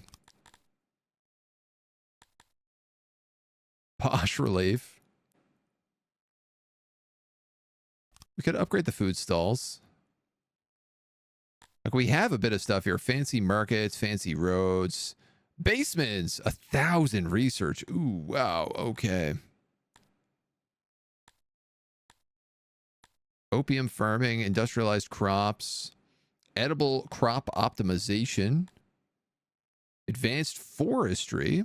Posh relief. We could upgrade the food stalls. Like, we have a bit of stuff here. Fancy markets, fancy roads. Basements, 1,000 research. Ooh, wow, okay. Opium farming, industrialized crops, edible crop optimization, advanced forestry.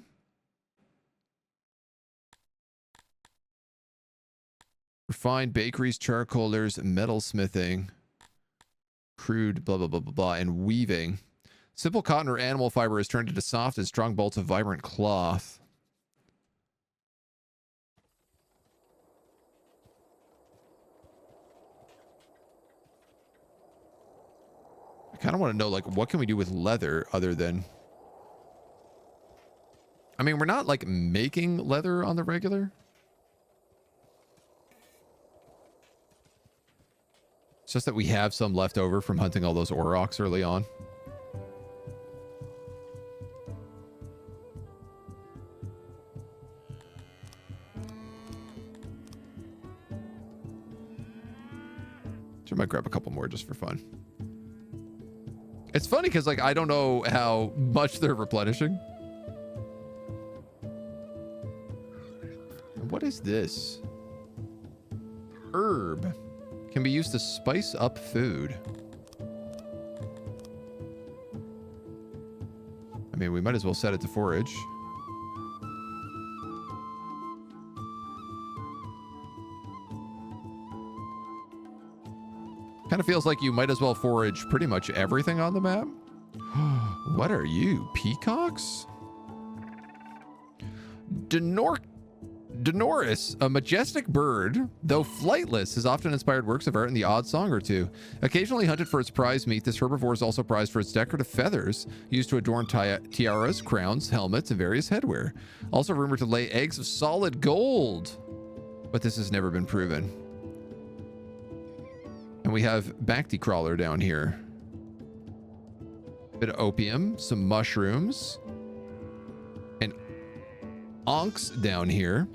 Refined bakeries, charcoalers, metalsmithing, crude, blah, blah, blah, blah, blah, and weaving. Simple cotton or animal fiber is turned into soft and strong bolts of vibrant cloth. I kind of want to know, like, what can we do with leather other than... I mean, we're not, like, making leather on the regular. It's just that we have some left over from hunting all those aurochs early on. So I might grab a couple more just for fun. It's funny because, like, I don't know how much they're replenishing. What is this? Herb. Can be used to spice up food. I mean, we might as well set it to forage. Kind of feels like you might as well forage pretty much everything on the map. What are you? Peacocks? Denoris, a majestic bird, though flightless, has often inspired works of art and the odd song or two. Occasionally hunted for its prize meat, this herbivore is also prized for its decorative feathers, used to adorn tiaras, crowns, helmets, and various headwear. Also rumored to lay eggs of solid gold, but this has never been proven. And we have Bacti Crawler down here. Bit of opium, some mushrooms, and onks down here.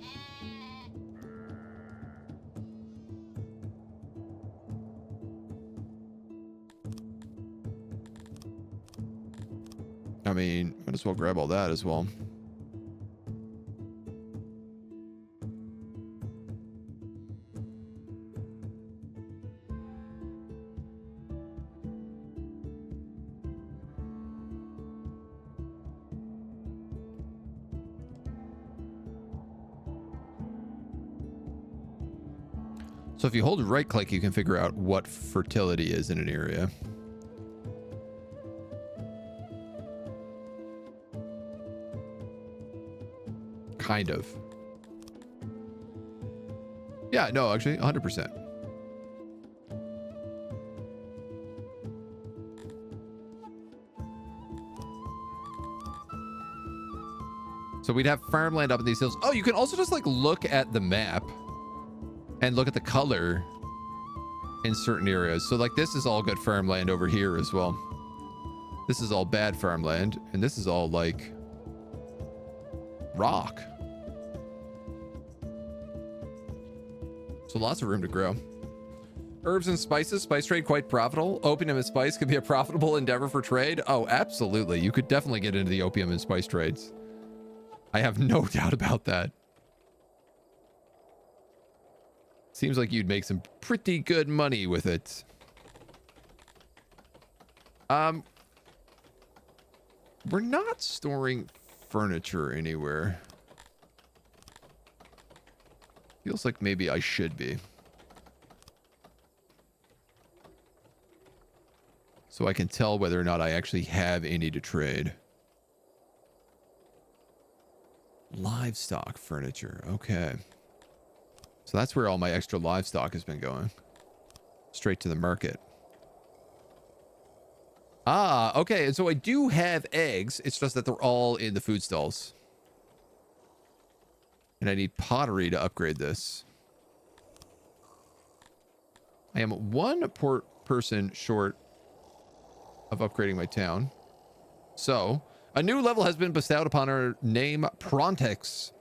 I mean, might as well grab all that as well. So if you hold right click, you can figure out what fertility is in an area. Kind of. Yeah, no, actually, 100%. So we'd have farmland up in these hills. Oh, you can also just like look at the map and look at the color in certain areas. So like this is all good farmland over here as well. This is all bad farmland. And this is all like rock. So lots of room to grow. Herbs and spices, spice trade quite profitable. Opium and spice could be a profitable endeavor for trade. Oh, absolutely. You could definitely get into the opium and spice trades. I have no doubt about that. Seems like you'd make some pretty good money with it. We're not storing furniture anywhere. Feels like maybe I should be. So I can tell whether or not I actually have any to trade. Livestock furniture. Okay. So that's where all my extra livestock has been going. Straight to the market. Ah, okay. And so I do have eggs. It's just that they're all in the food stalls. And I need pottery to upgrade this. I am one person short of upgrading my town. So, a new level has been bestowed upon our name, Prontex.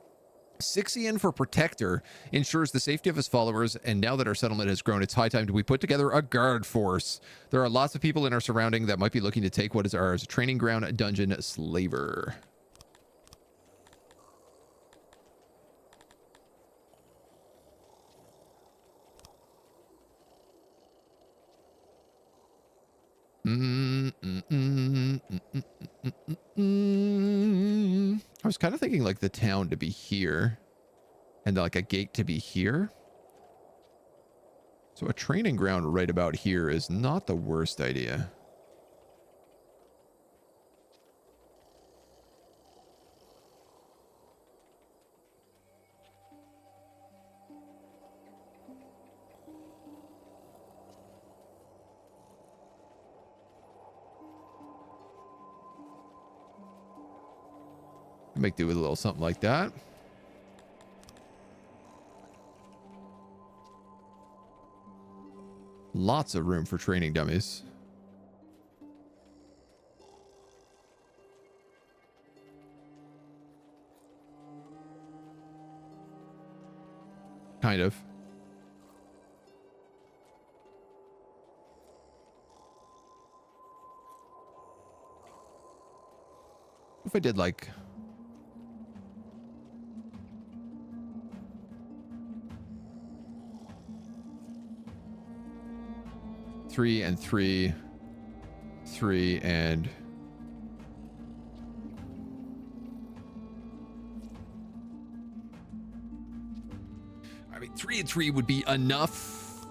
Sixian for Protector ensures the safety of his followers, and now that our settlement has grown, it's high time we put together a guard force. There are lots of people in our surrounding that might be looking to take what is ours, a training ground, a dungeon, a slaver. I was kind of thinking like the town to be here and like a gate to be here. So a training ground right about here is not the worst idea. Make do with a little something like that. Lots of room for training dummies. Kind of. If I did like... three and three and I mean 3 and 3 would be enough.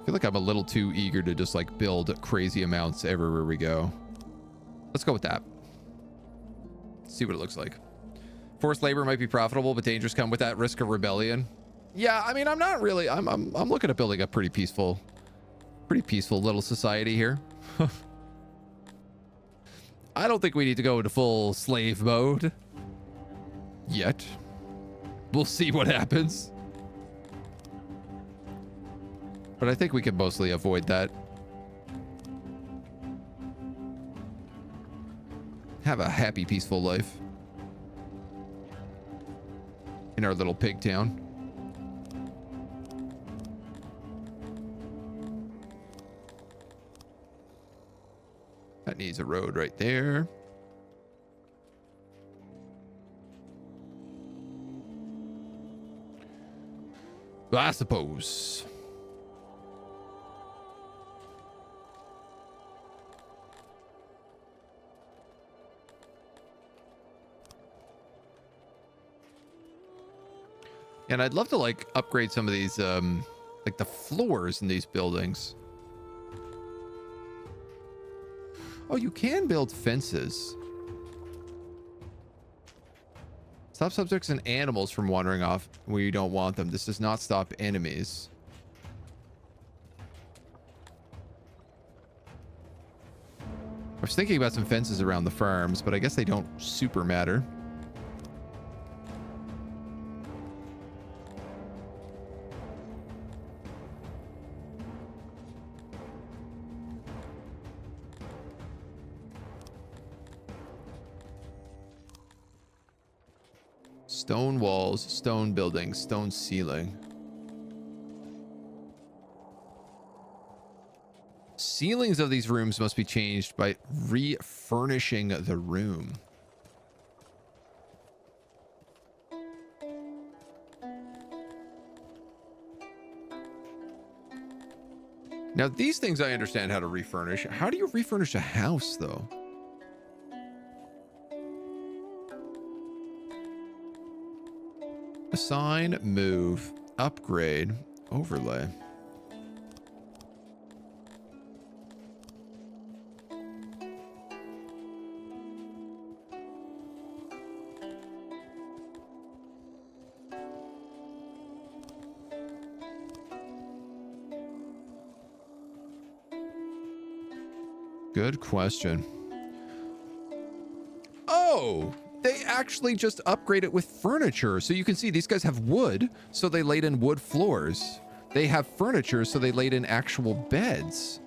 I feel like I'm a little too eager to just like build crazy amounts everywhere we go. Let's go with that. see what it looks like. Forced labor might be profitable, but dangers come with that risk of rebellion. Yeah, I mean, I'm not really. I'm looking at building a pretty peaceful little society here. I don't think we need to go into full slave mode yet. We'll see what happens. But I think we can mostly avoid that. Have a happy, peaceful life in our little pig town. That needs a road right there. I suppose. And I'd love to like upgrade some of these like the floors in these buildings. Oh, you can build fences. Stop subjects and animals from wandering off where you don't want them. This does not stop enemies. I was thinking about some fences around the farms, but I guess they don't super matter. Stone walls, stone buildings, stone ceiling. Ceilings of these rooms must be changed by refurnishing the room. Now, these things I understand how to refurnish. How do you refurnish a house, though? Assign, move, upgrade, overlay. Good question. Oh! They actually just upgrade it with furniture. So you can see these guys have wood, so they laid in wood floors. They have furniture, so they laid in actual beds.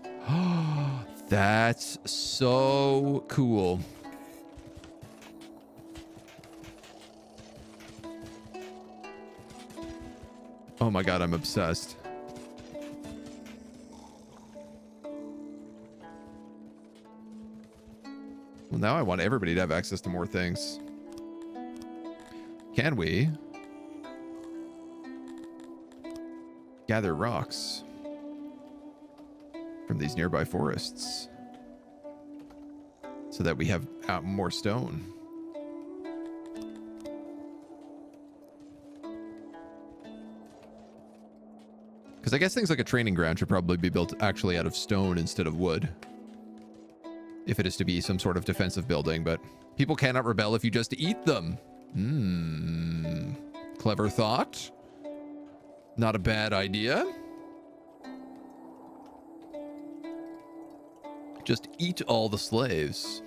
That's so cool. Oh my God, I'm obsessed. Well, now I want everybody to have access to more things. Can we gather rocks from these nearby forests so that we have more stone? Because I guess things like a training ground should probably be built actually out of stone instead of wood, if it is to be some sort of defensive building, but people cannot rebel if you just eat them. Clever thought. Not a bad idea. Just eat all the slaves.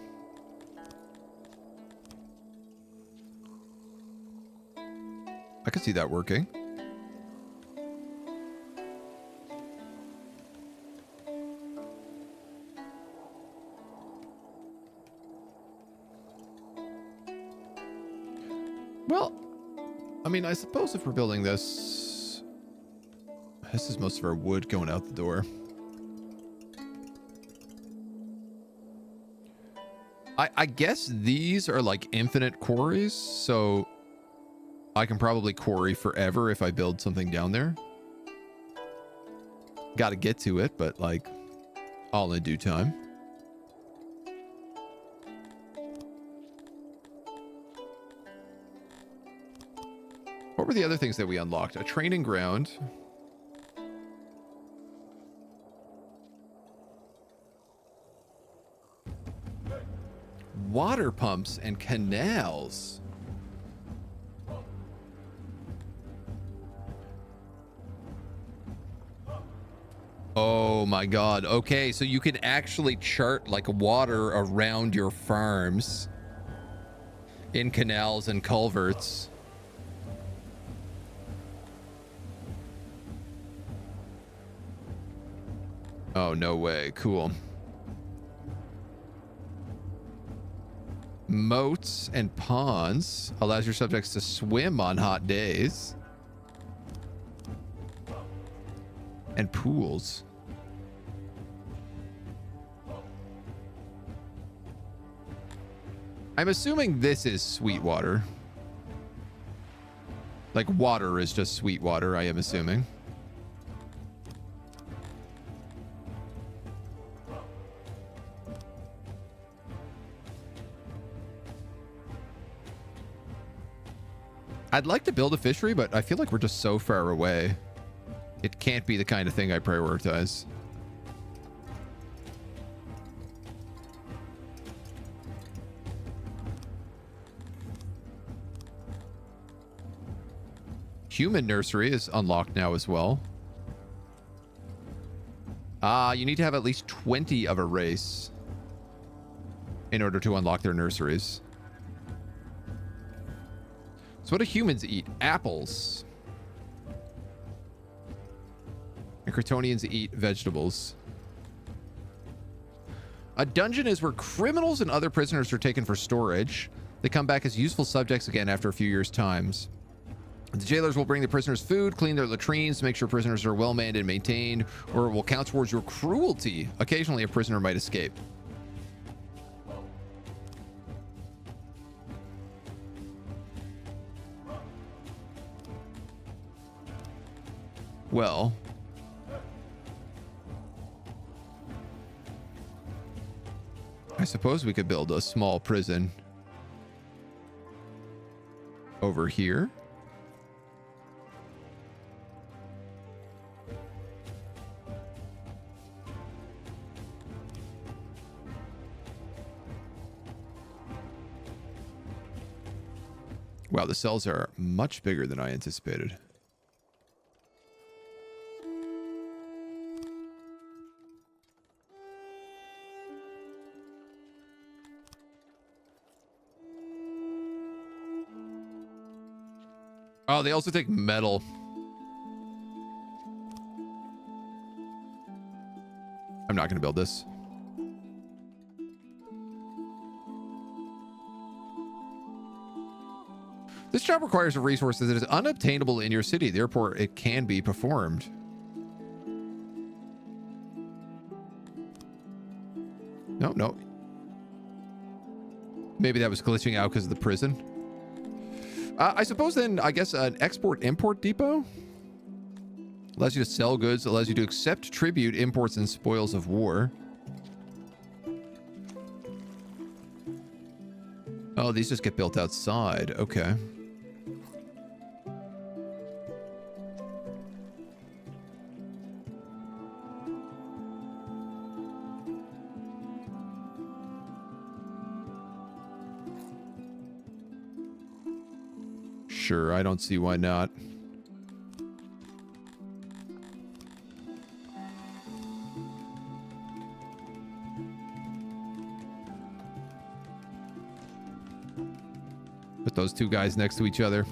I could see that working. Well, I mean, I suppose if we're building this is most of our wood going out the door. I guess these are like infinite quarries, so I can probably quarry forever if I build something down there. Got to get to it, but like all in due time. What were the other things that we unlocked? A training ground. water pumps and canals. Oh my god. Okay, so you can actually chart like water around your farms in canals and culverts. Oh, no way. Cool. Moats and ponds allows your subjects to swim on hot days. And pools. I'm assuming this is sweet water. Like water is just sweet water, I am assuming. I'd like to build a fishery, but I feel like we're just so far away. It can't be the kind of thing I prioritize. Human nursery is unlocked now as well. You need to have at least 20 of a race in order to unlock their nurseries. So what do humans eat? Apples. And Kryptonians eat vegetables. A dungeon is where criminals and other prisoners are taken for storage. They come back as useful subjects again after a few years' times. The jailers will bring the prisoners food, clean their latrines to make sure prisoners are well manned and maintained, or it will count towards your cruelty. Occasionally, a prisoner might escape. Well, I suppose we could build a small prison over here. Wow, the cells are much bigger than I anticipated. Oh, they also take metal. I'm not going to build this. This job requires a resource that is unobtainable in your city. Therefore, it can be performed. No. Maybe that was glitching out because of the prison. I suppose then, I guess an export-import depot allows you to sell goods, allows you to accept tribute, imports, and spoils of war. Oh, these just get built outside. Okay. Sure, I don't see why not. Put those two guys next to each other.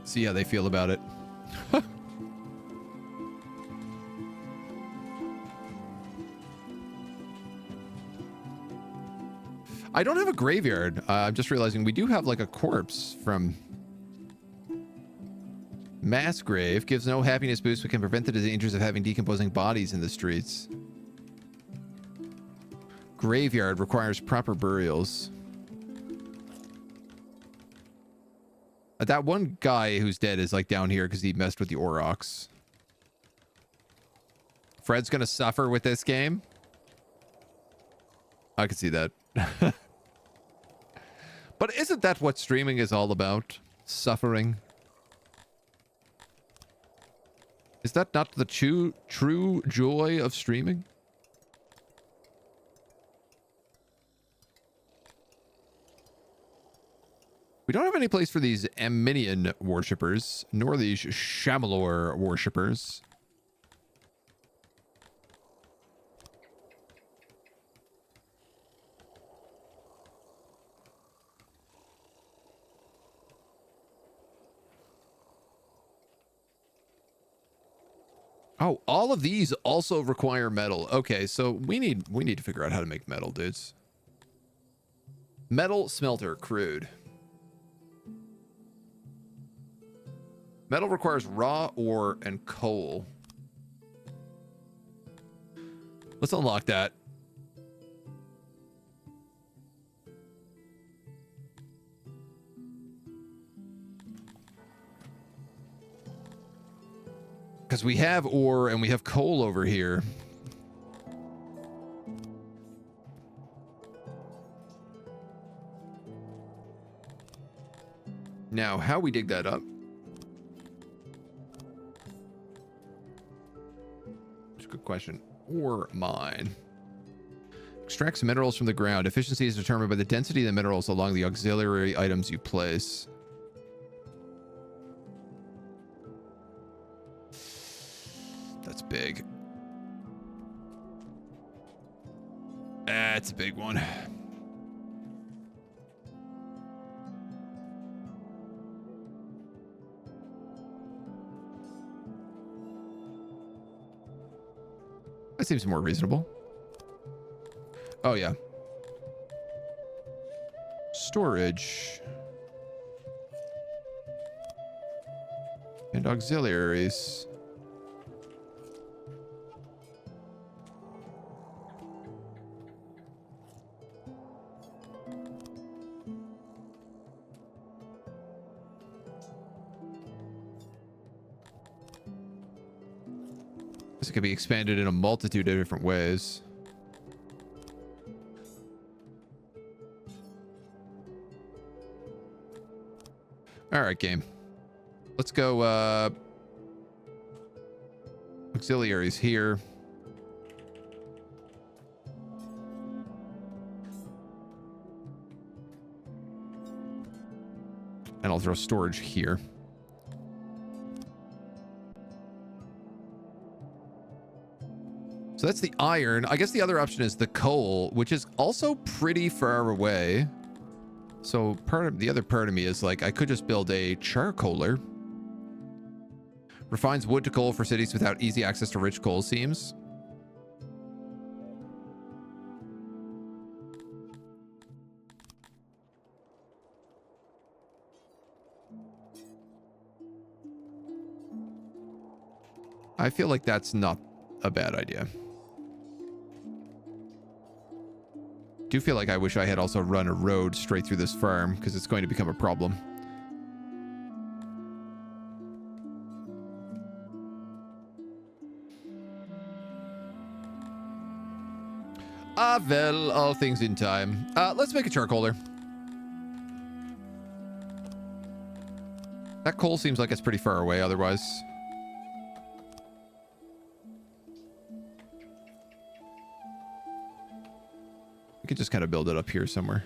See how they feel about it. I don't have a graveyard. I'm just realizing we do have like a corpse from mass grave. Gives no happiness boost, but can prevent the dangers of having decomposing bodies in the streets. Graveyard requires proper burials. That one guy who's dead is like down here because he messed with the Aurochs. Fred's gonna suffer with this game. I can see that. But isn't that what streaming is all about? Suffering. Is that not the true joy of streaming? We don't have any place for these Aminian worshippers, nor these Shamalor worshippers. Oh, all of these also require metal. Okay, so we need to figure out how to make metal, dudes. Metal smelter, crude. Metal requires raw ore and coal. Let's unlock that. Because we have ore and we have coal over here. Now, how we dig that up? That's a good question. Ore mine. Extracts minerals from the ground. Efficiency is determined by the density of the minerals along the auxiliary items you place. That's big. That's a big one. That seems more reasonable. Oh, yeah. Storage. And auxiliaries. This could be expanded in a multitude of different ways. All right, game. Let's go, auxiliaries here. And I'll throw storage here. So that's the iron. I guess the other option is the coal, which is also pretty far away. So the other part of me is like, I could just build a charcoaler. Refines wood to coal for cities without easy access to rich coal seams. I feel like that's not a bad idea. Do feel like I wish I had also run a road straight through this farm, because it's going to become a problem. Ah, well, all things in time. Let's make a charcoaler. That coal seems like it's pretty far away otherwise. We could just kind of build it up here somewhere.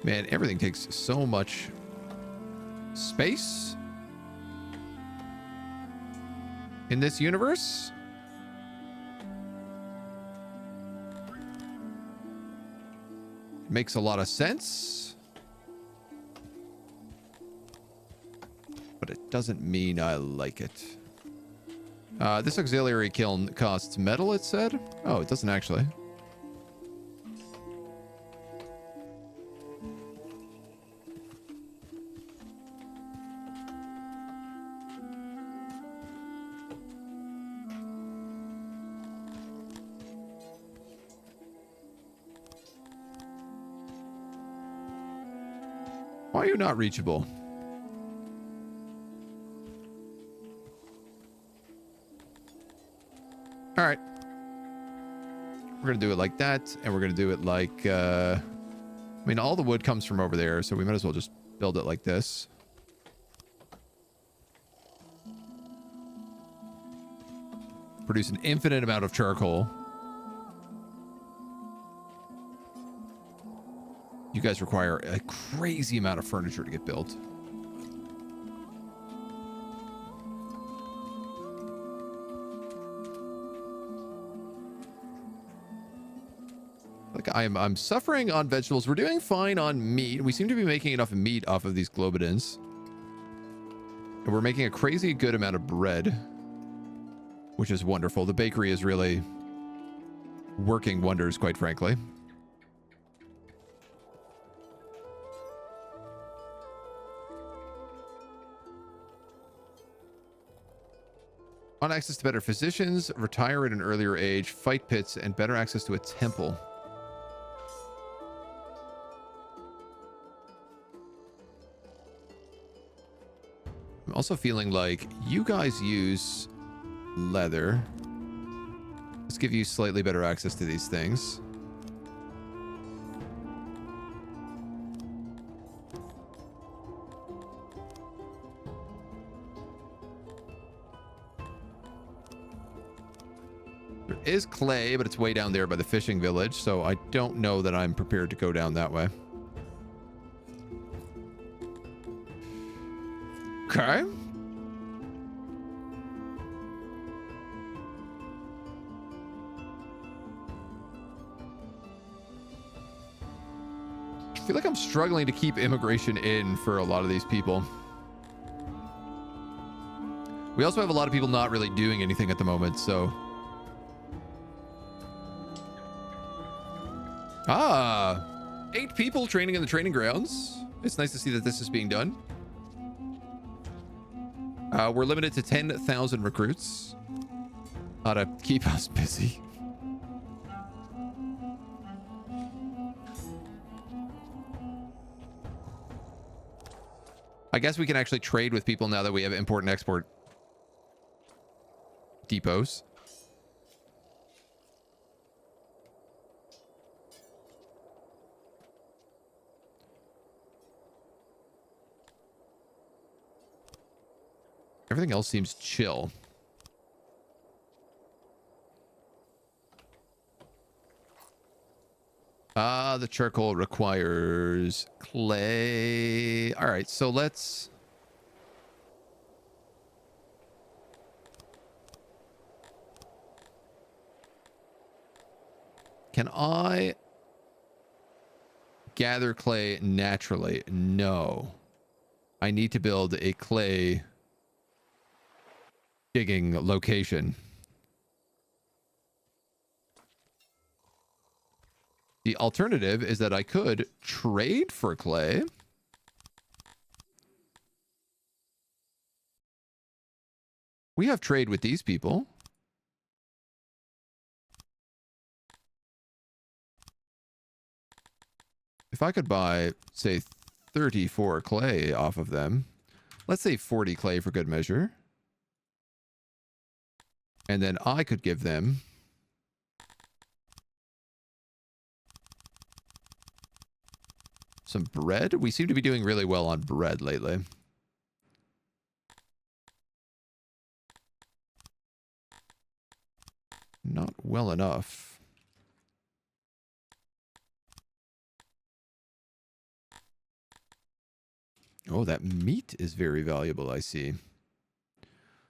Man, everything takes so much space in this universe. It makes a lot of sense. But it doesn't mean I like it. This auxiliary kiln costs metal, it said? Oh, it doesn't actually. Why are you not reachable? All right. We're going to do it like that. And we're going to do it like, I mean, all the wood comes from over there, so we might as well just build it like this. Produce an infinite amount of charcoal. You guys require a crazy amount of furniture to get built. Like I'm suffering on vegetables. We're doing fine on meat. We seem to be making enough meat off of these globidins. And we're making a crazy good amount of bread, which is wonderful. The bakery is really working wonders, quite frankly. Want access to better physicians, retire at an earlier age, fight pits, and better access to a temple. I'm also feeling like you guys use leather. Let's give you slightly better access to these things. There is clay, but it's way down there by the fishing village, so I don't know that I'm prepared to go down that way. Okay. I feel like I'm struggling to keep immigration in for a lot of these people. We also have a lot of people not really doing anything at the moment, so... Ah! 8 people training in the training grounds. It's nice to see that this is being done. We're limited to 10,000 recruits. Ought to keep us busy. I guess we can actually trade with people now that we have import and export depots. Everything else seems chill. The charcoal requires clay. All right, so let's... Can I gather clay naturally? No. I need to build a clay digging location. The alternative is that I could trade for clay. We have trade with these people. If I could buy, say, 34 clay off of them, let's say 40 clay for good measure. And then I could give them some bread. We seem to be doing really well on bread lately. Not well enough. Oh, that meat is very valuable, I see.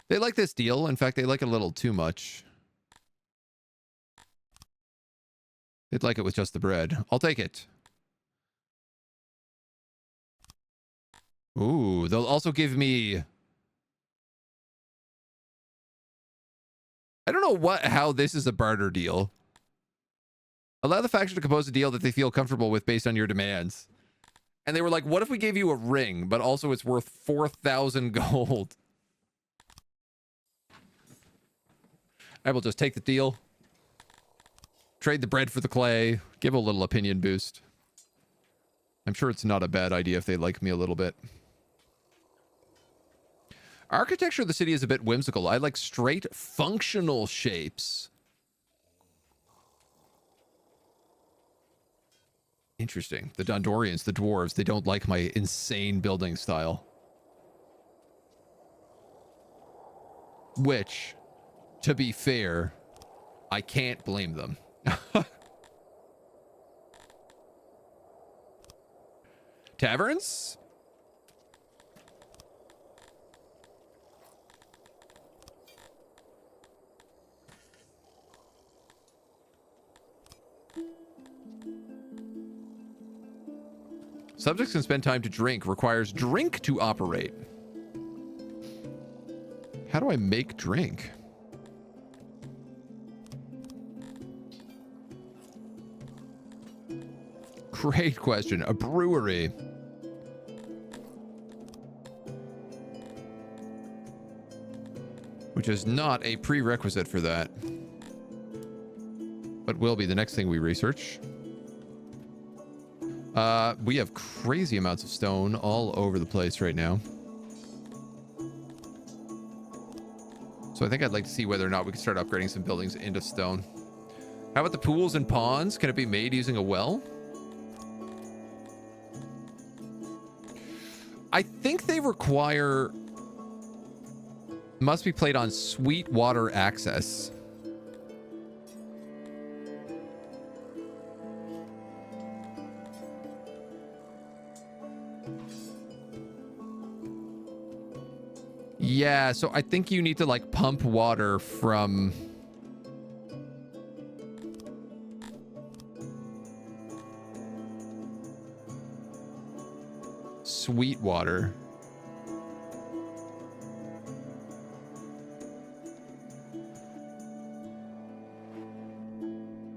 They like this deal. In fact, they like it a little too much. They'd like it with just the bread. I'll take it. Ooh, they'll also give me... I don't know how this is a barter deal. Allow the faction to compose a deal that they feel comfortable with based on your demands. And they were like, what if we gave you a ring, but also it's worth 4,000 gold? I will just take the deal. Trade the bread for the clay. Give a little opinion boost. I'm sure it's not a bad idea if they like me a little bit. Architecture of the city is a bit whimsical. I like straight functional shapes. Interesting. The Dondorians, the dwarves, they don't like my insane building style. Which, to be fair, I can't blame them. Taverns? Subjects can spend time to drink. Requires drink to operate. How do I make drink? Great question. A brewery. Which is not a prerequisite for that. But will be the next thing we research. We have crazy amounts of stone all over the place right now. So I think I'd like to see whether or not we can start upgrading some buildings into stone. How about the pools and ponds? Can it be made using a well? I think they require... Must be played on sweet water access. Yeah, so I think you need to like pump water from sweet water.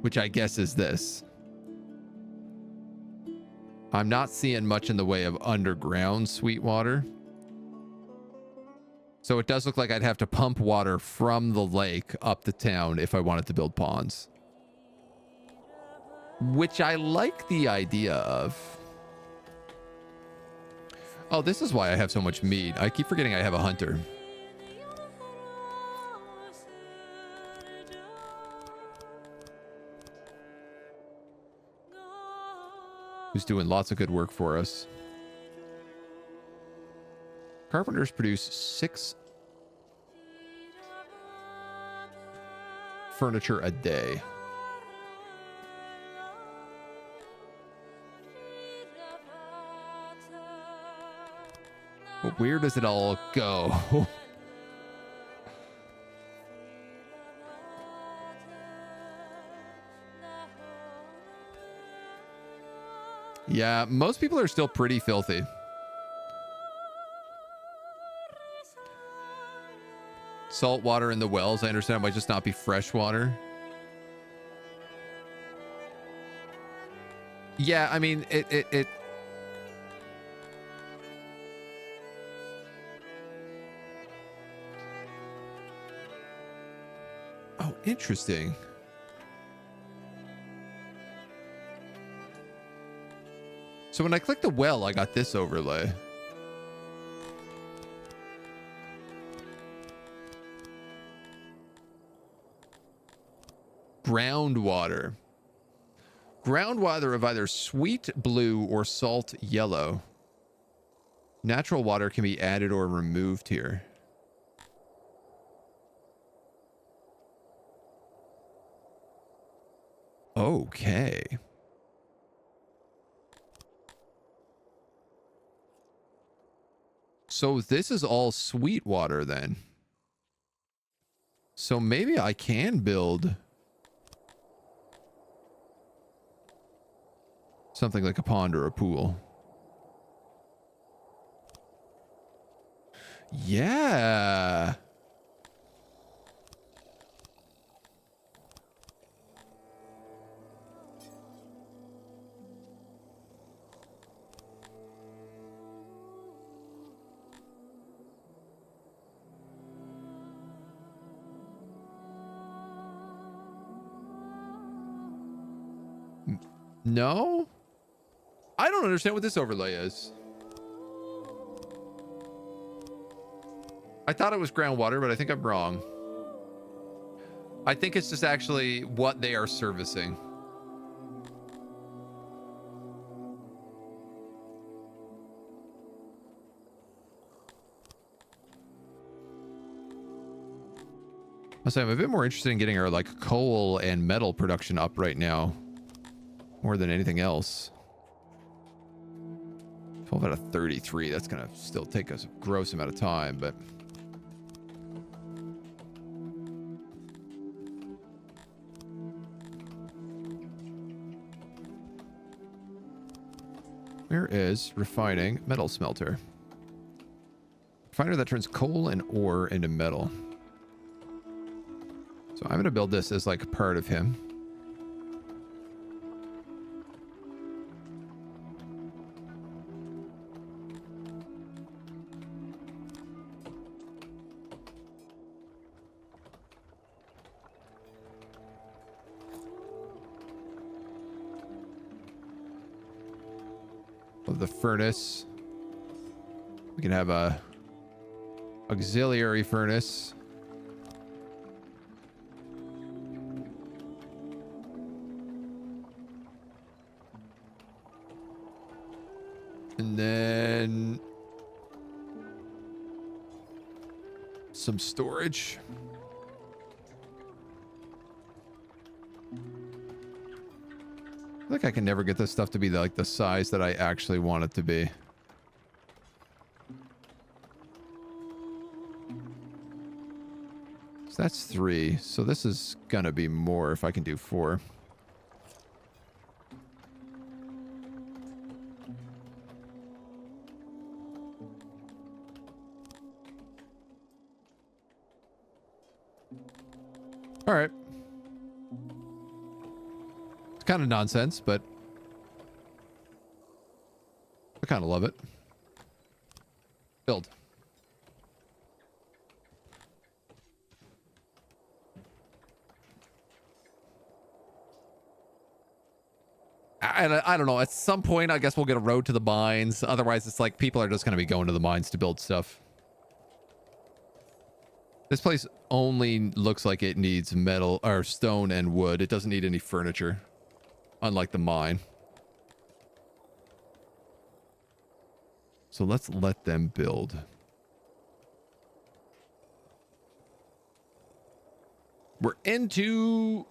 Which I guess is this. I'm not seeing much in the way of underground sweet water. So it does look like I'd have to pump water from the lake up the town if I wanted to build ponds. Which I like the idea of. Oh, this is why I have so much meat. I keep forgetting I have a hunter. Who's doing lots of good work for us. Carpenters produce 6 furniture a day. But where does it all go? Yeah, most people are still pretty filthy. Salt water in the wells, I understand it might just not be fresh water. Yeah, I mean, it Oh, interesting. So when I click the well, I got this overlay. Groundwater. Groundwater of either sweet blue or salt yellow. Natural water can be added or removed here. Okay. So this is all sweet water then. So maybe I can build something like a pond or a pool. Yeah. No? I don't understand what this overlay is. I thought it was groundwater, but I think I'm wrong. I think it's just actually what they are servicing. So I'm a bit more interested in getting our like coal and metal production up right now, more than anything else. 12 out of 33. That's gonna still take us a gross amount of time, but where is refining metal smelter? Refiner that turns coal and ore into metal. So I'm going to build this as like part of him. Of the furnace. We can have a auxiliary furnace. And then some storage. I feel like I can never get this stuff to be like the size that I actually want it to be. So that's 3. So this is gonna be more if I can do 4. All right. It's kind of nonsense, but I kind of love it. Build. I don't know. At some point, I guess we'll get a road to the mines. Otherwise, it's like people are just going to be going to the mines to build stuff. This place only looks like it needs metal or stone and wood. It doesn't need any furniture, unlike the mine. So let's let them build. We're into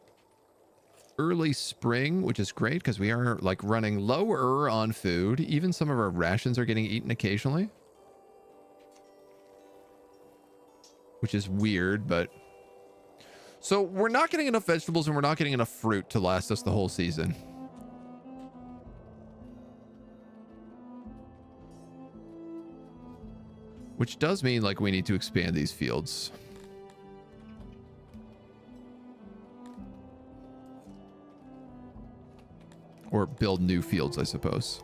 early spring, which is great because we are like running lower on food. Even some of our rations are getting eaten occasionally, which is weird, but so we're not getting enough vegetables and we're not getting enough fruit to last us the whole season. Which does mean like we need to expand these fields. Or build new fields, I suppose.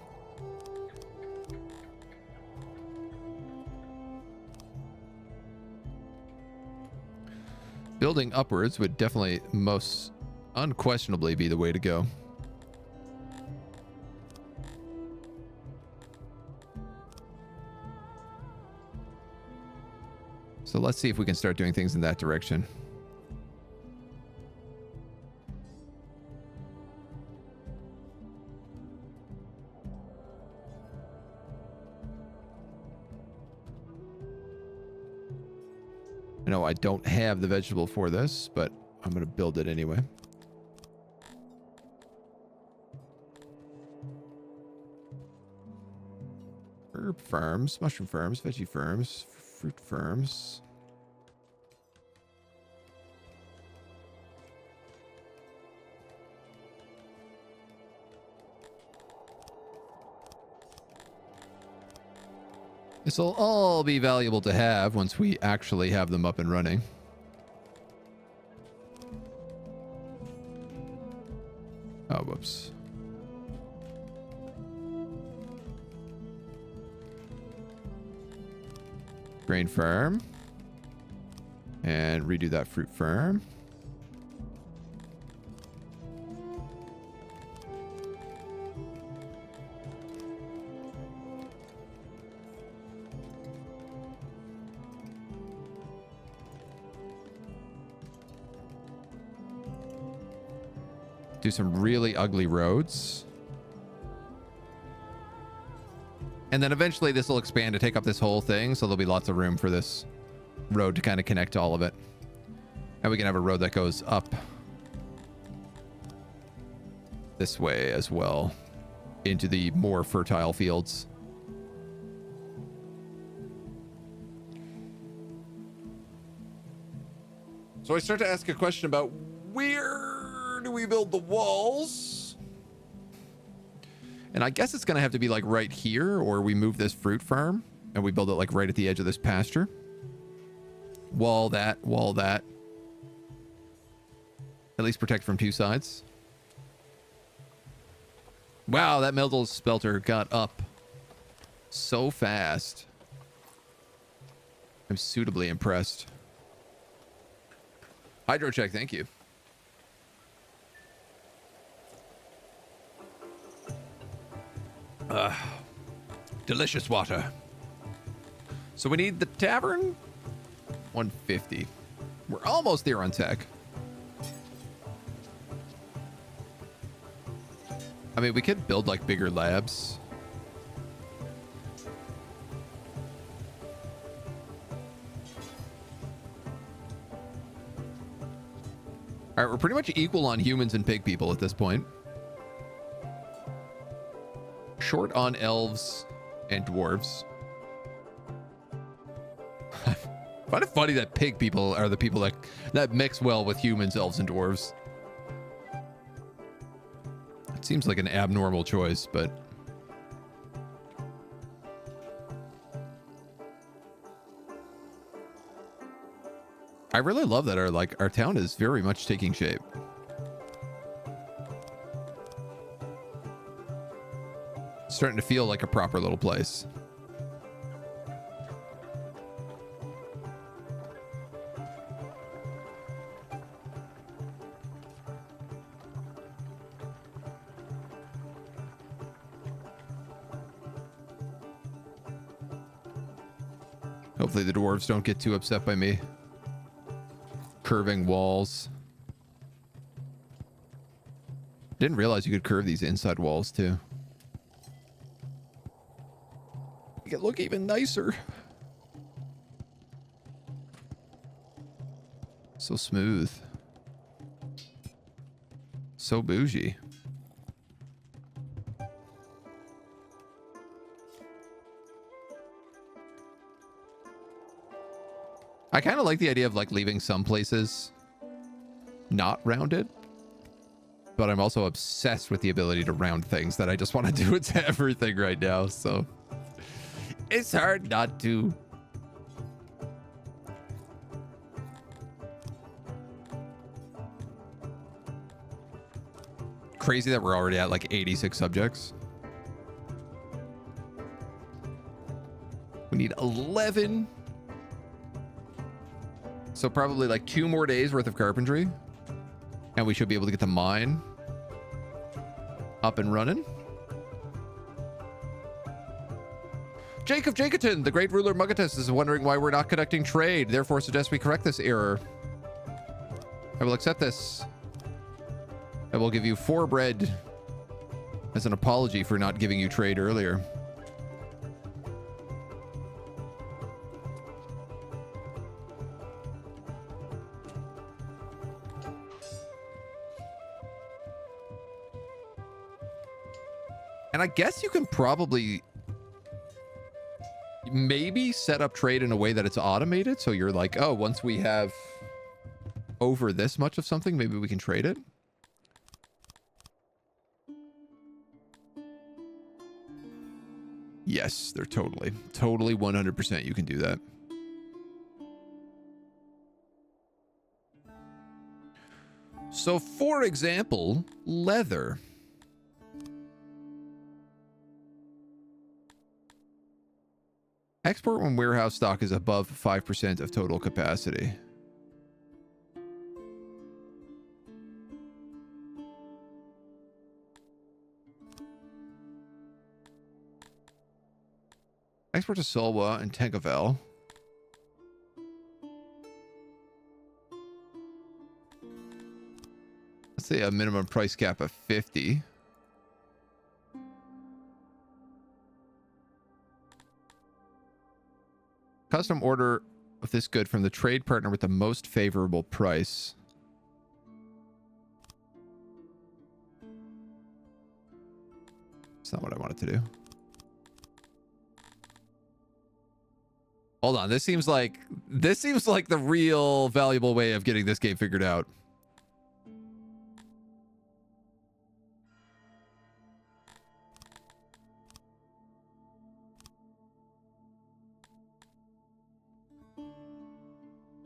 Building upwards would definitely most unquestionably be the way to go. So let's see if we can start doing things in that direction. No, I don't have the vegetable for this, but I'm going to build it anyway. Herb farms, mushroom farms, veggie farms, fruit farms. This will all be valuable to have once we actually have them up and running. Oh, whoops. Grain farm. And redo that fruit farm. Do some really ugly roads. And then eventually this will expand to take up this whole thing, so there'll be lots of room for this road to kind of connect to all of it. And we can have a road that goes up this way as well into the more fertile fields. So I start to ask a question about where do we build the walls? And I guess it's going to have to be like right here, or we move this fruit farm and we build it like right at the edge of this pasture. Wall that, wall that. At least protect from two sides. Wow, that metal spelter got up so fast. I'm suitably impressed. Hydro check, thank you. Delicious water. So we need the tavern. 150. We're almost there on tech. I mean, we could build like bigger labs. All right, we're pretty much equal on humans and pig people at this point. Short on elves and dwarves. I find it funny that pig people are the people that mix well with humans, elves, and dwarves. It seems like an abnormal choice, but... I really love that our town is very much taking shape. It's starting to feel like a proper little place. Hopefully the dwarves don't get too upset by me curving walls. Didn't realize you could curve these inside walls too. Make it look even nicer. So smooth. So bougie. I kind of like the idea of like leaving some places not rounded, but I'm also obsessed with the ability to round things that I just want to do it to everything right now. So it's hard not to. Crazy that we're already at like 86 subjects. We need 11. So probably like 2 more days worth of carpentry. And we should be able to get the mine up and running. Jake of Jacoton, the great ruler Mugatus, is wondering why we're not conducting trade. Therefore suggests we correct this error. I will accept this. I will give you 4 bread as an apology for not giving you trade earlier. And I guess you can probably maybe set up trade in a way that it's automated. So you're like, oh, once we have over this much of something, maybe we can trade it. Yes, they're totally 100% you can do that. So for example, leather. Export when warehouse stock is above 5% of total capacity. Export to Solwa and Tankavel. Let's say a minimum price cap of 50. Custom order of this good from the trade partner with the most favorable price. It's not what I wanted to do. Hold on, this seems like the real valuable way of getting this game figured out.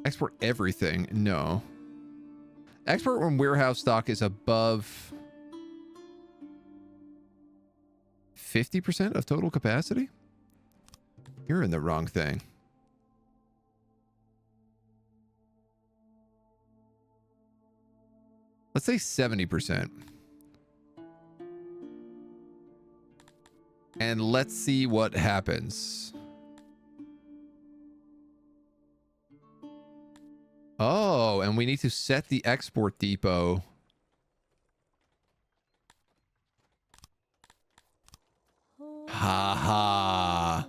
Export everything? No. Export when warehouse stock is above 50% of total capacity? You're in the wrong thing. Let's say 70%. And let's see what happens. Oh, and we need to set the export depot. Ha ha.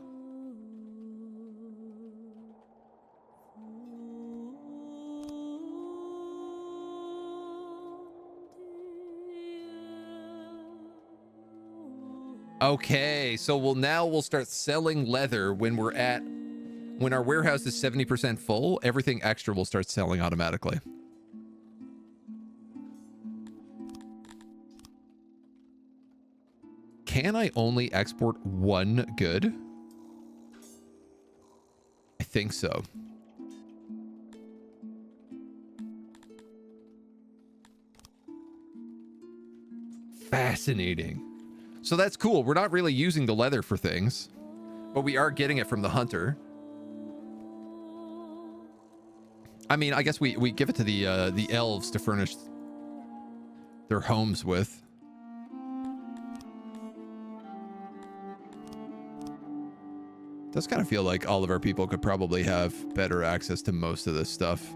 Okay, so we'll start selling leather when our warehouse is 70% full. Everything extra will start selling automatically. Can I only export one good? I think so. Fascinating. So that's cool. We're not really using the leather for things, but we are getting it from the hunter. I mean, I guess we give it to the elves to furnish their homes with. Does kind of feel like all of our people could probably have better access to most of this stuff.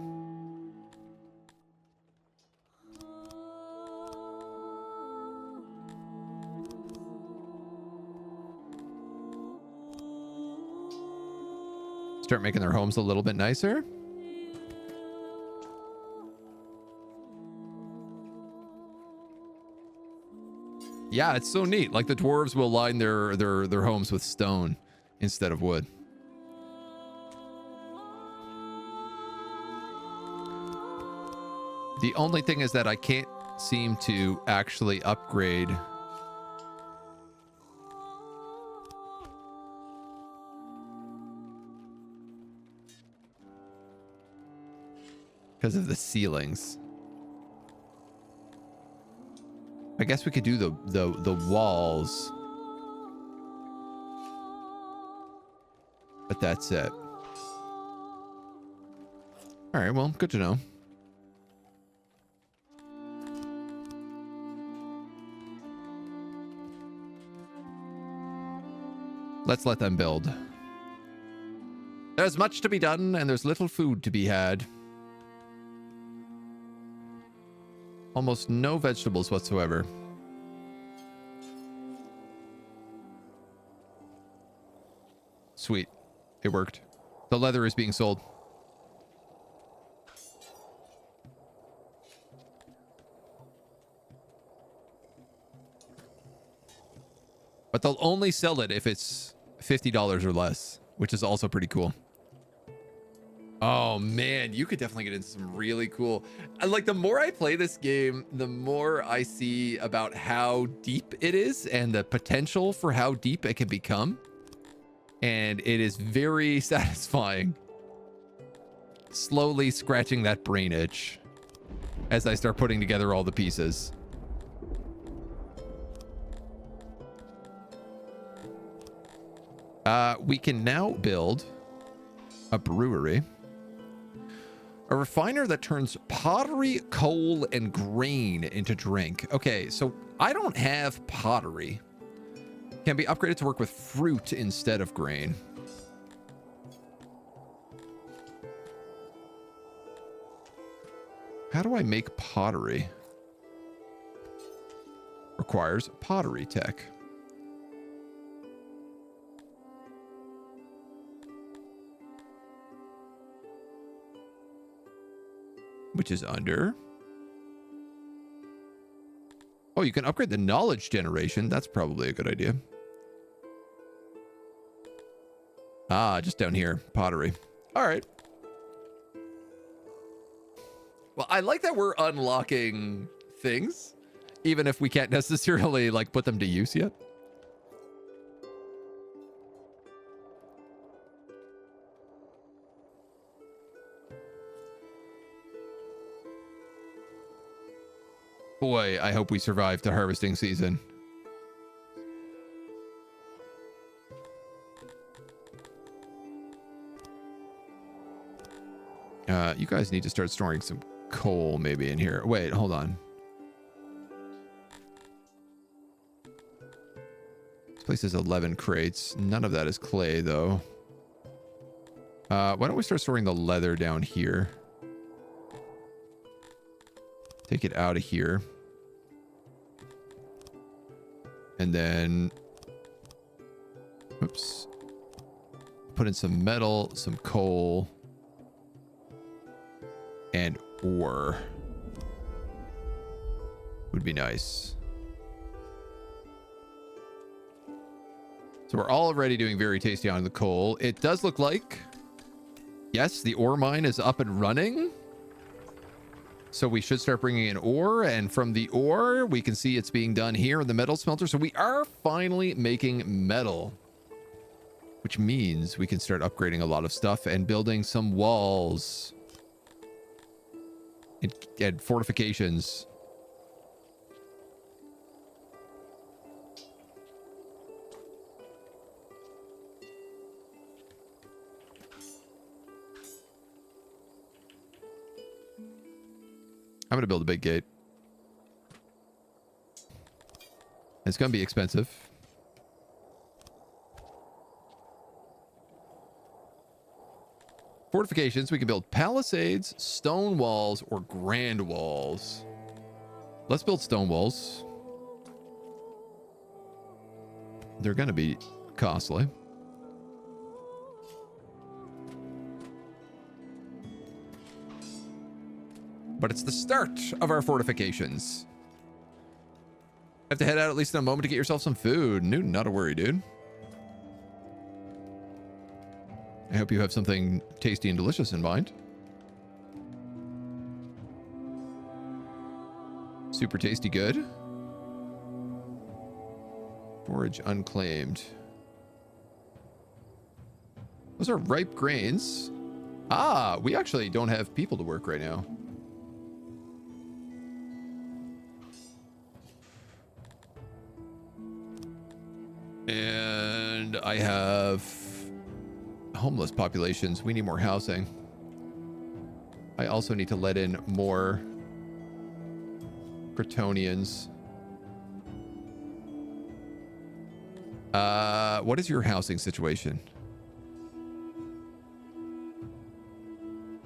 Start making their homes a little bit nicer. Yeah, it's so neat. Like the dwarves will line their homes with stone instead of wood. The only thing is that I can't seem to actually upgrade because of the ceilings. I guess we could do the walls. But that's it. All right, well, good to know. Let's let them build. There's much to be done, and there's little food to be had. Almost no vegetables whatsoever. Sweet. It worked. The leather is being sold. But they'll only sell it if it's $50 or less, which is also pretty cool. Oh man, you could definitely get into some really cool... Like, the more I play this game, the more I see about how deep it is and the potential for how deep it can become. And it is very satisfying. Slowly scratching that brain itch as I start putting together all the pieces. We can now build a brewery. A refiner that turns pottery, coal, and grain into drink. Okay, so I don't have pottery. Can be upgraded to work with fruit instead of grain. How do I make pottery? Requires pottery tech. which is under. Oh, you can upgrade the knowledge generation. That's probably a good idea. Ah, just down here. Pottery. All right. Well, I like that we're unlocking things, even if we can't necessarily, like, put them to use yet. Boy, I hope we survive to harvesting season. You guys need to start storing some coal maybe in here. Wait, hold on. This place has 11 crates. None of that is clay, though. Why don't we start storing the leather down here? Take it out of here. And then... Oops. Put in some metal, some coal... and ore. Would be nice. So we're already doing very tasty on the coal. It does look like... Yes, the ore mine is up and running. So we should start bringing in ore, and from the ore, we can see it's being done here in the metal smelter. So we are finally making metal, which means we can start upgrading a lot of stuff and building some walls and fortifications. I'm going to build a big gate. It's going to be expensive. Fortifications. We can build palisades, stone walls, or grand walls. Let's build stone walls. They're going to be costly. But it's the start of our fortifications. Have to head out at least in a moment to get yourself some food. Newton, not a worry, dude. I hope you have something tasty and delicious in mind. Super tasty good. Forage unclaimed. Those are ripe grains. Ah, we actually don't have people to work right now. And I have homeless populations. We need more housing. I also need to let in more Kryptonians. What is your housing situation?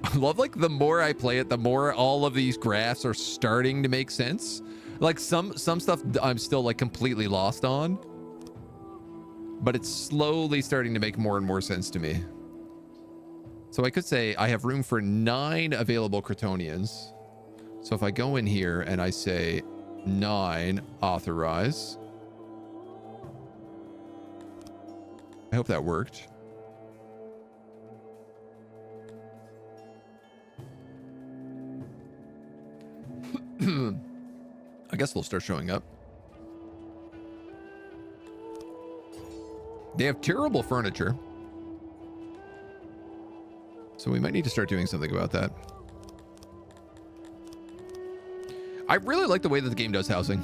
I love, like, the more I play it, the more all of these graphs are starting to make sense. Like, some stuff I'm still, like, completely lost on. But it's slowly starting to make more and more sense to me. So I could say I have room for 9 available Kryptonians. So if I go in here and I say 9, authorize. I hope that worked. I guess they'll start showing up. They have terrible furniture. So we might need to start doing something about that. I really like the way that the game does housing.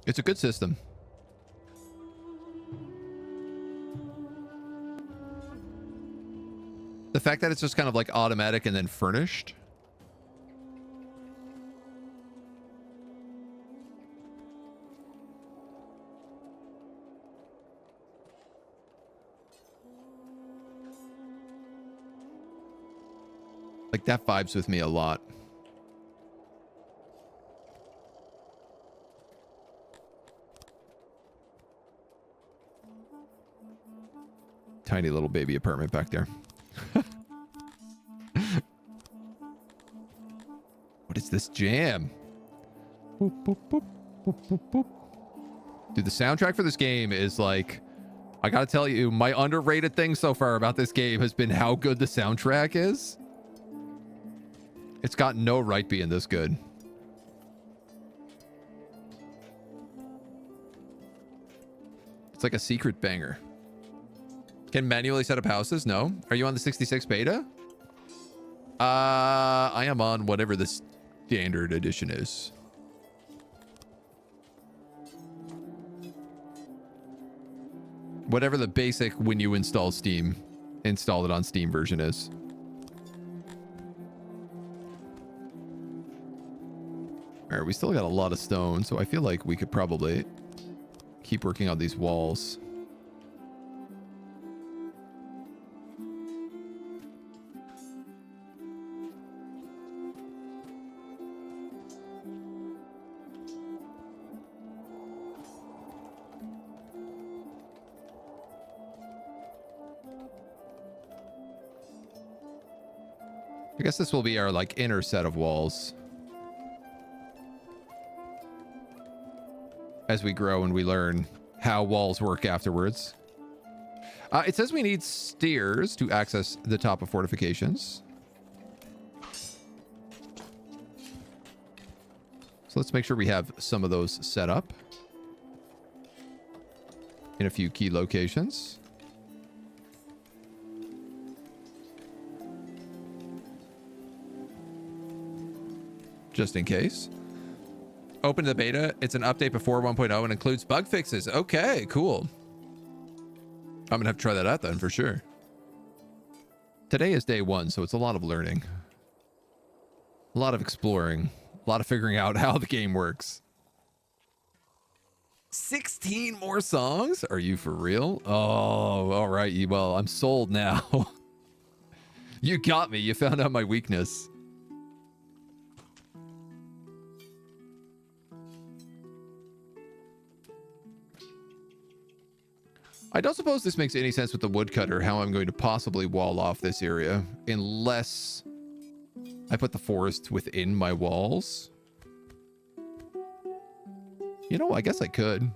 It's a good system. The fact that it's just kind of like automatic and then furnished. Like, that vibes with me a lot. Tiny little baby apartment back there. this jam. Boop, boop, boop, boop, boop, boop. Dude, the soundtrack for this game is like, I gotta tell you, my underrated thing so far about this game has been how good the soundtrack is. It's got no right being this good. It's like a secret banger. Can manually set up houses? No. Are you on the 66 beta? I am on whatever the standard edition is. Whatever the basic when you install Steam, install it on Steam version is. All right, we still got a lot of stone, so I feel like we could probably keep working on these walls. I guess this will be our like inner set of walls. As we grow and we learn how walls work afterwards. It says we need stairs to access the top of fortifications. So let's make sure we have some of those set up in a few key locations. Just in case. Open the beta. It's an update before 1.0 and includes bug fixes. Okay, cool. I'm gonna have to try that out then for sure. Today is day 1, so it's a lot of learning. A lot of exploring. A lot of figuring out how the game works. 16 more songs? Are you for real? Oh, all right. Well, I'm sold now. You got me. You found out my weakness. I don't suppose this makes any sense with the woodcutter, how I'm going to possibly wall off this area, unless I put the forest within my walls. You know, I guess I could.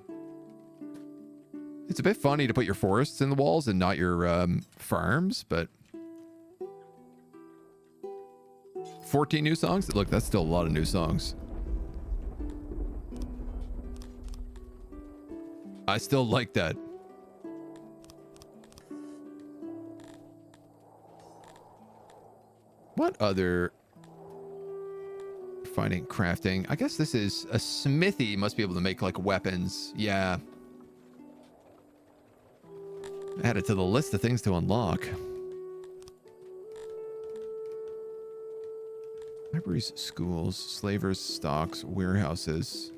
It's a bit funny to put your forests in the walls and not your farms, but 14 new songs? Look, that's still a lot of new songs. I still like that. What other finding crafting? I guess this is a smithy. Must be able to make like weapons. Yeah. Add it to the list of things to unlock. Libraries, schools, slavers, stocks, warehouses,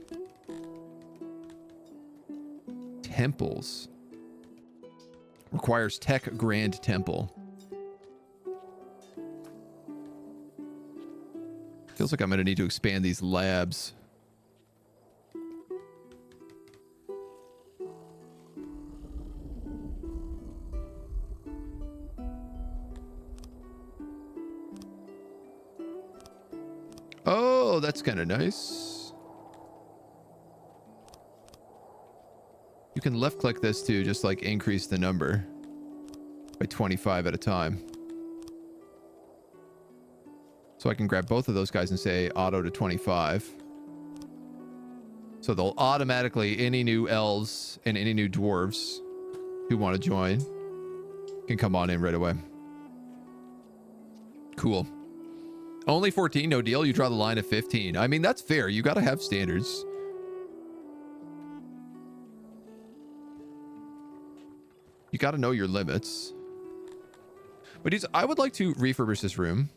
temples. Requires Tech Grand Temple. Feels like I'm going to need to expand these labs. Oh, that's kind of nice. You can left click this to just like increase the number by 25 at a time. So I can grab both of those guys and say auto to 25. So they'll automatically, any new elves and any new dwarves who want to join can come on in right away. Cool. Only 14, no deal. You draw the line at 15. I mean, that's fair. You got to have standards. You got to know your limits. But I would like to refurbish this room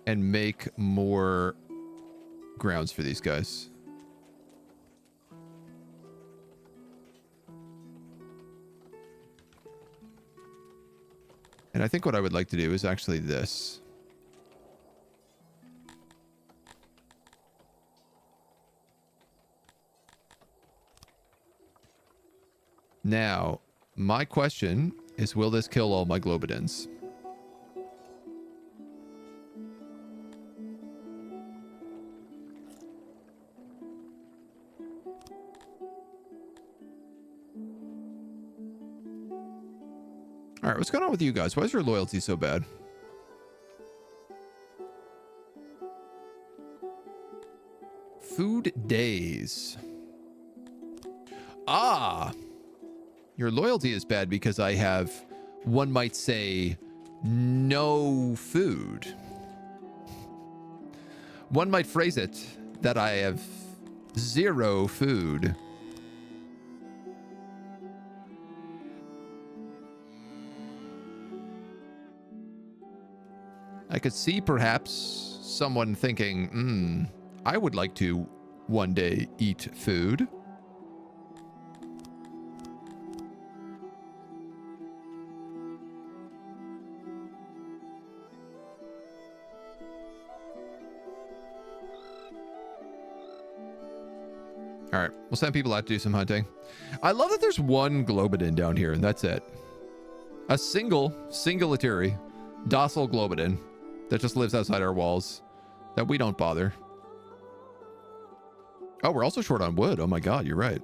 and make more grounds for these guys. And I think what I would like to do is actually this. Now, my question is, will this kill all my Globidins? All right, what's going on with you guys? Why is your loyalty so bad? Food days. Ah, your loyalty is bad because I have, one might say, no food. One might phrase it that I have 0 food. I could see perhaps someone thinking, I would like to one day eat food. All right, we'll send people out to do some hunting. I love that there's one Globidin down here, and that's it. A singletary, docile Globidin that just lives outside our walls, that we don't bother. Oh, we're also short on wood. Oh my god, you're right.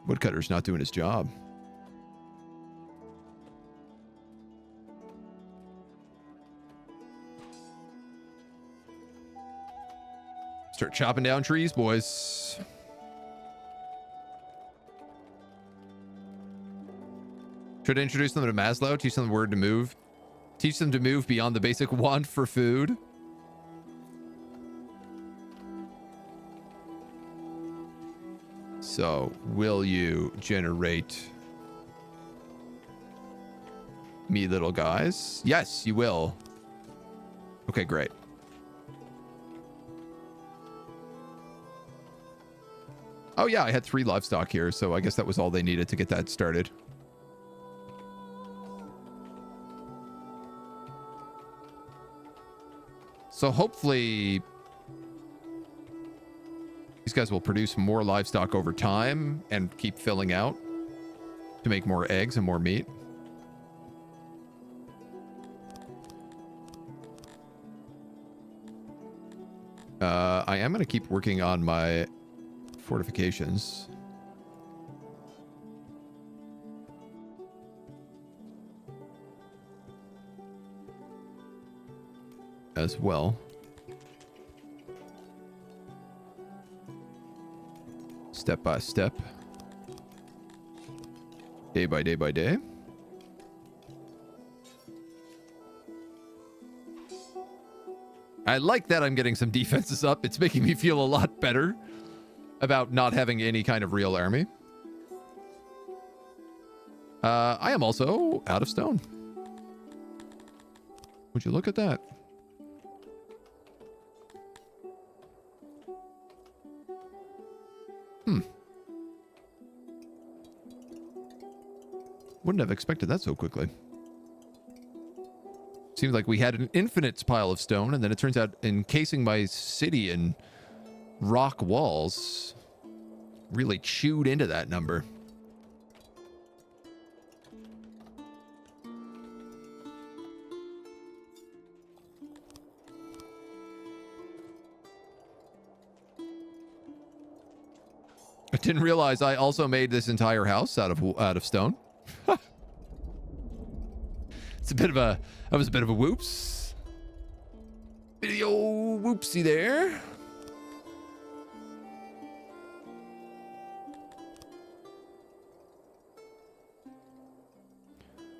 Woodcutter's not doing his job. Start chopping down trees, boys. Should I introduce them to Maslow? Teach them the word to move. Teach them to move beyond the basic want for food. So, will you generate me little guys? Yes, you will. Okay, great. Oh yeah, I had 3 livestock here, so I guess that was all they needed to get that started. So hopefully these guys will produce more livestock over time and keep filling out to make more eggs and more meat. I am going to keep working on my fortifications. As well. Step by step. Day by day by day. I like that I'm getting some defenses up. It's making me feel a lot better about not having any kind of real army. I am also out of stone. Would you look at that? Wouldn't have expected that so quickly. Seems like we had an infinite pile of stone, and then it turns out encasing my city in rock walls really chewed into that number. I didn't realize I also made this entire house out of stone. It's a bit of a, that was a bit of a whoops. Video whoopsie there.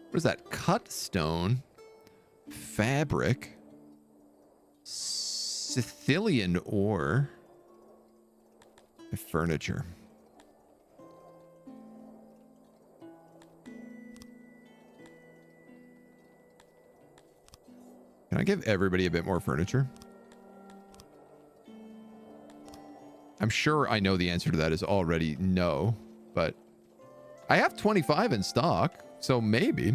What is that? Cut stone, fabric, Sicilian ore, furniture. Can I give everybody a bit more furniture? I'm sure I know the answer to that is already no, but I have 25 in stock, so maybe.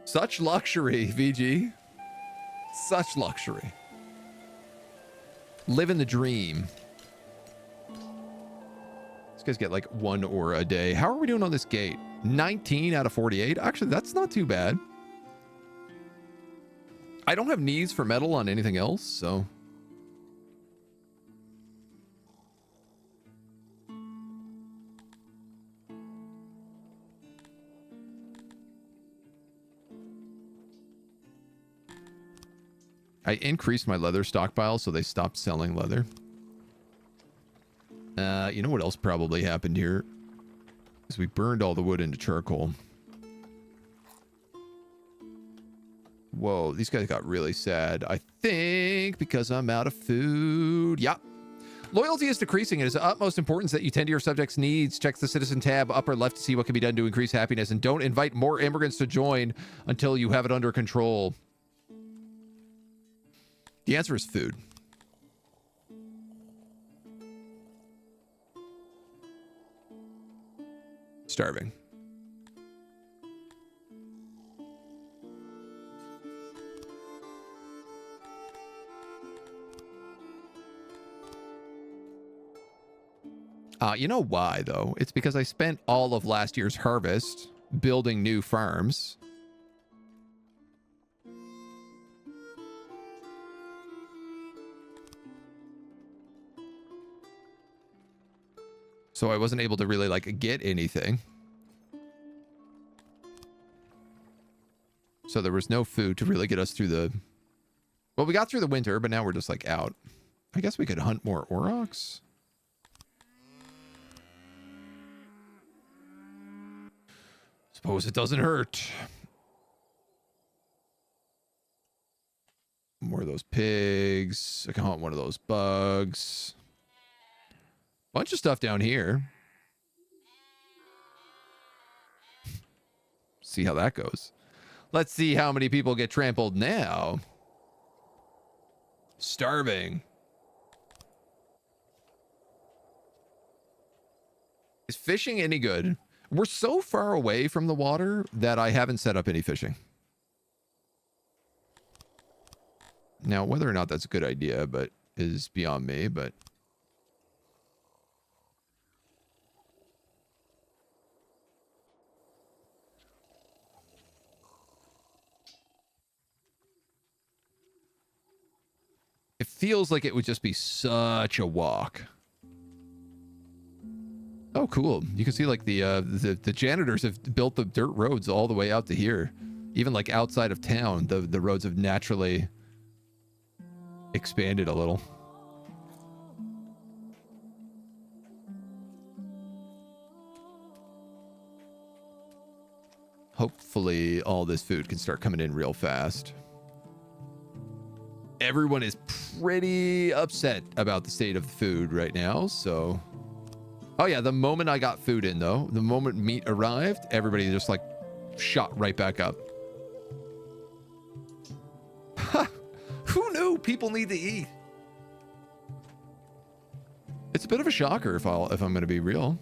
Such luxury, VG. Such luxury. Living the dream. These guys get like 1 ore a day. How are we doing on this gate? 19 out of 48? Actually, that's not too bad. I don't have needs for metal on anything else, so... I increased my leather stockpile, so they stopped selling leather. You know what else probably happened here? Is we burned all the wood into charcoal. Whoa, these guys got really sad. I think because I'm out of food. Yep. Loyalty is decreasing. It is of utmost importance that you tend to your subjects' needs. Check the citizen tab upper left to see what can be done to increase happiness. And don't invite more immigrants to join until you have it under control. The answer is food. Starving. You know why, though? It's because I spent all of last year's harvest building new farms. So I wasn't able to really, like, get anything. So there was no food to really get us through the... Well, we got through the winter, but now we're just, like, out. I guess we could hunt more aurochs. Suppose it doesn't hurt. More of those pigs. I can hunt one of those bugs. Bunch of stuff down here. See how that goes. Let's see how many people get trampled now. Starving. Is fishing any good? We're so far away from the water that I haven't set up any fishing. Now, whether or not that's a good idea, but is beyond me, but... It feels like it would just be such a walk. Oh, cool. You can see like the janitors have built the dirt roads all the way out to here. Even like outside of town, the roads have naturally expanded a little. Hopefully all this food can start coming in real fast. Everyone is pretty upset about the state of the food right now, so... Oh yeah, the moment I got food in though, the moment meat arrived, everybody just like shot right back up. Ha! Who knew people need to eat? It's a bit of a shocker if I'm going to be real.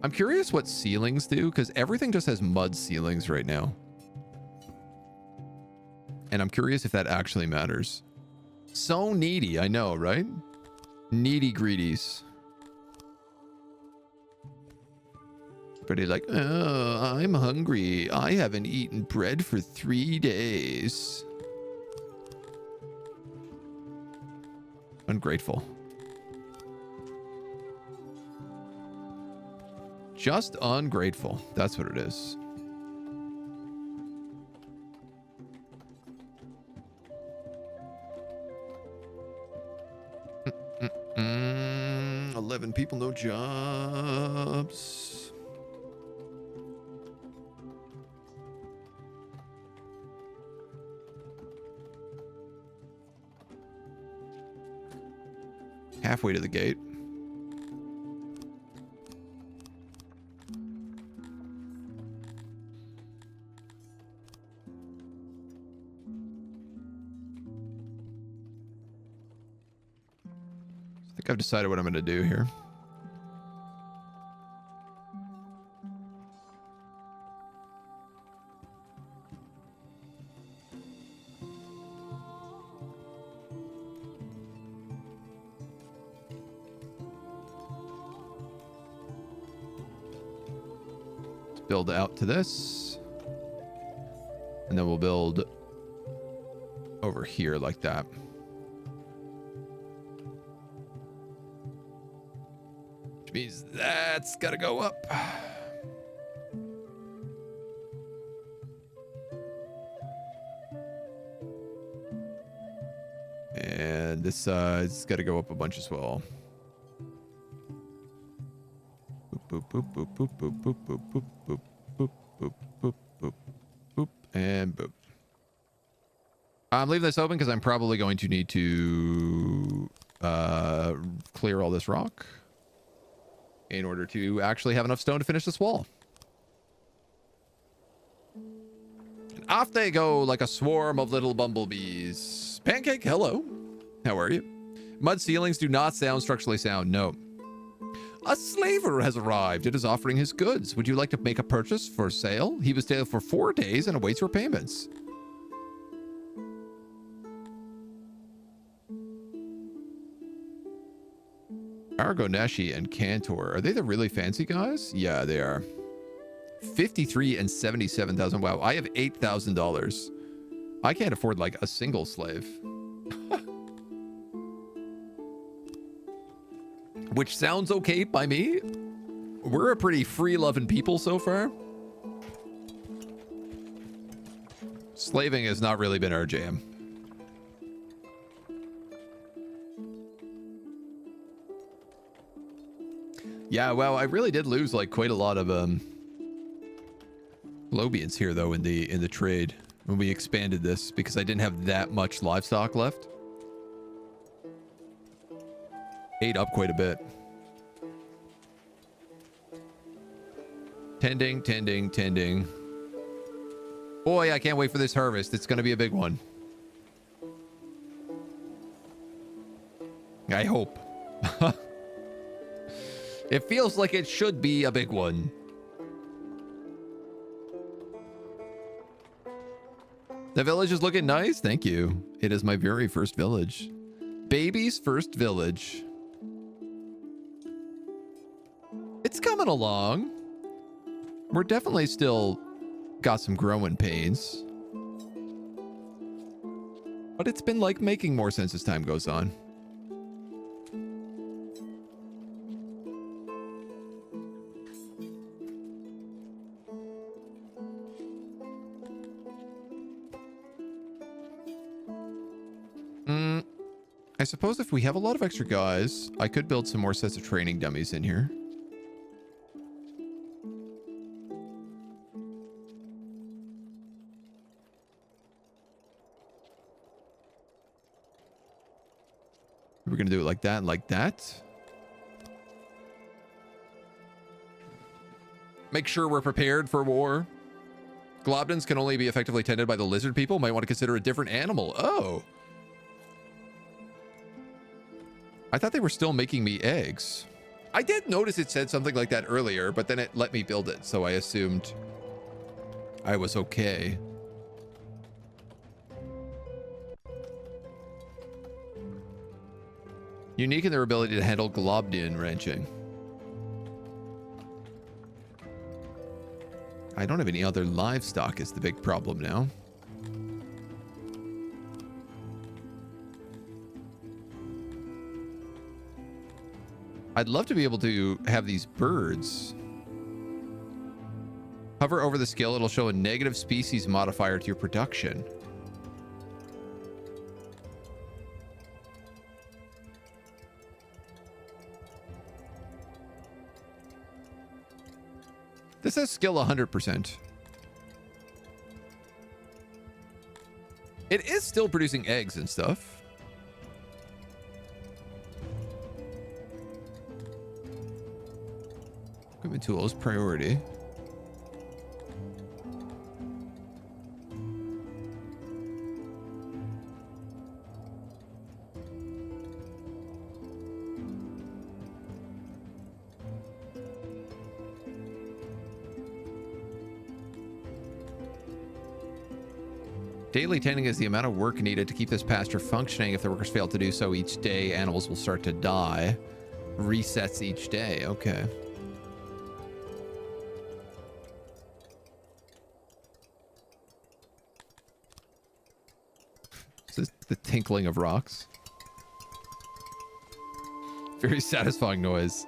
I'm curious what ceilings do, because everything just has mud ceilings right now. And I'm curious if that actually matters. So needy, I know, right? Needy greedies. But he's like, oh, I'm hungry. I haven't eaten bread for 3 days. Ungrateful. Just ungrateful. That's what it is. Mm-mm. 11 people, no jobs. Halfway to the gate. I think I've decided what I'm going to do here. build out to this. And then we'll build over here like that. Which means that's got to go up. And this side's got to go up a bunch as well. Boop, boop, boop, boop, boop, boop, boop, boop, boop, boop, boop, boop, boop, boop, and boop. I'm leaving this open because I'm probably going to need to clear all this rock in order to actually have enough stone to finish this wall. And off they go like a swarm of little bumblebees. Pancake, hello. How are you? Mud ceilings do not sound structurally sound. No. A slaver has arrived. It is offering his goods. Would you like to make a purchase for sale? He was stale for 4 days and awaits repayments. Argoneshi and Cantor. Are they the really fancy guys? Yeah, they are. 53 and 77,000. Wow, I have $8,000. I can't afford like a single slave. Which sounds okay by me. We're a pretty free-loving people so far. Slaving has not really been our jam. Yeah, wow, I really did lose like quite a lot of Lobians here though in the trade when we expanded this because I didn't have that much livestock left. Ate up quite a bit. Tending, tending, tending. Boy, I can't wait for this harvest. It's going to be a big one. I hope. It feels like it should be a big one. The village is looking nice. Thank you. It is my very first village. Baby's first village. It's coming along. We're definitely still got some growing pains. But it's been like making more sense as time goes on. I suppose if we have a lot of extra guys, I could build some more sets of training dummies in here. We're going to do it like that and like that. Make sure we're prepared for war. Globdins can only be effectively tended by the lizard people. Might want to consider a different animal. Oh. I thought they were still making me eggs. I did notice it said something like that earlier, but then it let me build it, so I assumed I was okay. Unique in their ability to handle Globdin ranching. I don't have any other livestock is the big problem now. I'd love to be able to have these birds. Hover over the skill, it'll show a negative species modifier to your production. This says skill 100%. It is still producing eggs and stuff. Equipment tools, priority. Daily tending is the amount of work needed to keep this pasture functioning. If the workers fail to do so each day, animals will start to die. Resets each day. Okay. It's the tinkling of rocks. Very satisfying noise.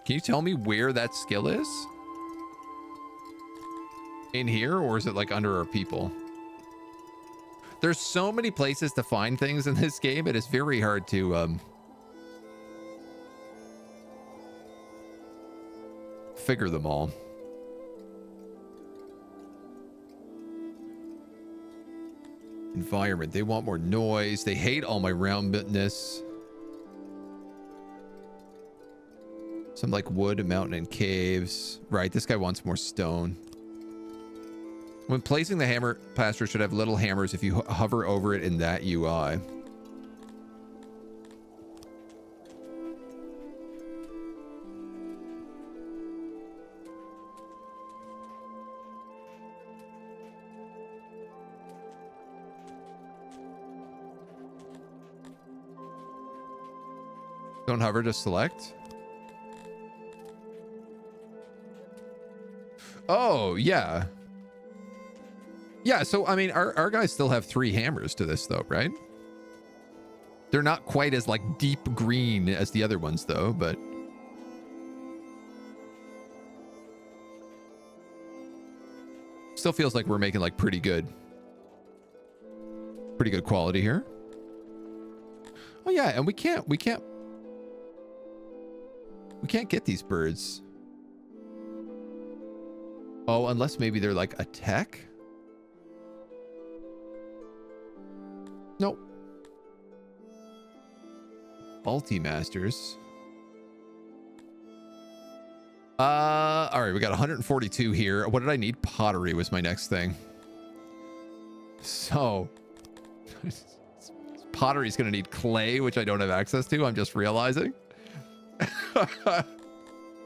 Can you tell me where that skill is? In here, or is it like under our people? There's so many places to find things in this game. It is very hard to figure them all. Environment. They want more noise. They hate all my roundness. Some like wood, mountain, and caves. Right, this guy wants more stone. When placing the hammer, plaster should have little hammers if you hover over it in that UI. Don't hover, just select. Oh, yeah. Yeah, so, I mean, our guys still have 3 hammers to this, though, right? They're not quite as, like, deep green as the other ones, though, but... Still feels like we're making, like, pretty good quality here. Oh, yeah, and we can't get these birds. Oh, unless maybe they're, like, a tech? Nope. Multi-masters. All right, we got 142 here. What did I need? Pottery was my next thing. So, pottery is going to need clay, which I don't have access to. I'm just realizing.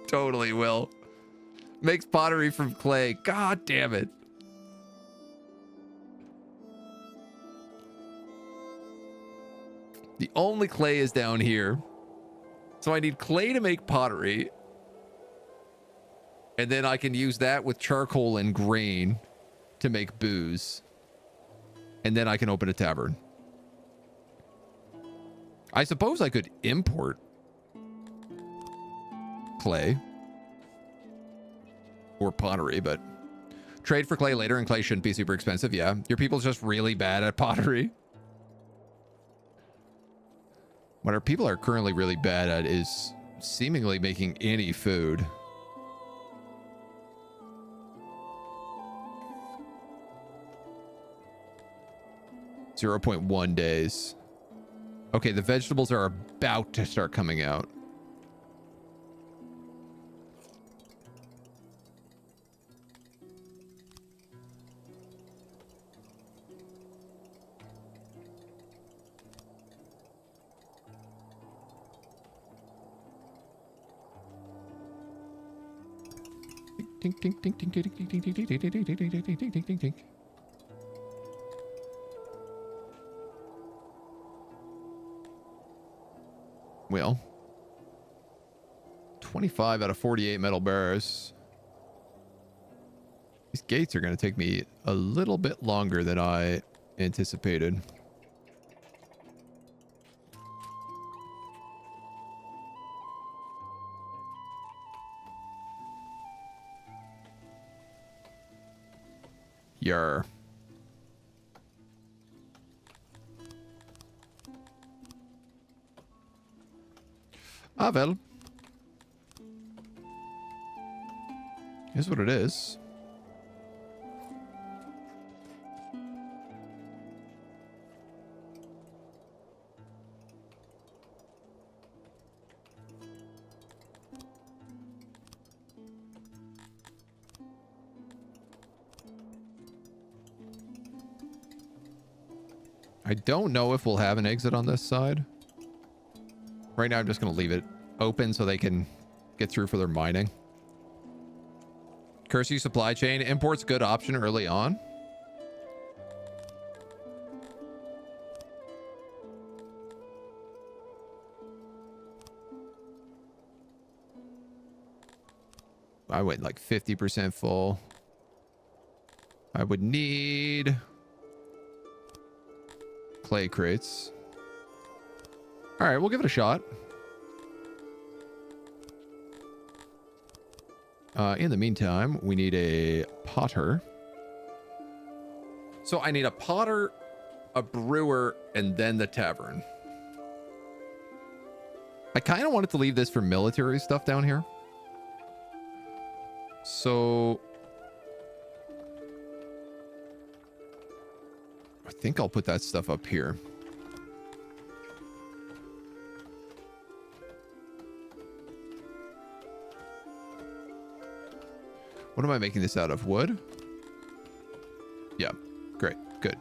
Totally will. Makes pottery from clay. God damn it. The only clay is down here. So I need clay to make pottery. And then I can use that with charcoal and grain to make booze. And then I can open a tavern. I suppose I could import clay or pottery, but trade for clay later, and clay shouldn't be super expensive. Yeah, your people's just really bad at pottery. What our people are currently really bad at is seemingly making any food. .1 days. Okay, the vegetables are about to start coming out. Ding, ding, ding, ding, ding, ding, ding, ding, ding, ding, ding, ding, ding, ding, ding, ding, ding. Well, 25 out of 48 metal bars. These gates are going to take me a little bit longer than I anticipated. Yar. Ah, well. Here's what it is. I don't know if we'll have an exit on this side. Right now, I'm just going to leave it open so they can get through for their mining. Curse you supply chain. Import's good option early on. I went like 50% full. I would need clay crates. All right, we'll give it a shot. In the meantime, we need a potter. So I need a potter, a brewer, and then the tavern. I kind of wanted to leave this for military stuff down here. So I think I'll put that stuff up here. What am I making this out of? Wood? Yeah, great, good.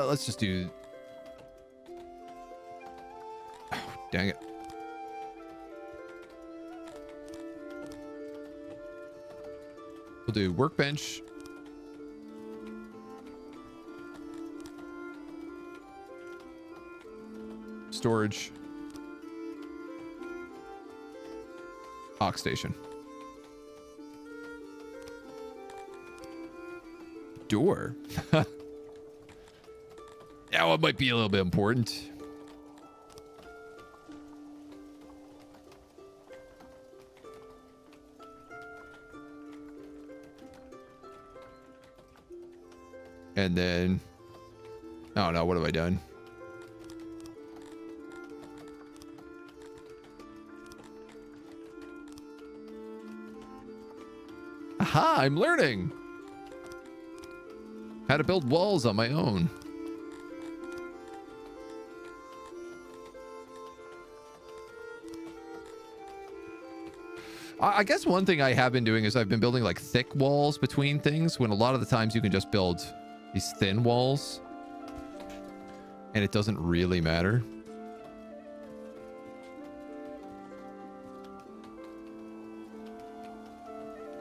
Let's just do... Oh, dang it. We'll do workbench. Storage. Ox station. Door. That one might be a little bit important. And then, oh no, what have I done? Aha, I'm learning how to build walls on my own. I guess one thing I have been doing is I've been building like thick walls between things when a lot of the times you can just build these thin walls and it doesn't really matter.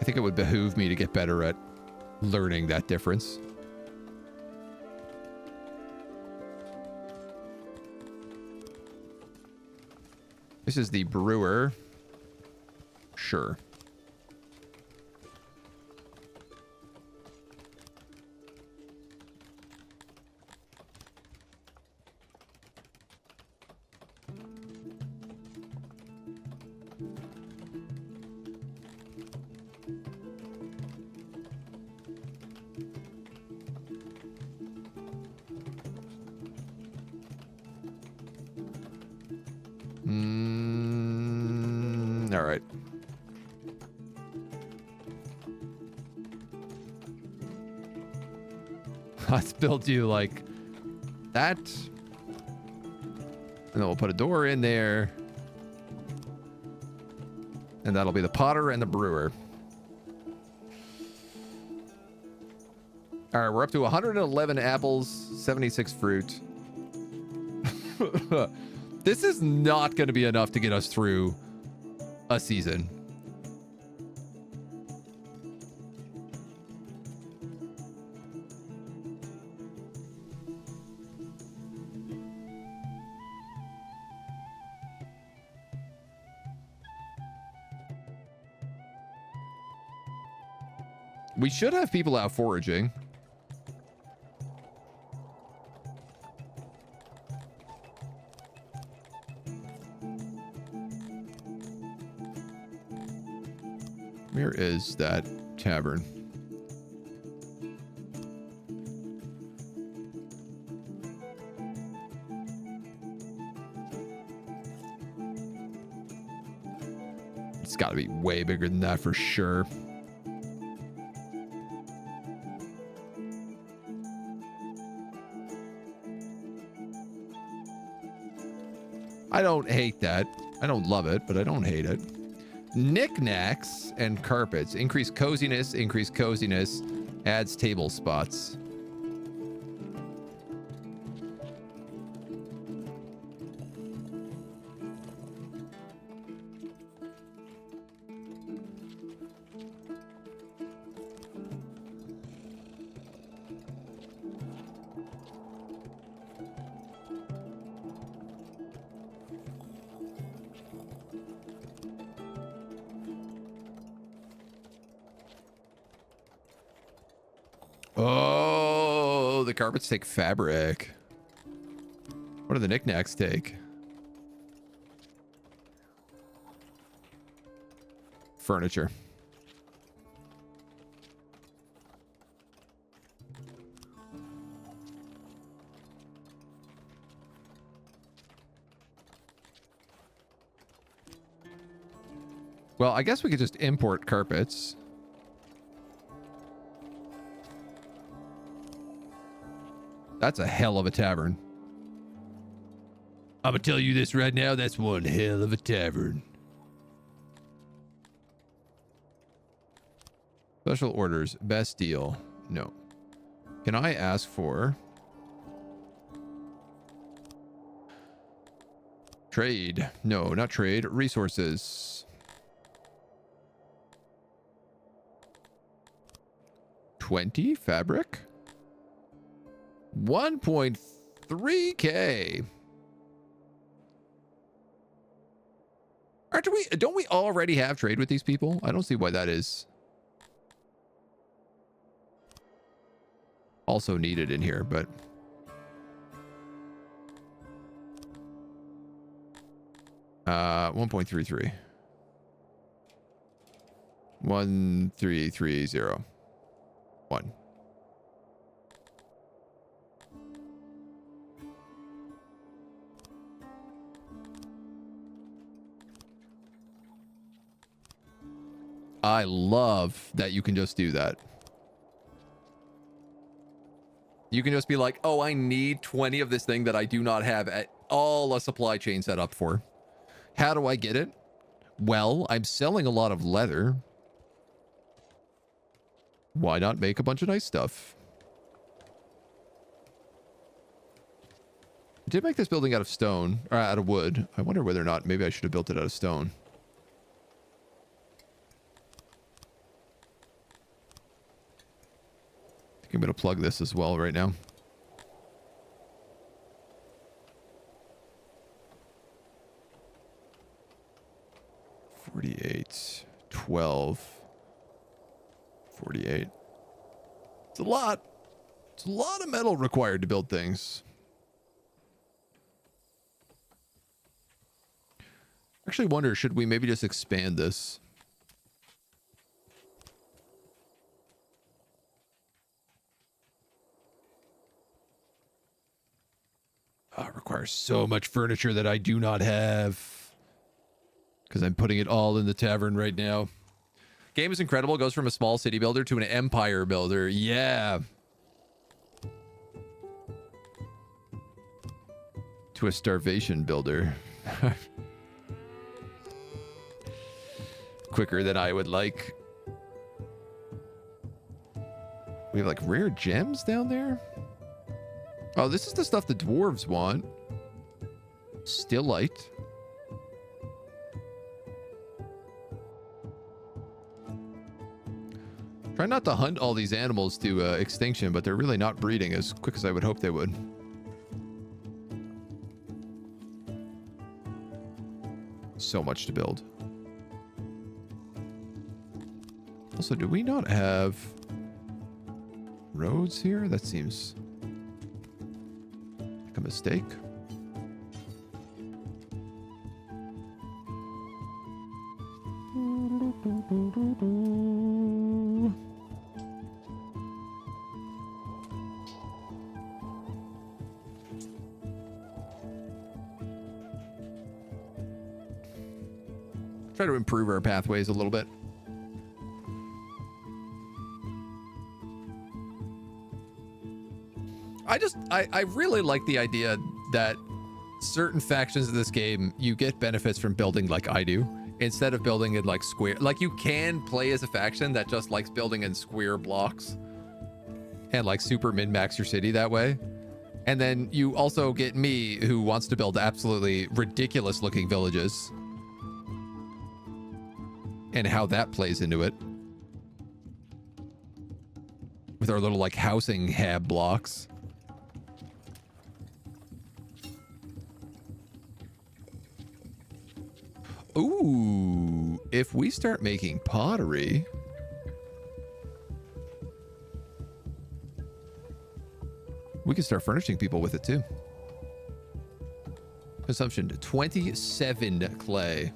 I think it would behoove me to get better at learning that difference. This is the brewer. Sure. All right. Let's build you like that. And then we'll put a door in there. And that'll be the potter and the brewer. All right, we're up to 111 apples, 76 fruit. This is not going to be enough to get us through a season. We should have people out foraging. Where is that tavern? It's got to be way bigger than that for sure. I don't hate that. I don't love it, but I don't hate it. Knickknacks and carpets. Increase coziness, adds table spots. Oh, the carpets take fabric. What do the knickknacks take? Furniture. Well, I guess we could just import carpets. That's a hell of a tavern. I'm gonna tell you this right now, that's one hell of a tavern. Special orders, best deal. No. Can I ask for trade? No, not trade. Resources. 20 fabric. 1.3k. Don't we already have trade with these people? I don't see why that is also needed in here, but uh 1.33. 13301. I love that you can just do that. You can just be like, oh, I need 20 of this thing that I do not have at all a supply chain set up for. How do I get it? Well, I'm selling a lot of leather. Why not make a bunch of nice stuff? I did make this building out of stone, or out of wood. I wonder whether or not maybe I should have built it out of stone. I think I'm going to plug this as well right now. $48, $12, $48. It's a lot. It's a lot of metal required to build things. Actually wonder, should we maybe just expand this? Oh, it requires so much furniture that I do not have. Because I'm putting it all in the tavern right now. Game is incredible. Goes from a small city builder to an empire builder. Yeah. To a starvation builder. Quicker than I would like. We have like rare gems down there. Oh, this is the stuff the dwarves want. Still light. Try not to hunt all these animals to extinction, but they're really not breeding as quick as I would hope they would. So much to build. Also, do we not have roads here? That seems like a mistake. Try to improve our pathways a little bit. I really like the idea that certain factions of this game, you get benefits from building like I do, instead of building in like square. Like you can play as a faction that just likes building in square blocks and like super min-max your city that way. And then you also get me, who wants to build absolutely ridiculous looking villages, and how that plays into it with our little like housing hab blocks. Ooh, if we start making pottery, We can start furnishing people with it too. Consumption 27 clay.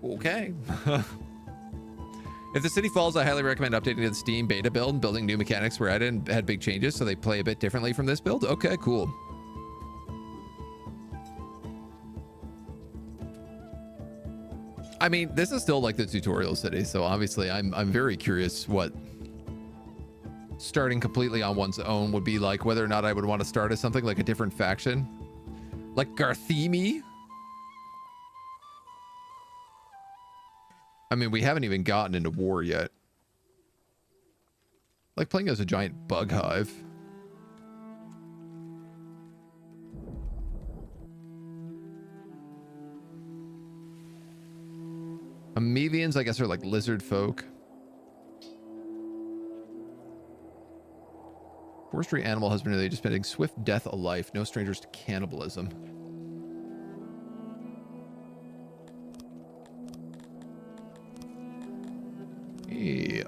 Okay. If the city falls, I highly recommend updating the Steam beta build and building new mechanics where I didn't had big changes so they play a bit differently from this build. Okay, cool. I mean, this is still like the tutorial city, so obviously I'm very curious what starting completely on one's own would be like, whether or not I would want to start as something like a different faction. Like Garthemi. I mean, we haven't even gotten into war yet. Like playing as a giant bug hive. Amoebians, I guess, are like lizard folk. Forestry, animal husbandry, just spending swift death a life. No strangers to cannibalism.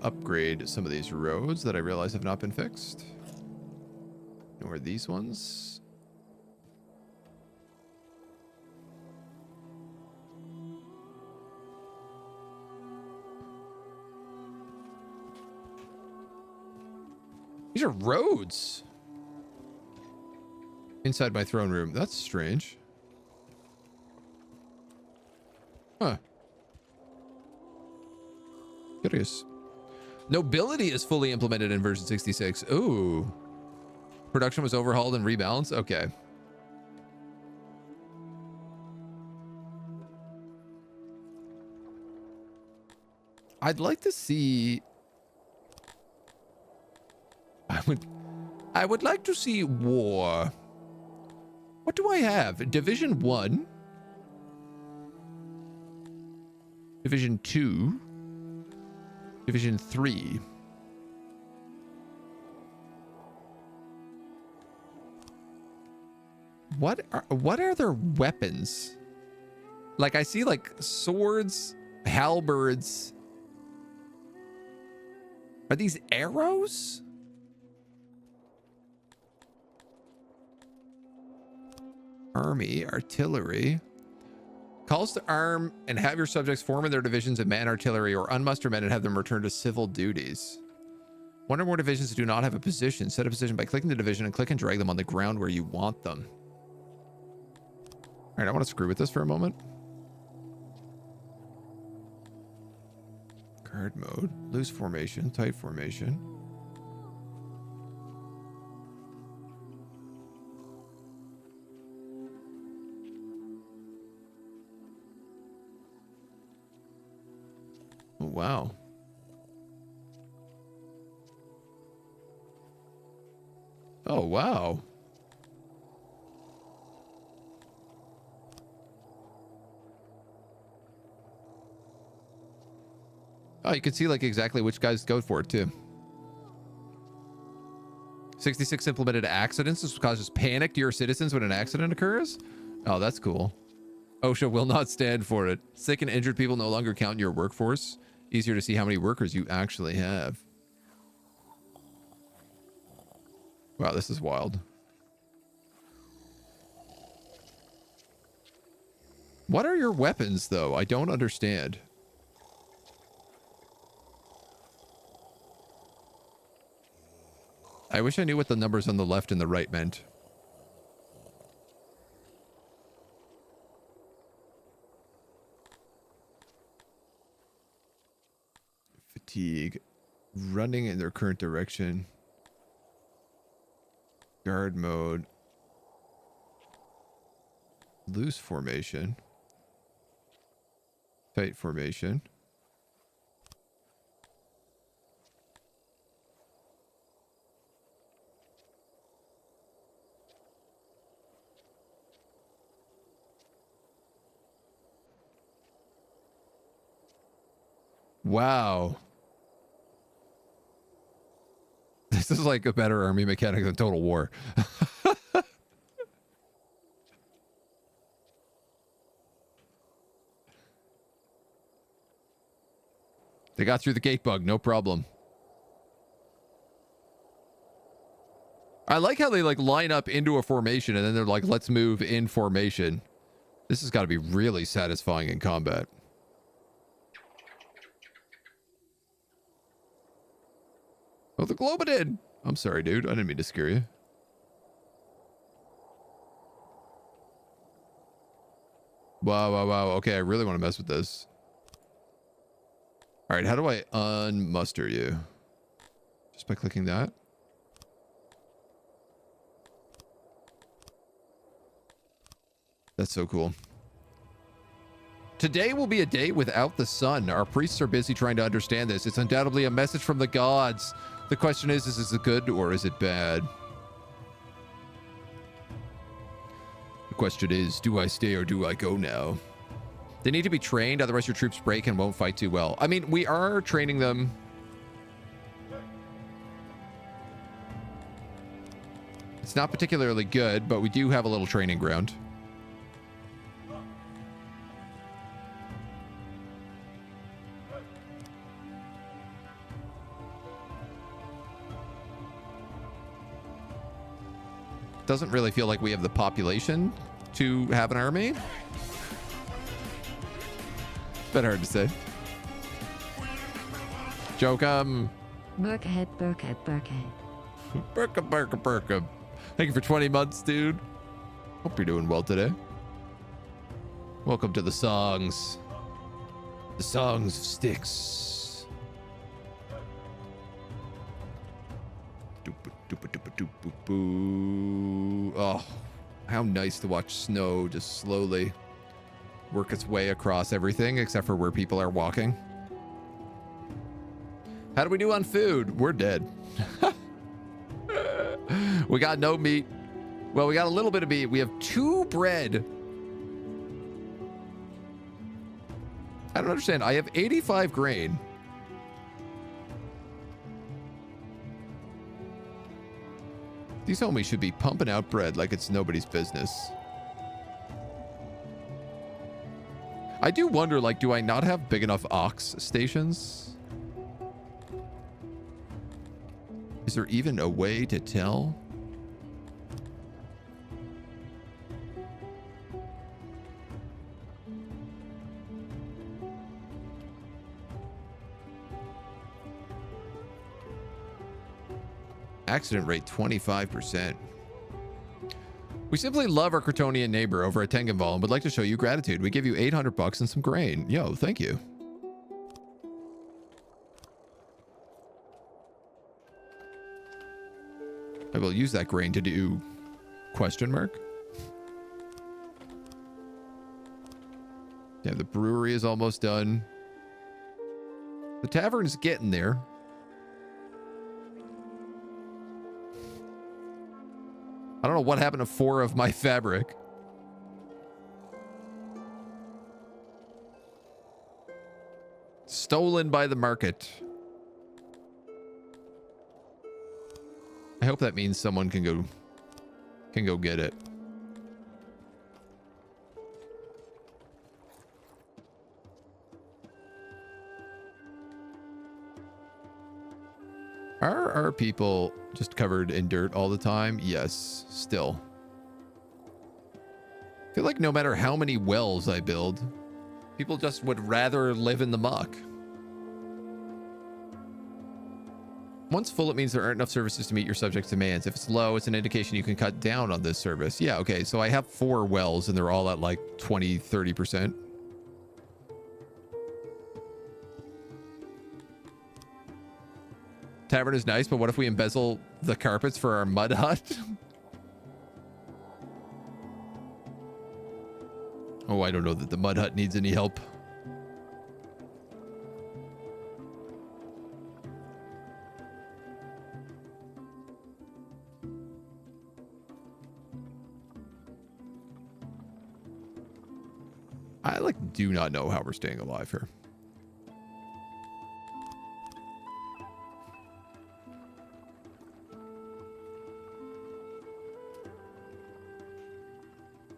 Upgrade some of these roads that I realize have not been fixed. Nor these ones. These are roads. Inside my throne room. That's strange. Huh. Curious. Nobility is fully implemented in version 66. Ooh. Production was overhauled and rebalanced. Okay. I'd like to see... I would like to see war. What do I have? Division 1. Division 2. Division 3. What are their weapons? Like I see like swords, halberds. Are these arrows? Army, artillery. Calls to arm and have your subjects form in their divisions of man artillery or unmuster men and have them return to civil duties. One or more divisions that do not have a position. Set a position by clicking the division and click and drag them on the ground where you want them. All right, I want to screw with this for a moment. Guard mode, loose formation, tight formation. Oh, wow. Oh, wow. Oh, you can see like exactly which guys go for it too. 66 implemented accidents. This causes panic to your citizens when an accident occurs. Oh, that's cool. OSHA will not stand for it. Sick and injured people no longer count in your workforce. Easier to see how many workers you actually have. Wow, this is wild. What are your weapons, though? I don't understand. I wish I knew what the numbers on the left and the right meant. Fatigue. Running in their current direction. Guard mode. Loose formation. Tight formation. Wow. This is like a better army mechanic than Total War. They got through the gate bug, no problem. I like how they like line up into a formation and then they're like, let's move in formation. This has got to be really satisfying in combat. Oh, the Globidid! I'm sorry, dude. I didn't mean to scare you. Wow, wow, wow. Okay, I really want to mess with this. All right, how do I unmuster you? Just by clicking that? That's so cool. Today will be a day without the sun. Our priests are busy trying to understand this. It's undoubtedly a message from the gods. The question is it good or is it bad? The question is, do I stay or do I go now? They need to be trained, otherwise your troops break and won't fight too well. I mean, we are training them. It's not particularly good, but we do have a little training ground. Doesn't really feel like we have the population to have an army. It's a bit hard to say. Joke,
Burkhead.
Burka. Thank you for 20 months, dude. Hope you're doing well today. Welcome to the songs. The songs of Styx. Oh, how nice to watch snow just slowly work its way across everything except for where people are walking. How do we do on food? We're dead. We got no meat. Well, we got a little bit of meat. We have 2 bread. I don't understand. I have 85 grain. These homies should be pumping out bread like it's nobody's business. I do wonder, like, do I not have big enough ox stations? Is there even a way to tell? Accident rate 25%. We simply love our Crotonian neighbor over at Tengenval and would like to show you gratitude. We give you 800 bucks and some grain. Yo, thank you. I will use that grain to do question mark. Yeah, the brewery is almost done. The tavern's getting there. I don't know what happened to 4 of my fabric. Stolen by the market. I hope that means someone can go get it. Are our people just covered in dirt all the time? Yes, still. I feel like no matter how many wells I build, people just would rather live in the muck. Once full, it means there aren't enough services to meet your subjects' demands. If it's low, it's an indication you can cut down on this service. Yeah, okay, so I have 4 wells and they're all at like 20, 30%. Tavern is nice, but what if we embezzle the carpets for our mud hut? Oh, I don't know that the mud hut needs any help. I do not know how we're staying alive here.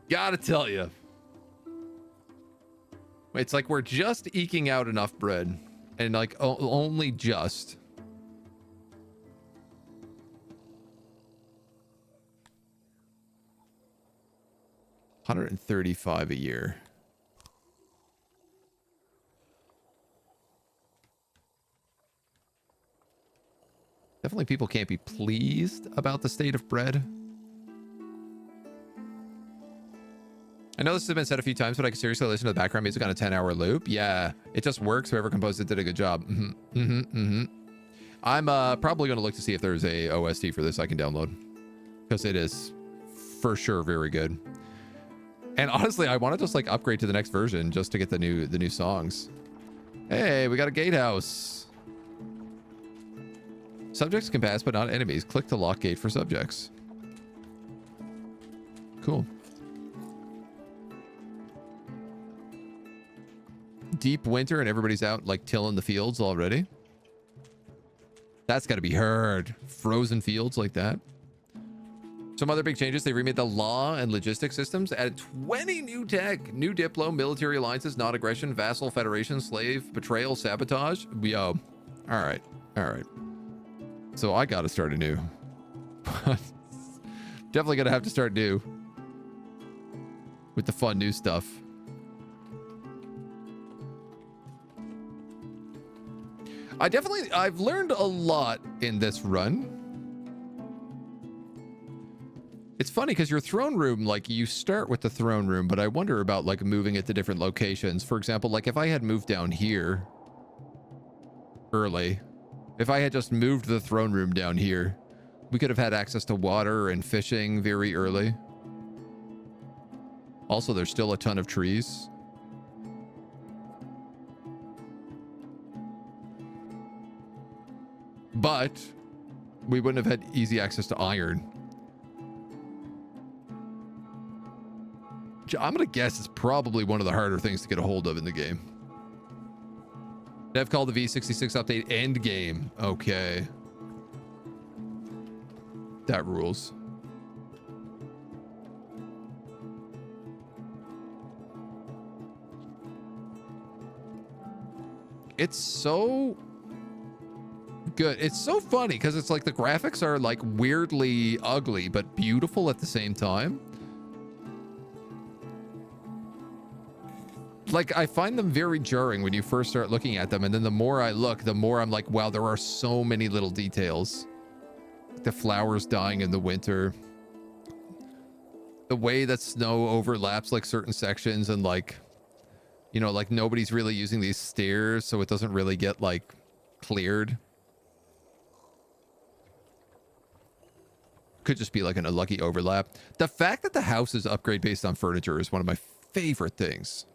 Gotta tell you. It's like we're just eking out enough bread. And like only just. $135 a year. Definitely people can't be pleased about the state of bread. I know this has been said a few times, but I can seriously listen to the background music on a 10-hour loop. Yeah, it just works. Whoever composed it did a good job. I'm probably going to look to see if there's a OST for this I can download, because it is for sure very good. And honestly, I want to just like upgrade to the next version just to get the new songs. Hey, we got a gatehouse. Subjects can pass, but not enemies. Click to lock gate for subjects. Cool. Deep winter and everybody's out like tilling the fields already. That's got to be heard. Frozen fields like that. Some other big changes. They remade the law and logistics systems, added 20 new tech, new diplo, military alliances, non-aggression, vassal, federation, slave, betrayal, sabotage. Yo, all right. So I got to start anew. Definitely going to have to start new with the fun new stuff. I've learned a lot in this run. It's funny because your throne room, like you start with the throne room, but I wonder about like moving it to different locations. For example, like if I had moved down here early, if I had just moved the throne room down here, we could have had access to water and fishing very early. Also, there's still a ton of trees. But we wouldn't have had easy access to iron. I'm going to guess it's probably one of the harder things to get a hold of in the game. Dev called the V66 update endgame. Okay. That rules. It's so good. It's so funny because it's like the graphics are like weirdly ugly but beautiful at the same time. Like I find them very jarring when you first start looking at them, and then the more I look, the more I'm like, wow, there are so many little details. The flowers dying in the winter, the way that snow overlaps like certain sections, and like, you know, like nobody's really using these stairs, so it doesn't really get like cleared. Could just be like an unlucky overlap. The fact that the house is upgrade based on furniture is one of my favorite things.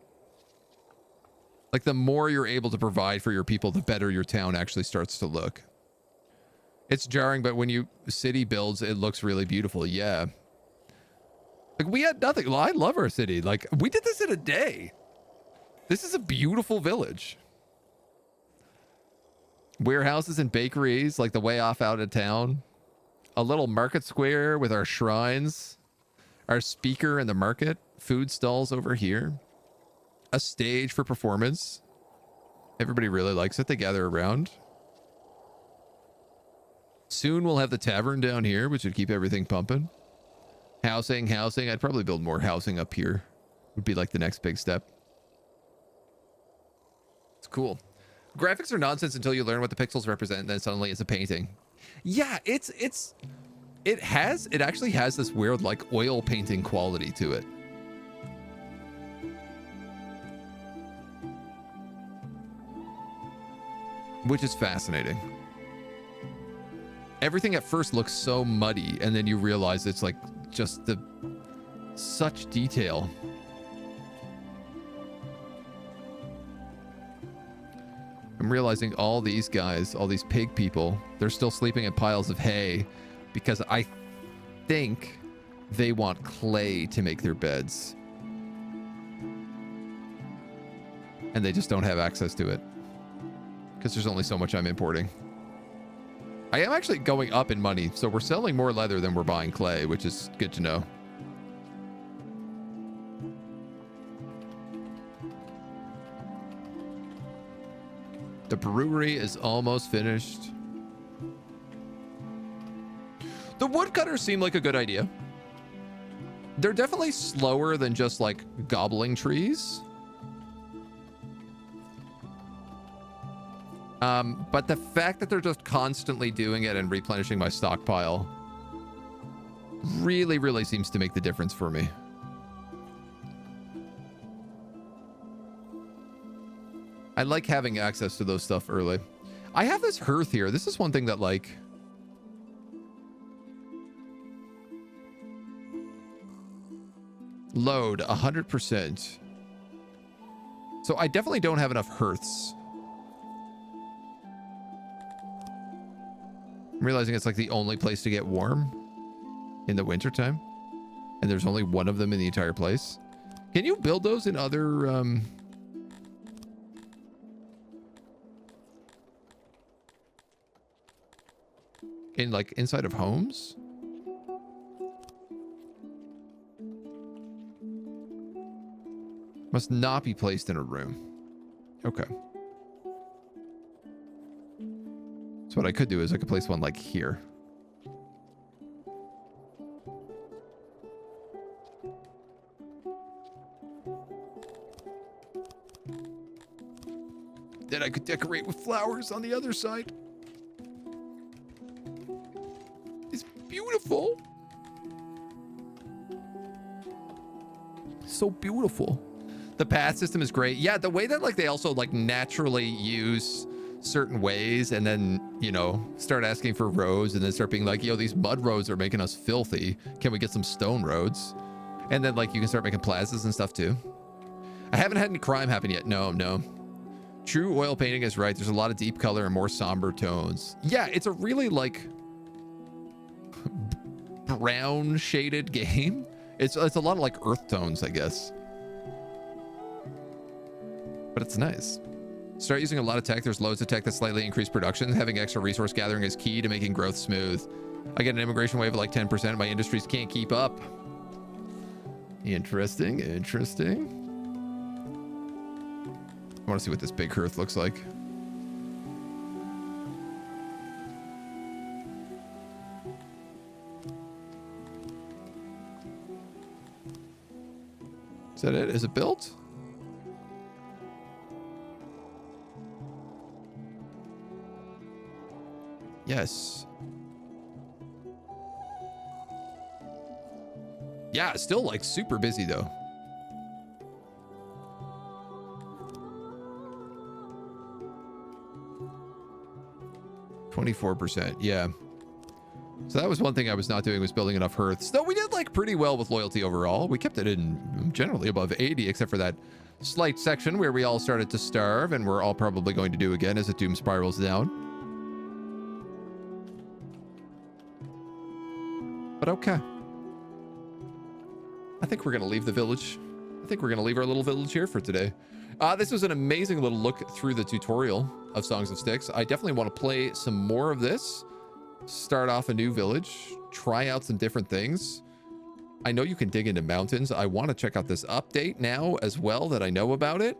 Like the more you're able to provide for your people, the better your town actually starts to look. It's jarring, but when you city builds, it looks really beautiful. Yeah. Like we had nothing. Well, I love our city. Like we did this in a day. This is a beautiful village. Warehouses and bakeries, like the way off out of town. A little market square with our shrines. Our speaker in the market. Food stalls over here. A stage for performance. Everybody really likes it. They gather around. Soon we'll have the tavern down here, which would keep everything pumping. Housing. I'd probably build more housing up here. Would be like the next big step. It's cool. Graphics are nonsense until you learn what the pixels represent, and then suddenly it's a painting. Yeah, it actually has this weird like oil painting quality to it. Which is fascinating. Everything at first looks so muddy, and then you realize it's like just such detail. I'm realizing all these guys, all these pig people, they're still sleeping in piles of hay because I think they want clay to make their beds. And they just don't have access to it because there's only so much I'm importing. I am actually going up in money, so we're selling more leather than we're buying clay, which is good to know. The brewery is almost finished. The woodcutters seem like a good idea. They're definitely slower than just like gobbling trees. But the fact that they're just constantly doing it and replenishing my stockpile really, really seems to make the difference for me. I like having access to those stuff early. I have this hearth here. This is one thing that like... Load 100%. So I definitely don't have enough hearths. I'm realizing it's like the only place to get warm in the wintertime. And there's only one of them in the entire place. Can you build those in other... in like inside of homes? Must not be placed in a room. Okay. So what I could do is I could place one like here. Then I could decorate with flowers on the other side. It's beautiful. So beautiful. The path system is great. Yeah, the way that like they also like naturally use certain ways and then, you know, start asking for roads and then start being like, yo, these mud roads are making us filthy. Can we get some stone roads? And then like you can start making plazas and stuff too. I haven't had any crime happen yet. No. True oil painting is right. There's a lot of deep color and more somber tones. Yeah, it's a really like brown shaded game. It's a lot of like earth tones, I guess. But it's nice. Start using a lot of tech. There's loads of tech that slightly increase production. Having extra resource gathering is key to making growth smooth. I get an immigration wave of like 10%. My industries can't keep up. Interesting. I want to see what this big hearth looks like. Is that it? Is it built? Yes. Yeah, still like super busy though. %, yeah. So that was one thing I was not doing, was building enough hearths. Though we did like pretty well with loyalty overall. We kept it in generally above 80, except for that slight section where we all started to starve, and we're all probably going to do again as the doom spirals down. But okay. I think we're going to leave the village. I think we're going to leave our little village here for today. This was an amazing little look through the tutorial of Songs of Styx. I definitely want to play some more of this. Start off a new village. Try out some different things. I know you can dig into mountains. I want to check out this update now as well that I know about it.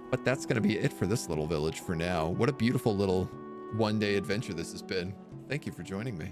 But that's going to be it for this little village for now. What a beautiful little one-day adventure this has been. Thank you for joining me.